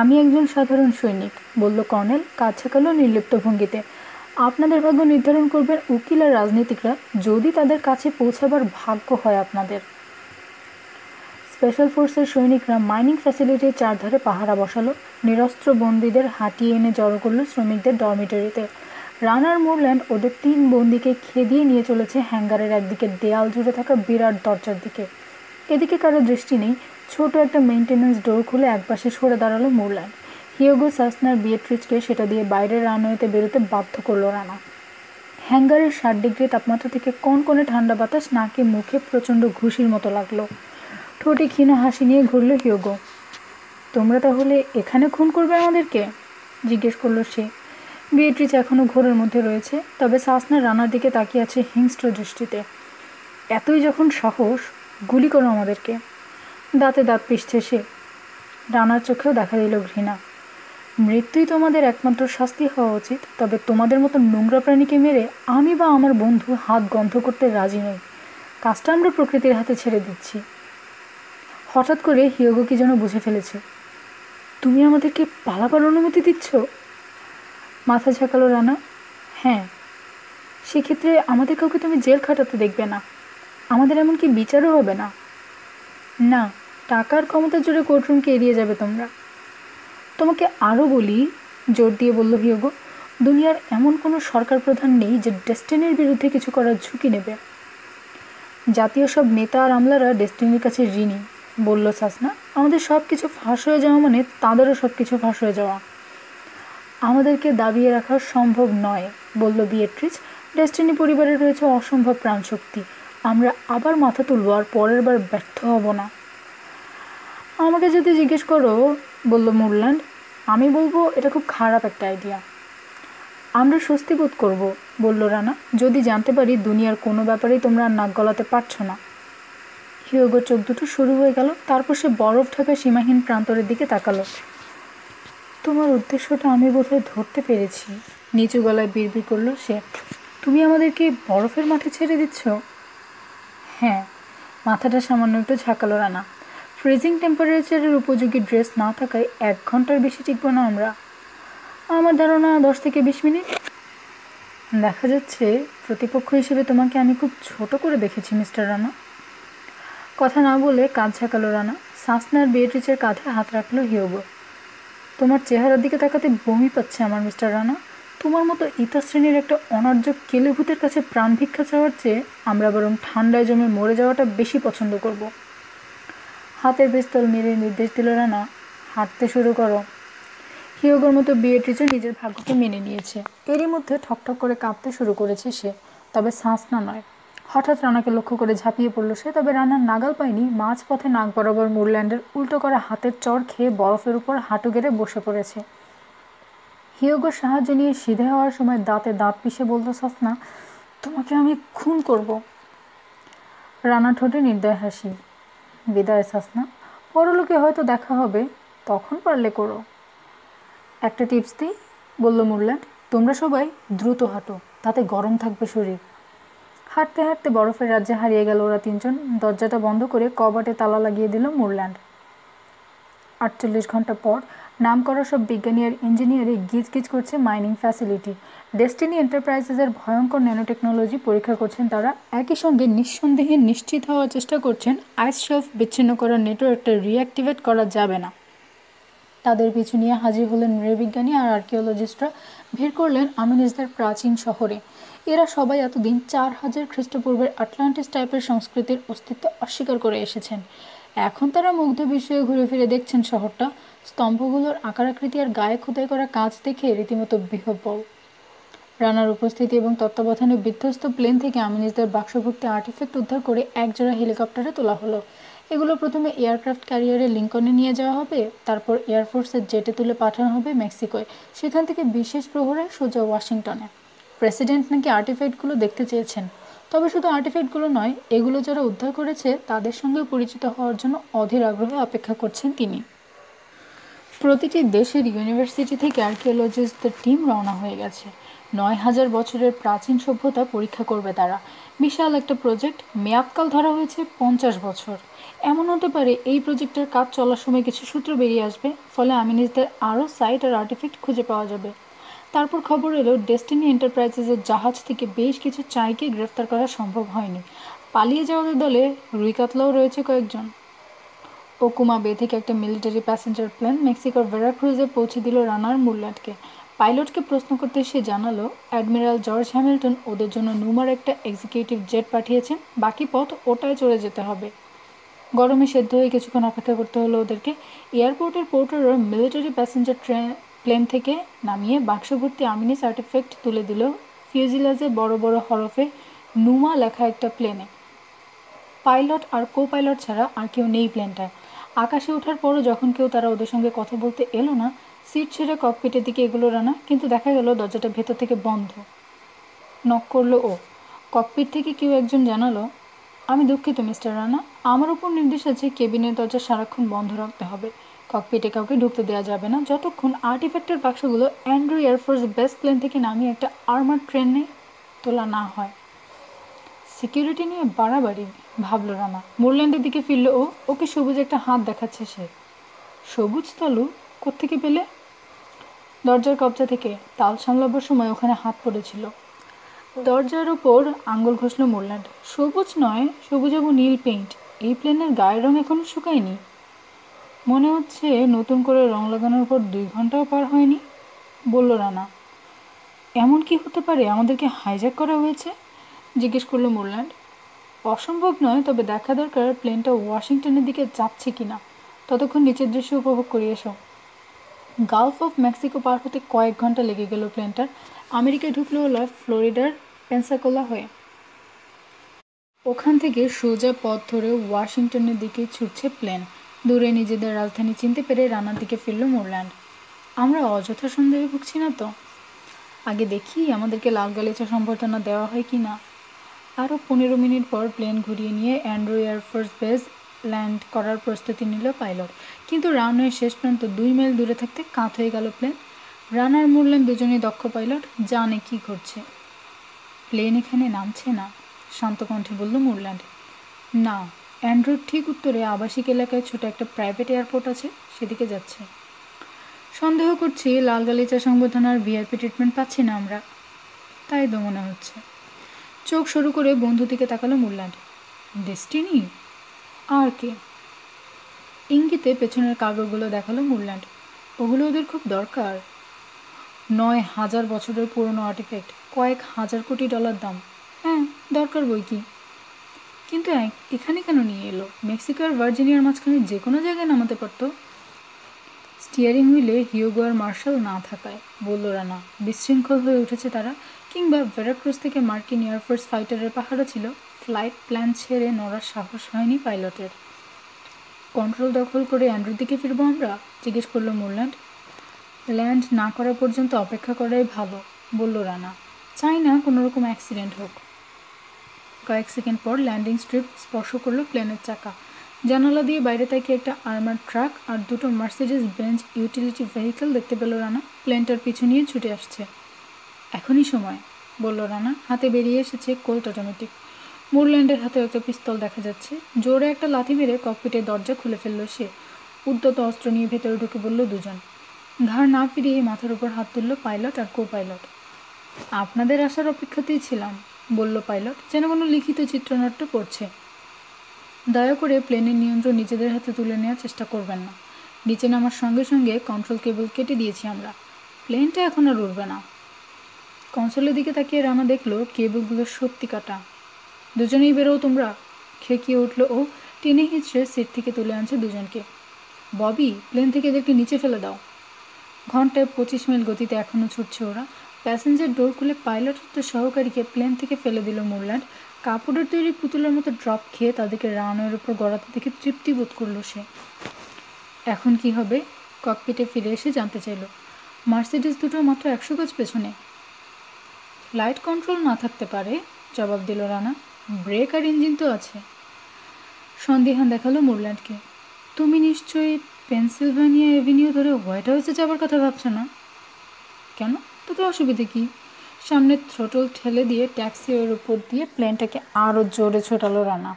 আমি একজন সাধারণ সৈনিক, বলল কর্নেল, কাজ ছাকালো নির্লিপ্ত ভঙ্গিতে। আপনাদের ভাগ্য নির্ধারণ করবেন উকিল আর রাজনীতিকরা, যদি তাদের কাছে পৌঁছাবার ভাগ্য হয় আপনাদের। স্পেশাল ফোর্সের সৈনিকরা মাইনিং ফ্যাসিলিটির চারধারে পাহারা বসালো। নিরস্ত্র বন্দীদের হাঁটিয়ে এনে জড়ো করলো শ্রমিকদের ডরমিটরিতে। রানার মোরল্যান্ড ওদের 3 বন্দীকে খেদিয়ে নিয়ে চলেছে হ্যাঙ্গারের একদিকে দেয়াল জুড়ে থাকা বিরাট দরজার দিকে। এদিকে কারো দৃষ্টি নেই। ছোট একটা মেইনটেন্যান্স ডোর খুলে একপাশে সরে দাঁড়ালো মোরল্যান্ড। হিয়োগো সাসনার বিয়েট্রিচকে সেটা দিয়ে বাইরের রানওয়েতে বেরোতে বাধ্য করলো রানা। হ্যাঙ্গারের 60 ডিগ্রি তাপমাত্রা থেকে কনকনে ঠান্ডা বাতাস নাকে মুখে প্রচণ্ড ঘুষির মতো লাগলো। ঠোঁটে ক্ষীণ হাসি নিয়ে ঘুরল হিয়োগো। তোমরা তাহলে এখানে খুন করবে আমাদেরকে? জিজ্ঞেস করলো সে। বিয়েট্রিচ এখনও ঘোরের মধ্যে রয়েছে, তবে সাসনা রানার দিকে তাকিয়ে আছে হিংস্র দৃষ্টিতে। এতই যখন সাহস, গুলি করো আমাদেরকে। দাঁতে দাঁত পিষছে সে। রানার চোখেও দেখা দিল ঘৃণা। মৃত্যুই তোমাদের একমাত্র শাস্তি হওয়া উচিত, তবে তোমাদের মতো নোংরা প্রাণীকে মেরে আমি বা আমার বন্ধু হাত গন্ধ করতে রাজি নই। কাজটা আমরা প্রকৃতির হাতে ছেড়ে দিচ্ছি। হঠাৎ করে হিয়োগো কি যেন বুঝে ফেলেছে। তুমি আমাদেরকে পালাবার অনুমতি দিচ্ছ? মাথা ঝাঁকালো রানা। হ্যাঁ, সেক্ষেত্রে আমাদের কাউকে তুমি জেল খাটাতে দেখবে না, আমাদের এমনকি বিচারও হবে না। না, টাকার ক্ষমতার জোরে কোর্টরুমকে এড়িয়ে যাবে তোমরা। তোমাকে আরও বলি, জোর দিয়ে বলল হিয়োগো, দুনিয়ার এমন কোনো সরকার প্রধান নেই যে ডেস্টিনির বিরুদ্ধে কিছু করার ঝুঁকি নেবে। জাতীয় সব নেতা আর আমলারা ডেস্টিনির কাছে ঋণী, বলল সাসনা। আমাদের সব কিছু ফাঁস হয়ে যাওয়া মানে তাদেরও সব কিছু ফাঁস হয়ে যাওয়া। আমাদেরকে দাবিয়ে রাখা সম্ভব নয়, বলল বিয়েট্রিচ। ডেস্টিনি পরিবারের রয়েছে অসম্ভব প্রাণশক্তি। আমরা আবার মাথা তুলব আর পরের বার ব্যর্থ হব না। আমাকে যদি জিজ্ঞেস করো, বলল মুরল্যান্ড, আমি বলবো এটা খুব খারাপ একটা আইডিয়া। আমরা স্বস্তি বোধ করব, বলল রানা, যদি জানতে পারি দুনিয়ার কোনো ব্যাপারেই তোমরা নাক গলাতে পারছো না। হিয়োগোর চোখ দুটো শুরু হয়ে গেল। তারপর সে বরফ ঢাকা সীমাহীন প্রান্তরের দিকে তাকালো। তোমার উদ্দেশ্যটা আমি বোধহয় ধরতে পেরেছি, নিচু গলায় বিড়বিড় করলো সে। তুমি আমাদেরকে বরফের মাঠে ছেড়ে দিচ্ছ? হ্যাঁ, মাথাটা সামান্য একটু ঝাঁকালো রানা। ফ্রিজিং টেম্পারেচারের উপযোগী ড্রেস না থাকায় 1 ঘন্টার বেশি টিকব না আমরা। আমার ধারণা 10 থেকে 20 মিনিট। দেখা যাচ্ছে প্রতিপক্ষ হিসেবে তোমাকে আমি খুব ছোট করে দেখেছি মিস্টার রানা। কথা না বলে কাঁধ ঝাঁকালো রানা। সাসনার বিয়েট্রিচের কাঁধে হাত রাখলো হিয়োগো। তোমার চেহারার দিকে তাকাতে বমি পাচ্ছে আমার মিস্টার রানা। তোমার মতো ইতা শ্রেণীর একটা অনার্য কেলেভূতের কাছে প্রাণ ভিক্ষা চাওয়ার চেয়ে আমরা বরং ঠান্ডায় জমে মরে যাওয়াটা বেশি পছন্দ করব। হাতের পিস্তল মেরে নির্দেশ দিল রানা, হাঁটতে শুরু করো। হিয়োগোর মতো বিয়েট্রিচও নিজের ভাগ্যকে মেনে নিয়েছে। এরই মধ্যে ঠকঠক করে কাঁপতে শুরু করেছে সে, তবে সাসনা নয়। হঠাৎ রানাকে লক্ষ্য করে ঝাঁপিয়ে পড়ল সে, তবে রানার নাগাল পায়নি। মাঝপথে নাক বরাবর মুরল্যান্ডের উল্টো করা হাতের চড় খেয়ে বরফের উপর হাঁটু গেড়ে বসে পড়েছে। হিয়োগোর সাহায্য নিয়ে সিধে হওয়ার সময় দাঁতে দাঁত পিষে বলল সাসনা, তোমাকে আমি খুন করব। রানা ঠোঁটে নির্দয় হাসি। বিদায় সাসনা, পরলোকে হয়তো দেখা হবে, তখন পারলে করো। একটা টিপস দিই, বলল মুরল্যান্ড, তোমরা সবাই দ্রুত হাঁটো, তাতে গরম থাকবে শরীর। হাঁটতে হাঁটতে বরফের রাজ্যে হারিয়ে গেল ওরা তিনজন। দরজাটা বন্ধ করে কবাটে তালা লাগিয়ে দিল মুরল্যান্ড। 48 ঘন্টা পর নামকরা সব বিজ্ঞানী আর ইঞ্জিনিয়ারে গিজগিজ করছে মাইনিং ফ্যাসিলিটি। ডেস্টিনি এন্টারপ্রাইজেসের ভয়ঙ্কর ন্যানোটেকনোলজি পরীক্ষা করছেন তারা। একই সঙ্গে নিঃসন্দেহে নিশ্চিত হওয়ার চেষ্টা করছেন আইস শেলফ বিচ্ছিন্ন করা নেটওয়ার্কটা রিঅ্যাক্টিভেট করা যাবে না। তাদের পিছু নিয়ে হাজির হলেন নৃবিজ্ঞানী আর আর্কিওলজিস্টরা। ভিড় করলেন আমিনিসদের প্রাচীন শহরে। এরা সবাই এতদিন 4000 খ্রিস্টপূর্বের আটলান্টিস টাইপের সংস্কৃতির অস্তিত্ব অস্বীকার করে এসেছেন। এখন তারা মুগ্ধ বিষয়ে ঘুরে ফিরে দেখছেন শহরটা। স্তম্ভগুলোর আকার আকৃতি আর গায়ে খোদাই করা কাজ দেখে রীতিমতো বিহ্বল। রানার উপস্থিতি এবং তত্ত্বাবধানে বিধ্বস্ত প্লেন থেকে আমিনিসদের বাক্সভর্তি আর্টিফ্যাক্ট উদ্ধার করে একজোড়া হেলিকপ্টারে তোলা হলো। এগুলো প্রথমে এয়ারক্রাফট ক্যারিয়ারে লিঙ্কনে নিয়ে যাওয়া হবে, তারপর এয়ারফোর্সের জেটে তুলে পাঠানো হবে মেক্সিকোয়, সেখান থেকে বিশেষ প্রহরে সোজা ওয়াশিংটনে। প্রেসিডেন্ট নাকি আর্টিফ্যাক্টগুলো দেখতে চেয়েছেন। তবে শুধু আর্টিফ্যাক্টগুলো নয়, এগুলো যারা উদ্ধার করেছে তাদের সঙ্গেও পরিচিত হওয়ার জন্য অধীর আগ্রহে অপেক্ষা করছেন তিনি। প্রতিটি দেশের ইউনিভার্সিটি থেকে আর্কিওলজিস্টদের টিম রওনা হয়ে গেছে। 9000 বছরের প্রাচীন সভ্যতা পরীক্ষা করবে তারা। বিশাল একটা প্রজেক্ট, মেয়াদকাল ধরা হয়েছে 50 বছর। এমন হতে পারে এই প্রজেক্টের কাজ চলার সময় কিছু সূত্র বেরিয়ে আসবে, ফলে আমিনিসদের আরও সাইট আর আর্টিফ্যাক্ট খুঁজে পাওয়া যাবে। তারপর খবর এলো ডেস্টিনি এন্টারপ্রাইজেসের জাহাজ থেকে বেশ কিছু চাইকে গ্রেফতার করা সম্ভব হয়নি। পালিয়ে যাওয়াদের দলে রুই কাতলাও রয়েছে কয়েকজন। ওকুমা বে থেকে একটা মিলিটারি প্যাসেঞ্জার প্লেন মেক্সিকোর ভেরাক্রুজে পৌঁছে দিল রানার মুরল্যান্ডকে। পাইলটকে প্রশ্ন করতে সে জানালো অ্যাডমিরাল জর্জ হ্যামিল্টন ওদের জন্য নুমার একটা এক্সিকিউটিভ জেট পাঠিয়েছেন, বাকি পথ ওটায় চড়ে যেতে হবে। গরমে সেদ্ধ হয়ে কিছুক্ষণ অপেক্ষা করতে হলো ওদেরকে। এয়ারপোর্টের পোর্টাররা মিলিটারি প্যাসেঞ্জার প্লেন থেকে নামিয়ে বাক্সভর্তি আমিনিস আর্টিফ্যাক্ট তুলে দিল ফিউজিলাজে বড় বড় হরফে নুমা লেখা একটা প্লেনে। পাইলট আর কো পাইলট ছাড়া আর কেউ নেই প্লেনটায়। আকাশে ওঠার পরও যখন কেউ তারা ওদের সঙ্গে কথা বলতে এলো না, সিট ছেড়ে ককপিটের দিকে এগুলো রানা, কিন্তু দেখা গেল দরজাটা ভেতর থেকে বন্ধ। নক করলো ও। ককপিট থেকে কেউ একজন জানালো, আমি দুঃখিত মিস্টার রানা, আমার উপর নির্দেশ আছে কেবিনের দরজা সারাক্ষণ বন্ধ রাখতে হবে। ককপিটে কাউকে ঢুকতে দেওয়া যাবে না যতক্ষণ আর্টিফ্যাক্টের বাক্সগুলো অ্যান্ড্রু এয়ারফোর্স বেস প্লেন থেকে নামিয়ে একটা আর্মার ট্রেনে তোলা না হয়। সিকিউরিটি নিয়ে বাড়াবাড়ি, ভাবল রানা। মোরল্যান্ডের দিকে ফিরল ও। ওকে সবুজ একটা হাত দেখাচ্ছে সে। সবুজ তালু কোত্থেকে পেলে? দরজার কবজা থেকে। তাল সামলাবার সময় ওখানে হাত পড়েছিল। দরজার ওপর আঙুল ঘষল মোরল্যান্ড। সবুজ নয়, সবুজাবু নীল পেইন্ট। এই প্লেনের গায়ের রং এখনো শুকায়নি। মনে হচ্ছে নতুন করে রং লাগানোর পর 2 ঘন্টাও পার হয়নি, বলল রানা। এমন কি হতে পারে? আমাদেরকে হাইজ্যাক করা হয়েছে? জিজ্ঞেস করলো মোরল্যান্ড। অসম্ভব নয়, তবে দেখা দরকার প্লেনটা ওয়াশিংটনের দিকে যাচ্ছে কিনা। ততক্ষণ নিচের দৃশ্য উপভোগ করে এসো। গালফ অফ মেক্সিকো পার হতে কয়েক ঘন্টা লেগে গেল প্লেনটার। আমেরিকায় ঢুকলো হলো ফ্লোরিডার পেনসাকোলা হয়ে। ওখান থেকে সোজা পথ ধরে ওয়াশিংটনের দিকে ছুটছে প্লেন। দূরে নিজেদের রাজধানী চিনতে পেরে রানার দিকে ফিরল মোরল্যান্ড। আমরা অযথা সন্দেহে ভুগছি না তো? আগে দেখি আমাদেরকে লাল গালিচা সম্বর্ধনা দেওয়া হয় কি না। আরও 15 মিনিট পর প্লেন ঘুরিয়ে নিয়ে অ্যান্ড্রু এয়ারফোর্স বেস ল্যান্ড করার প্রস্তুতি নিল পাইলট। কিন্তু রানওয়ের শেষ প্রান্ত 2 মাইল দূরে থাকতে কাত হয়ে গেল প্লেন। রানার মোরল্যান্ড দুজনেই দক্ষ পাইলট, জানে কি ঘটছে। প্লেন এখানে নামছে না, শান্ত কণ্ঠে বলল মোরল্যান্ড। না, অ্যান্ড্রুর ঠিক উত্তরে আবাসিক এলাকায় ছোট একটা প্রাইভেট এয়ারপোর্ট আছে, সেদিকে যাচ্ছে। সন্দেহ করছি লাল গালিচা সংবর্ধনার ভিআইপি ট্রিটমেন্ট পাচ্ছি না আমরা। তাই তো মনে হচ্ছে। চোখ শুরু করে বন্ধু দিকে তাকালো মোরল্যান্ড। ডেস্টিনি? আর কে? ইঙ্গিতে পেছনের কাগজগুলো দেখালো মোরল্যান্ড। ওগুলো ওদের খুব দরকার। 9,000 বছরের পুরনো আর্টিফ্যাক্ট, কয়েক হাজার কোটি ডলার দাম। হ্যাঁ, দরকার বই কি। কিন্তু এখানে কেন নিয়ে এলো? মেক্সিকো আর ভার্জিনিয়ার মাঝখানে যে কোনো জায়গায় নামাতে পারতো। স্টিয়ারিং হুইলে হিউগো আর মার্শাল না থাকায়, বলল রানা। বিশৃঙ্খল হয়ে উঠেছে তারা। কিংবা ভেরাক্রুজ থেকে মার্কিন এয়ারফোর্স ফাইটারের পাহারা ছিল। ফ্লাইট প্ল্যান ছেড়ে নড়ার সাহস হয়নি পাইলটের। কন্ট্রোল দখল করে অ্যান্ড্রুর দিকে ফিরবো আমরা? জিজ্ঞেস করলো মোরল্যান্ড। ল্যান্ড না করা পর্যন্ত অপেক্ষা করাই ভালো, বলল রানা। চাই না কোনো রকম অ্যাক্সিডেন্ট হোক। কয়েক সেকেন্ড পর ল্যান্ডিং স্ট্রিপ স্পর্শ করলো প্লেনের চাকা। জানালা দিয়ে বাইরে তাকিয়ে একটা আর্মার্ড ট্রাক আর দুটো মার্সিডিজ বেঞ্চ ইউটিলিটি ভেহিকেল দেখতে পেল রানা। প্লেনটার পিছু নিয়ে ছুটে আসছে। এখনই সময়, বলল রানা। হাতে বেরিয়ে এসেছে কোল্ট অটোমেটিক। মোরল্যান্ডের হাতে একটা পিস্তল দেখা যাচ্ছে। জোরে একটা লাথি মেরে ককপিটের দরজা খুলে ফেলল সে। উদ্যত অস্ত্র নিয়ে ভেতরে ঢুকে বলল দুজন। ঘাড় না ফিরিয়ে মাথার উপর হাত তুলল পাইলট আর কো পাইলট। আপনাদের আসার অপেক্ষাতেই ছিলাম, বলল পাইলট, যেন কোনো লিখিত চিত্রনাট্য পড়ছে। দয়া করে প্লেনের নিয়ন্ত্রণ নিজেদের হাতে তুলে নেওয়ার চেষ্টা করবেন না। নিচে নামার সঙ্গে সঙ্গে কন্ট্রোল কেবল কেটে দিয়েছি আমরা। প্লেনটা এখন আর উড়বে না। কনসোলের দিকে তাকিয়ে রানা দেখলো কেবলগুলো সত্যি কাটা। দুজনেই বেরো তোমরা, খেকিয়ে উঠল ও। টেনে হিঁচড়ে সিট থেকে তুলে আনছে দুজনকে। ববি, প্লেন থেকে এদেরকে নিচে ফেলে দাও। ঘন্টায় 25 মাইল গতিতে এখনও ছুটছে ওরা। প্যাসেঞ্জার ডোর খুলে পাইলট তো সহকারীকে প্লেন থেকে ফেলে দিল মোরল্যান্ড। কাপড়ের তৈরি পুতুলের মতো ড্রপ খেয়ে তাদেরকে রানওয়ের উপর গড়াতে দেখে তৃপ্তি বোধ করলো সে। এখন কি হবে? ককপিটে ফিরে এসে জানতে চাইল। মার্সিডিজ দুটো মাত্র 100 গজ পেছনে। ফ্লাইট কন্ট্রোল না থাকতে পারে, জবাব দিল রানা। ব্রেক আর ইঞ্জিন তো আছে। সন্দিহান দেখালো মোরল্যান্ডকে। তুমি নিশ্চয়ই পেনসিলভানিয়া এভিনিউ ধরে হোয়াইট হাউসে যাবার কথা ভাবছো না? কেন? তাতে অসুবিধে কি? সামনে থ্রোটল ঠেলে দিয়ে ট্যাক্সিওয়ের উপর দিয়ে প্লেনটাকে আরও জোরে ছোটালো রানা।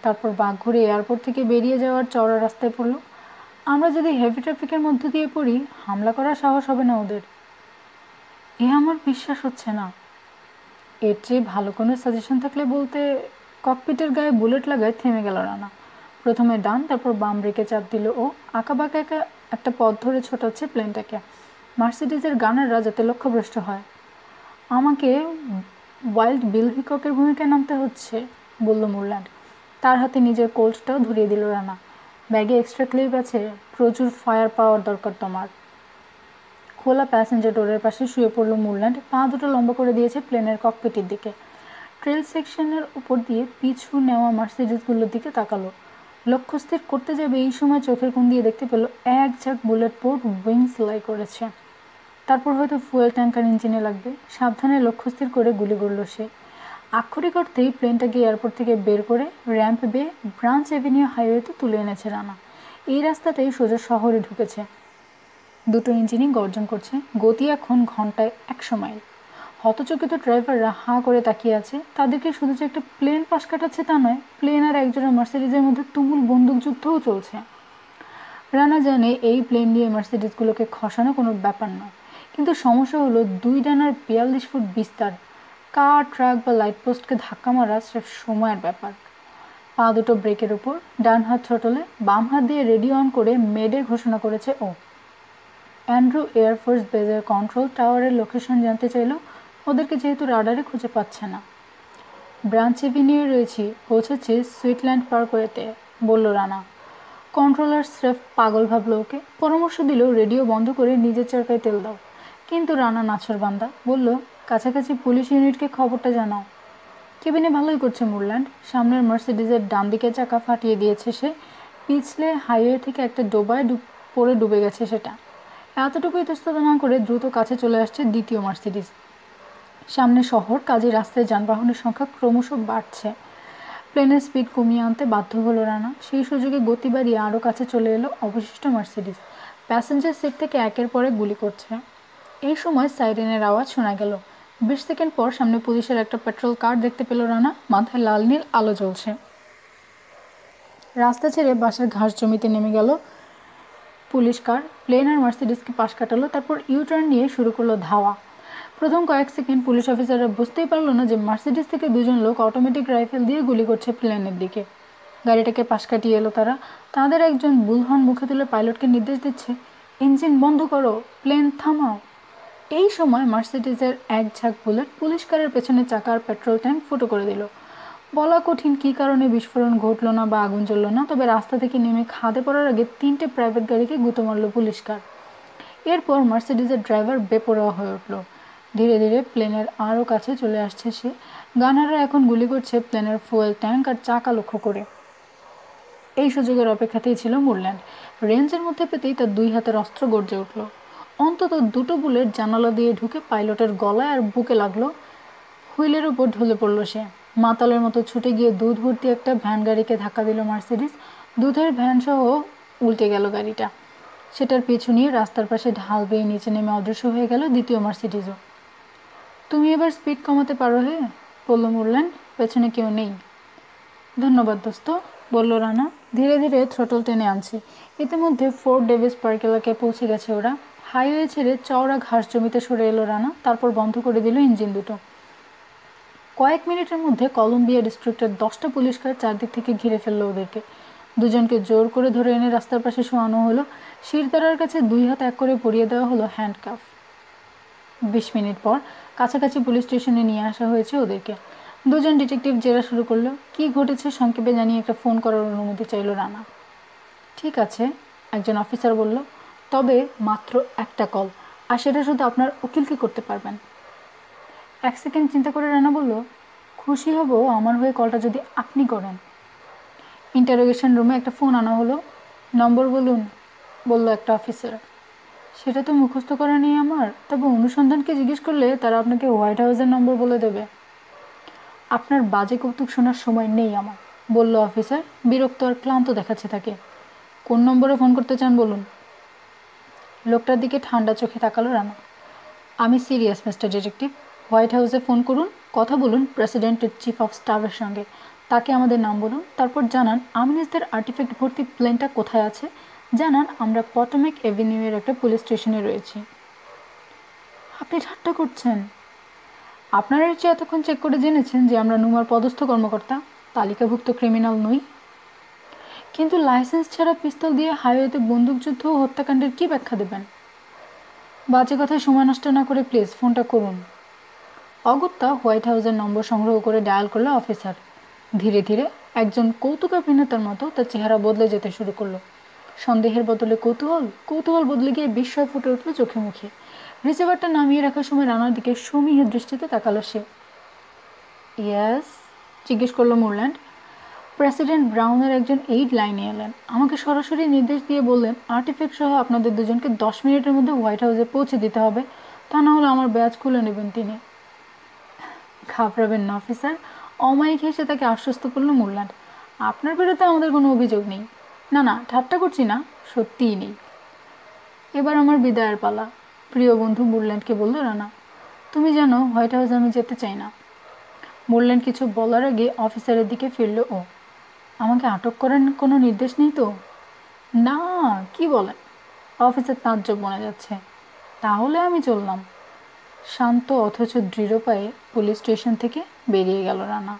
তারপর বাঁক ঘুরে এয়ারপোর্ট থেকে বেরিয়ে যাওয়ার চওড়া রাস্তায় পড়ল। আমরা যদি হেভি ট্রাফিকের মধ্য দিয়ে পড়ি, হামলা করার সাহস হবে না ওদের। এ আমার বিশ্বাস হচ্ছে না। এর চেয়ে ভালো কোনো সাজেশন থাকলে বলতে। ককপিটের গায়ে বুলেট লাগায় থেমে গেল রানা। প্রথমে ডান, তারপর বাম ব্রেকে চাপ দিল ও। আঁকাবাঁকা একটা পথ ধরে ছোটাচ্ছে প্লেনটাকে। মার্সিডিজের গানাররা যাতে লক্ষ্যভ্রষ্ট হয়। আমাকে ওয়াইল্ড বিল হিককের ভূমিকায় নামতে হচ্ছে, বলল মোরল্যান্ড। তার হাতে নিজের কোল্টটাও ধরিয়ে দিল রানা। ব্যাগে এক্সট্রা ক্লিপ আছে, প্রচুর ফায়ার পাওয়ার দরকার তোমার। খোলা প্যাসেঞ্জার ডোরের পাশে শুয়ে পড়ল মোরল্যান্ড। পা দুটো লম্বা করে দিয়েছে প্লেনের ককপিটের দিকে। ট্রেল সেকশনের উপর দিয়ে পিছু নেওয়া মার্সিডিজগুলোর দিকে তাকালো। লক্ষ্য স্থির করতে যাবে এই সময় চোখের কোণ দিয়ে দেখতে পেল এক ঝাঁক বুলেট প্রুফ উইং সেলাই করেছে। তারপর হয়তো ফুয়েল ট্যাঙ্কার ইঞ্জিনে লাগবে। সাবধানে লক্ষ্য স্থির করে গুলি করল সে। আক্ষরিক অর্থেই প্লেনটাকে এয়ারপোর্ট থেকে বের করে র্যাম্প বেয়ে ব্রাঞ্চ অ্যাভিনিউ হাইওয়েতে তুলে এনেছে রানা। এই রাস্তাটাই সোজা শহরে ঢুকেছে। দুটো ইঞ্জিনই গর্জন করছে। গতি এখন ঘন্টায় 100 মাইল। হতচকিত ড্রাইভাররা হাঁ করে তাকিয়ে আছে। তাদেরকে শুধু যে একটা প্লেন পাশ কাটাচ্ছে তা নয়, প্লেন আর একজোড়া মার্সিডিজের মধ্যে তুমুল বন্দুকযুদ্ধও চলছে। রানা জানে এই প্লেন দিয়ে মার্সিডিজগুলোকে খসানো কোনো ব্যাপার নয়, কিন্তু সমস্যা হলো 2 ডানার 42 ফুট বিস্তার। কার, ট্রাক বা লাইটপোস্টকে ধাক্কা মারা স্রেফ সময়ের ব্যাপার। পা দুটো ব্রেকের উপর, ডান হাত থ্রটলে, বাম হাত দিয়ে রেডিও অন করে মেডে ঘোষণা করেছে ও। অ্যান্ড্রু এয়ারফোর্স বেজের কন্ট্রোল টাওয়ারের লোকেশন জানতে চাইল, ওদেরকে যেহেতু রাডারে খুঁজে পাচ্ছে না। ব্রাঞ্চ এভিনিউয়ে রয়েছি, পৌঁছেছি সুইটল্যান্ড পার্কওয়েতে, বলল রানা। কন্ট্রোলার স্রেফ পাগল ভাবল ওকে। পরামর্শ দিল রেডিও বন্ধ করে নিজের চরকায় তেল দাও, কিন্তু রানা নাছোড়বান্দা, বলল কাছাকাছি পুলিশ ইউনিটকে খবরটা জানাও। কেবিনে ভালোই করছে মুরল্যান্ড। সামনের মার্সিডিজের ডান দিকের চাকা ফাটিয়ে দিয়েছে সে, পিছলে হাইওয়ে থেকে একটা ডোবায় পড়ে ডুবে গেছে সেটা। এতটুকু ইতস্তত না করে দ্রুত কাছে চলে আসছে দ্বিতীয় মার্সিডিজ। সামনে শহর, কাজে রাস্তায় যানবাহনের সংখ্যা ক্রমশ বাড়ছে। প্লেনের স্পিড কমিয়ে আনতে বাধ্য হলো রানা। সেই সুযোগে গতি বাড়িয়ে আরও কাছে চলে এলো অবশিষ্ট মার্সিডিজ। প্যাসেঞ্জার সিট থেকে একের পর এক গুলি করছে। এই সময় সাইরেনের আওয়াজ শোনা গেল। 20 সেকেন্ড পর সামনে পুলিশের একটা পেট্রোল কার দেখতে পেল রানা। মাথায় লাল নীল আলো জ্বলছে। রাস্তা ছেড়ে বাসার ঘাস জমিতে নেমে গেল পুলিশ কার। প্লেন আর মার্সিডিজকে পাশ কাটালো, তারপর ইউটার্ন নিয়ে শুরু করলো ধাওয়া। প্রথম কয়েক সেকেন্ড পুলিশ অফিসাররা বুঝতেই পারল না যে মার্সিডিজ থেকে দুজন লোক অটোমেটিক রাইফেল দিয়ে গুলি করছে প্লেনের দিকে। গাড়িটাকে পাশ কাটিয়ে এলো তারা। তাদের একজন বুলহর্ন মুখে তুলে পাইলটকে নির্দেশ দিচ্ছে, ইঞ্জিন বন্ধ করো, প্লেন থামাও। এই সময় মার্সিডিজের এক ঝাঁক বুলেট পুলিশ কারের পেছনে চাকা আর পেট্রোল ট্যাঙ্ক ফুটো করে দিল। বলা কঠিন কী কারণে বিস্ফোরণ ঘটল না বা আগুন জ্বলল না, তবে রাস্তা থেকে নেমে খাদে পড়ার আগে 3টে প্রাইভেট গাড়িকে গুঁতো মারল পুলিশ কার। এরপর মার্সিডিজের ড্রাইভার বেপরোয়া হয়ে উঠল। ধীরে ধীরে প্লেনের আরও কাছে চলে আসছে সে। গানাররা এখন গুলি করছে প্লেনের ফুয়েল ট্যাঙ্ক আর চাকা লক্ষ্য করে। এই সুযোগের অপেক্ষাতেই ছিল মুরল্যান্ড। রেঞ্জের মধ্যে পেতেই তার 2 হাতের অস্ত্র গর্জে উঠল। অন্তত 2টো বুলেট জানালা দিয়ে ঢুকে পাইলটের গলায় আর বুকে লাগলো। হুইলের উপর ঢলে পড়ল সে। মাতালের মতো ছুটে গিয়ে দুধ ভর্তি একটা ভ্যান গাড়িকে ধাক্কা দিল মার্সিডিজ। দুধের ভ্যান সহ উল্টে গেল গাড়িটা। সেটার পিছু নিয়ে রাস্তার পাশে ঢাল বেয়ে নিচে নেমে অদৃশ্য হয়ে গেল দ্বিতীয় মার্সিডিজও। তুমি এবার স্পিড কমাতে পারো হে, বলল মুরল্যান্ড। পেছনে কেউ নেই। ধন্যবাদ দোস্ত, বলল রানা। ধীরে ধীরে থ্রটল টেনে আনছে। ইতিমধ্যে ফোর্ট ডেভিস পার্ক এলাকায় পৌঁছে গেছে ওরা। হাইওয়ে ছেড়ে চওড়া ঘাস জমিতে সরে এলো রানা, তারপর বন্ধ করে দিল ইঞ্জিন দুটো। কয়েক মিনিটের মধ্যে কলম্বিয়া ডিস্ট্রিক্টের 10টা পুলিশ কার চারদিক থেকে ঘিরে ফেললো ওদেরকে। দুজনকে জোর করে ধরে এনে রাস্তার পাশে শোয়ানো হলো। শিরদাঁড়ার কাছে 2 হাত এক করে পরিয়ে দেওয়া হলো হ্যান্ডকাফ। 20 মিনিট পর কাছাকাছি পুলিশ স্টেশনে নিয়ে আসা হয়েছে ওদেরকে। দুজন ডিটেকটিভ জেরা শুরু করলো। কি ঘটেছে সংক্ষেপে জানিয়ে একটা ফোন করার অনুমতি চাইল রানা। ঠিক আছে, একজন অফিসার বলল, তবে মাত্র একটা কল, আর সেটা শুধু আপনার উকিলকে করতে পারবেন। 1 সেকেন্ড চিন্তা করে রানা বলল, খুশি হব আমার হয়ে কলটা যদি আপনি করেন। ইন্টারোগেশন রুমে একটা ফোন আনা হলো। নম্বর বলুন, বলল একটা অফিসার। সেটা তো মুখস্থ করা নেই আমার, তবে অনুসন্ধানকে জিজ্ঞেস করলে তারা আপনাকে হোয়াইট হাউসের নম্বর বলে দেবে। আপনার বাজে কৌতুক শোনার সময় নেই আমার, বলল অফিসার। বিরক্ত আর ক্লান্ত দেখাচ্ছে তাকে। কোন নম্বরে ফোন করতে চান বলুন। লোকটার দিকে ঠান্ডা চোখে তাকালো রানা। আমি সিরিয়াস মিস্টার ডিটেকটিভ। হোয়াইট হাউসে ফোন করুন, কথা বলুন প্রেসিডেন্টের চিফ অফ স্টাফের সঙ্গে। তাকে আমাদের নাম বলুন, তারপর জানান আমিনিসদের আর্টিফ্যাক্ট ভর্তি প্লেনটা কোথায় আছে। জানান আমরা পটোমেক এভিনিউয়ের একটা পুলিশ স্টেশনে রয়েছি। আপনি ঠাট্টা করছেন? আপনারা যে এতক্ষণ চেক করে জেনেছেন যে আমরা নুমার পদস্থ কর্মকর্তা, তালিকাভুক্ত ক্রিমিনাল নই। কিন্তু লাইসেন্স ছাড়া পিস্তল দিয়ে হাইওয়েতে বন্দুকযুদ্ধ ও হত্যাকাণ্ডের কী ব্যাখ্যা দেবেন? বাজে কথায় সময় নষ্ট না করে প্লিজ ফোনটা করুন। অগত্যা হোয়াইট হাউসের নম্বর সংগ্রহ করে ডায়াল করলো অফিসার। ধীরে ধীরে একজন কৌতুকাভিনেতার মতো তার চেহারা বদলে যেতে শুরু করলো। সন্দেহের বদলে কৌতূহল, কৌতূহল বদলে গিয়ে বিস্ময় ফুটে উঠল চোখে মুখে। রিসিভারটা নামিয়ে রাখার সময় রানার দিকে সমীহ দৃষ্টিতে তাকালো সে। ইয়েস, জিজ্ঞেস করলো মুরল্যান্ড। প্রেসিডেন্ট ব্রাউনের একজন এইড লাইনে এলেন, আমাকে সরাসরি নির্দেশ দিয়ে বললেন আর্টিফ্যাক্ট সহ আপনাদের দুজনকে 10 মিনিটের মধ্যে হোয়াইট হাউসে পৌঁছে দিতে হবে, তা না হলে আমার ব্যাজ খুলে নেবেন তিনি। ঘাবড়াবেন না অফিসার, অমায়িক হেসে তাকে আশ্বস্ত করল মুরল্যান্ড। আপনার বিরুদ্ধে আমাদের কোনো অভিযোগ নেই। না না, ঠাট্টা করছি না, সত্যিই নেই। এবার আমার বিদায়ের পালা, প্রিয় বন্ধু মুরল্যান্ডকে বলল রানা। তুমি জানো হোয়াইট হাউস আমি যেতে চাই না, বললেন। কিছু বলার আগে অফিসারের দিকে ফিরল ও। আমাকে আটক করার কোনো নির্দেশ নেই তো? না, কি বলেন? অফিসার তাজ্জব বনে যাচ্ছে। তাহলে আমি চললাম। শান্ত অথচ দৃঢ় পায়ে পুলিশ স্টেশন থেকে বেরিয়ে গেল রানা।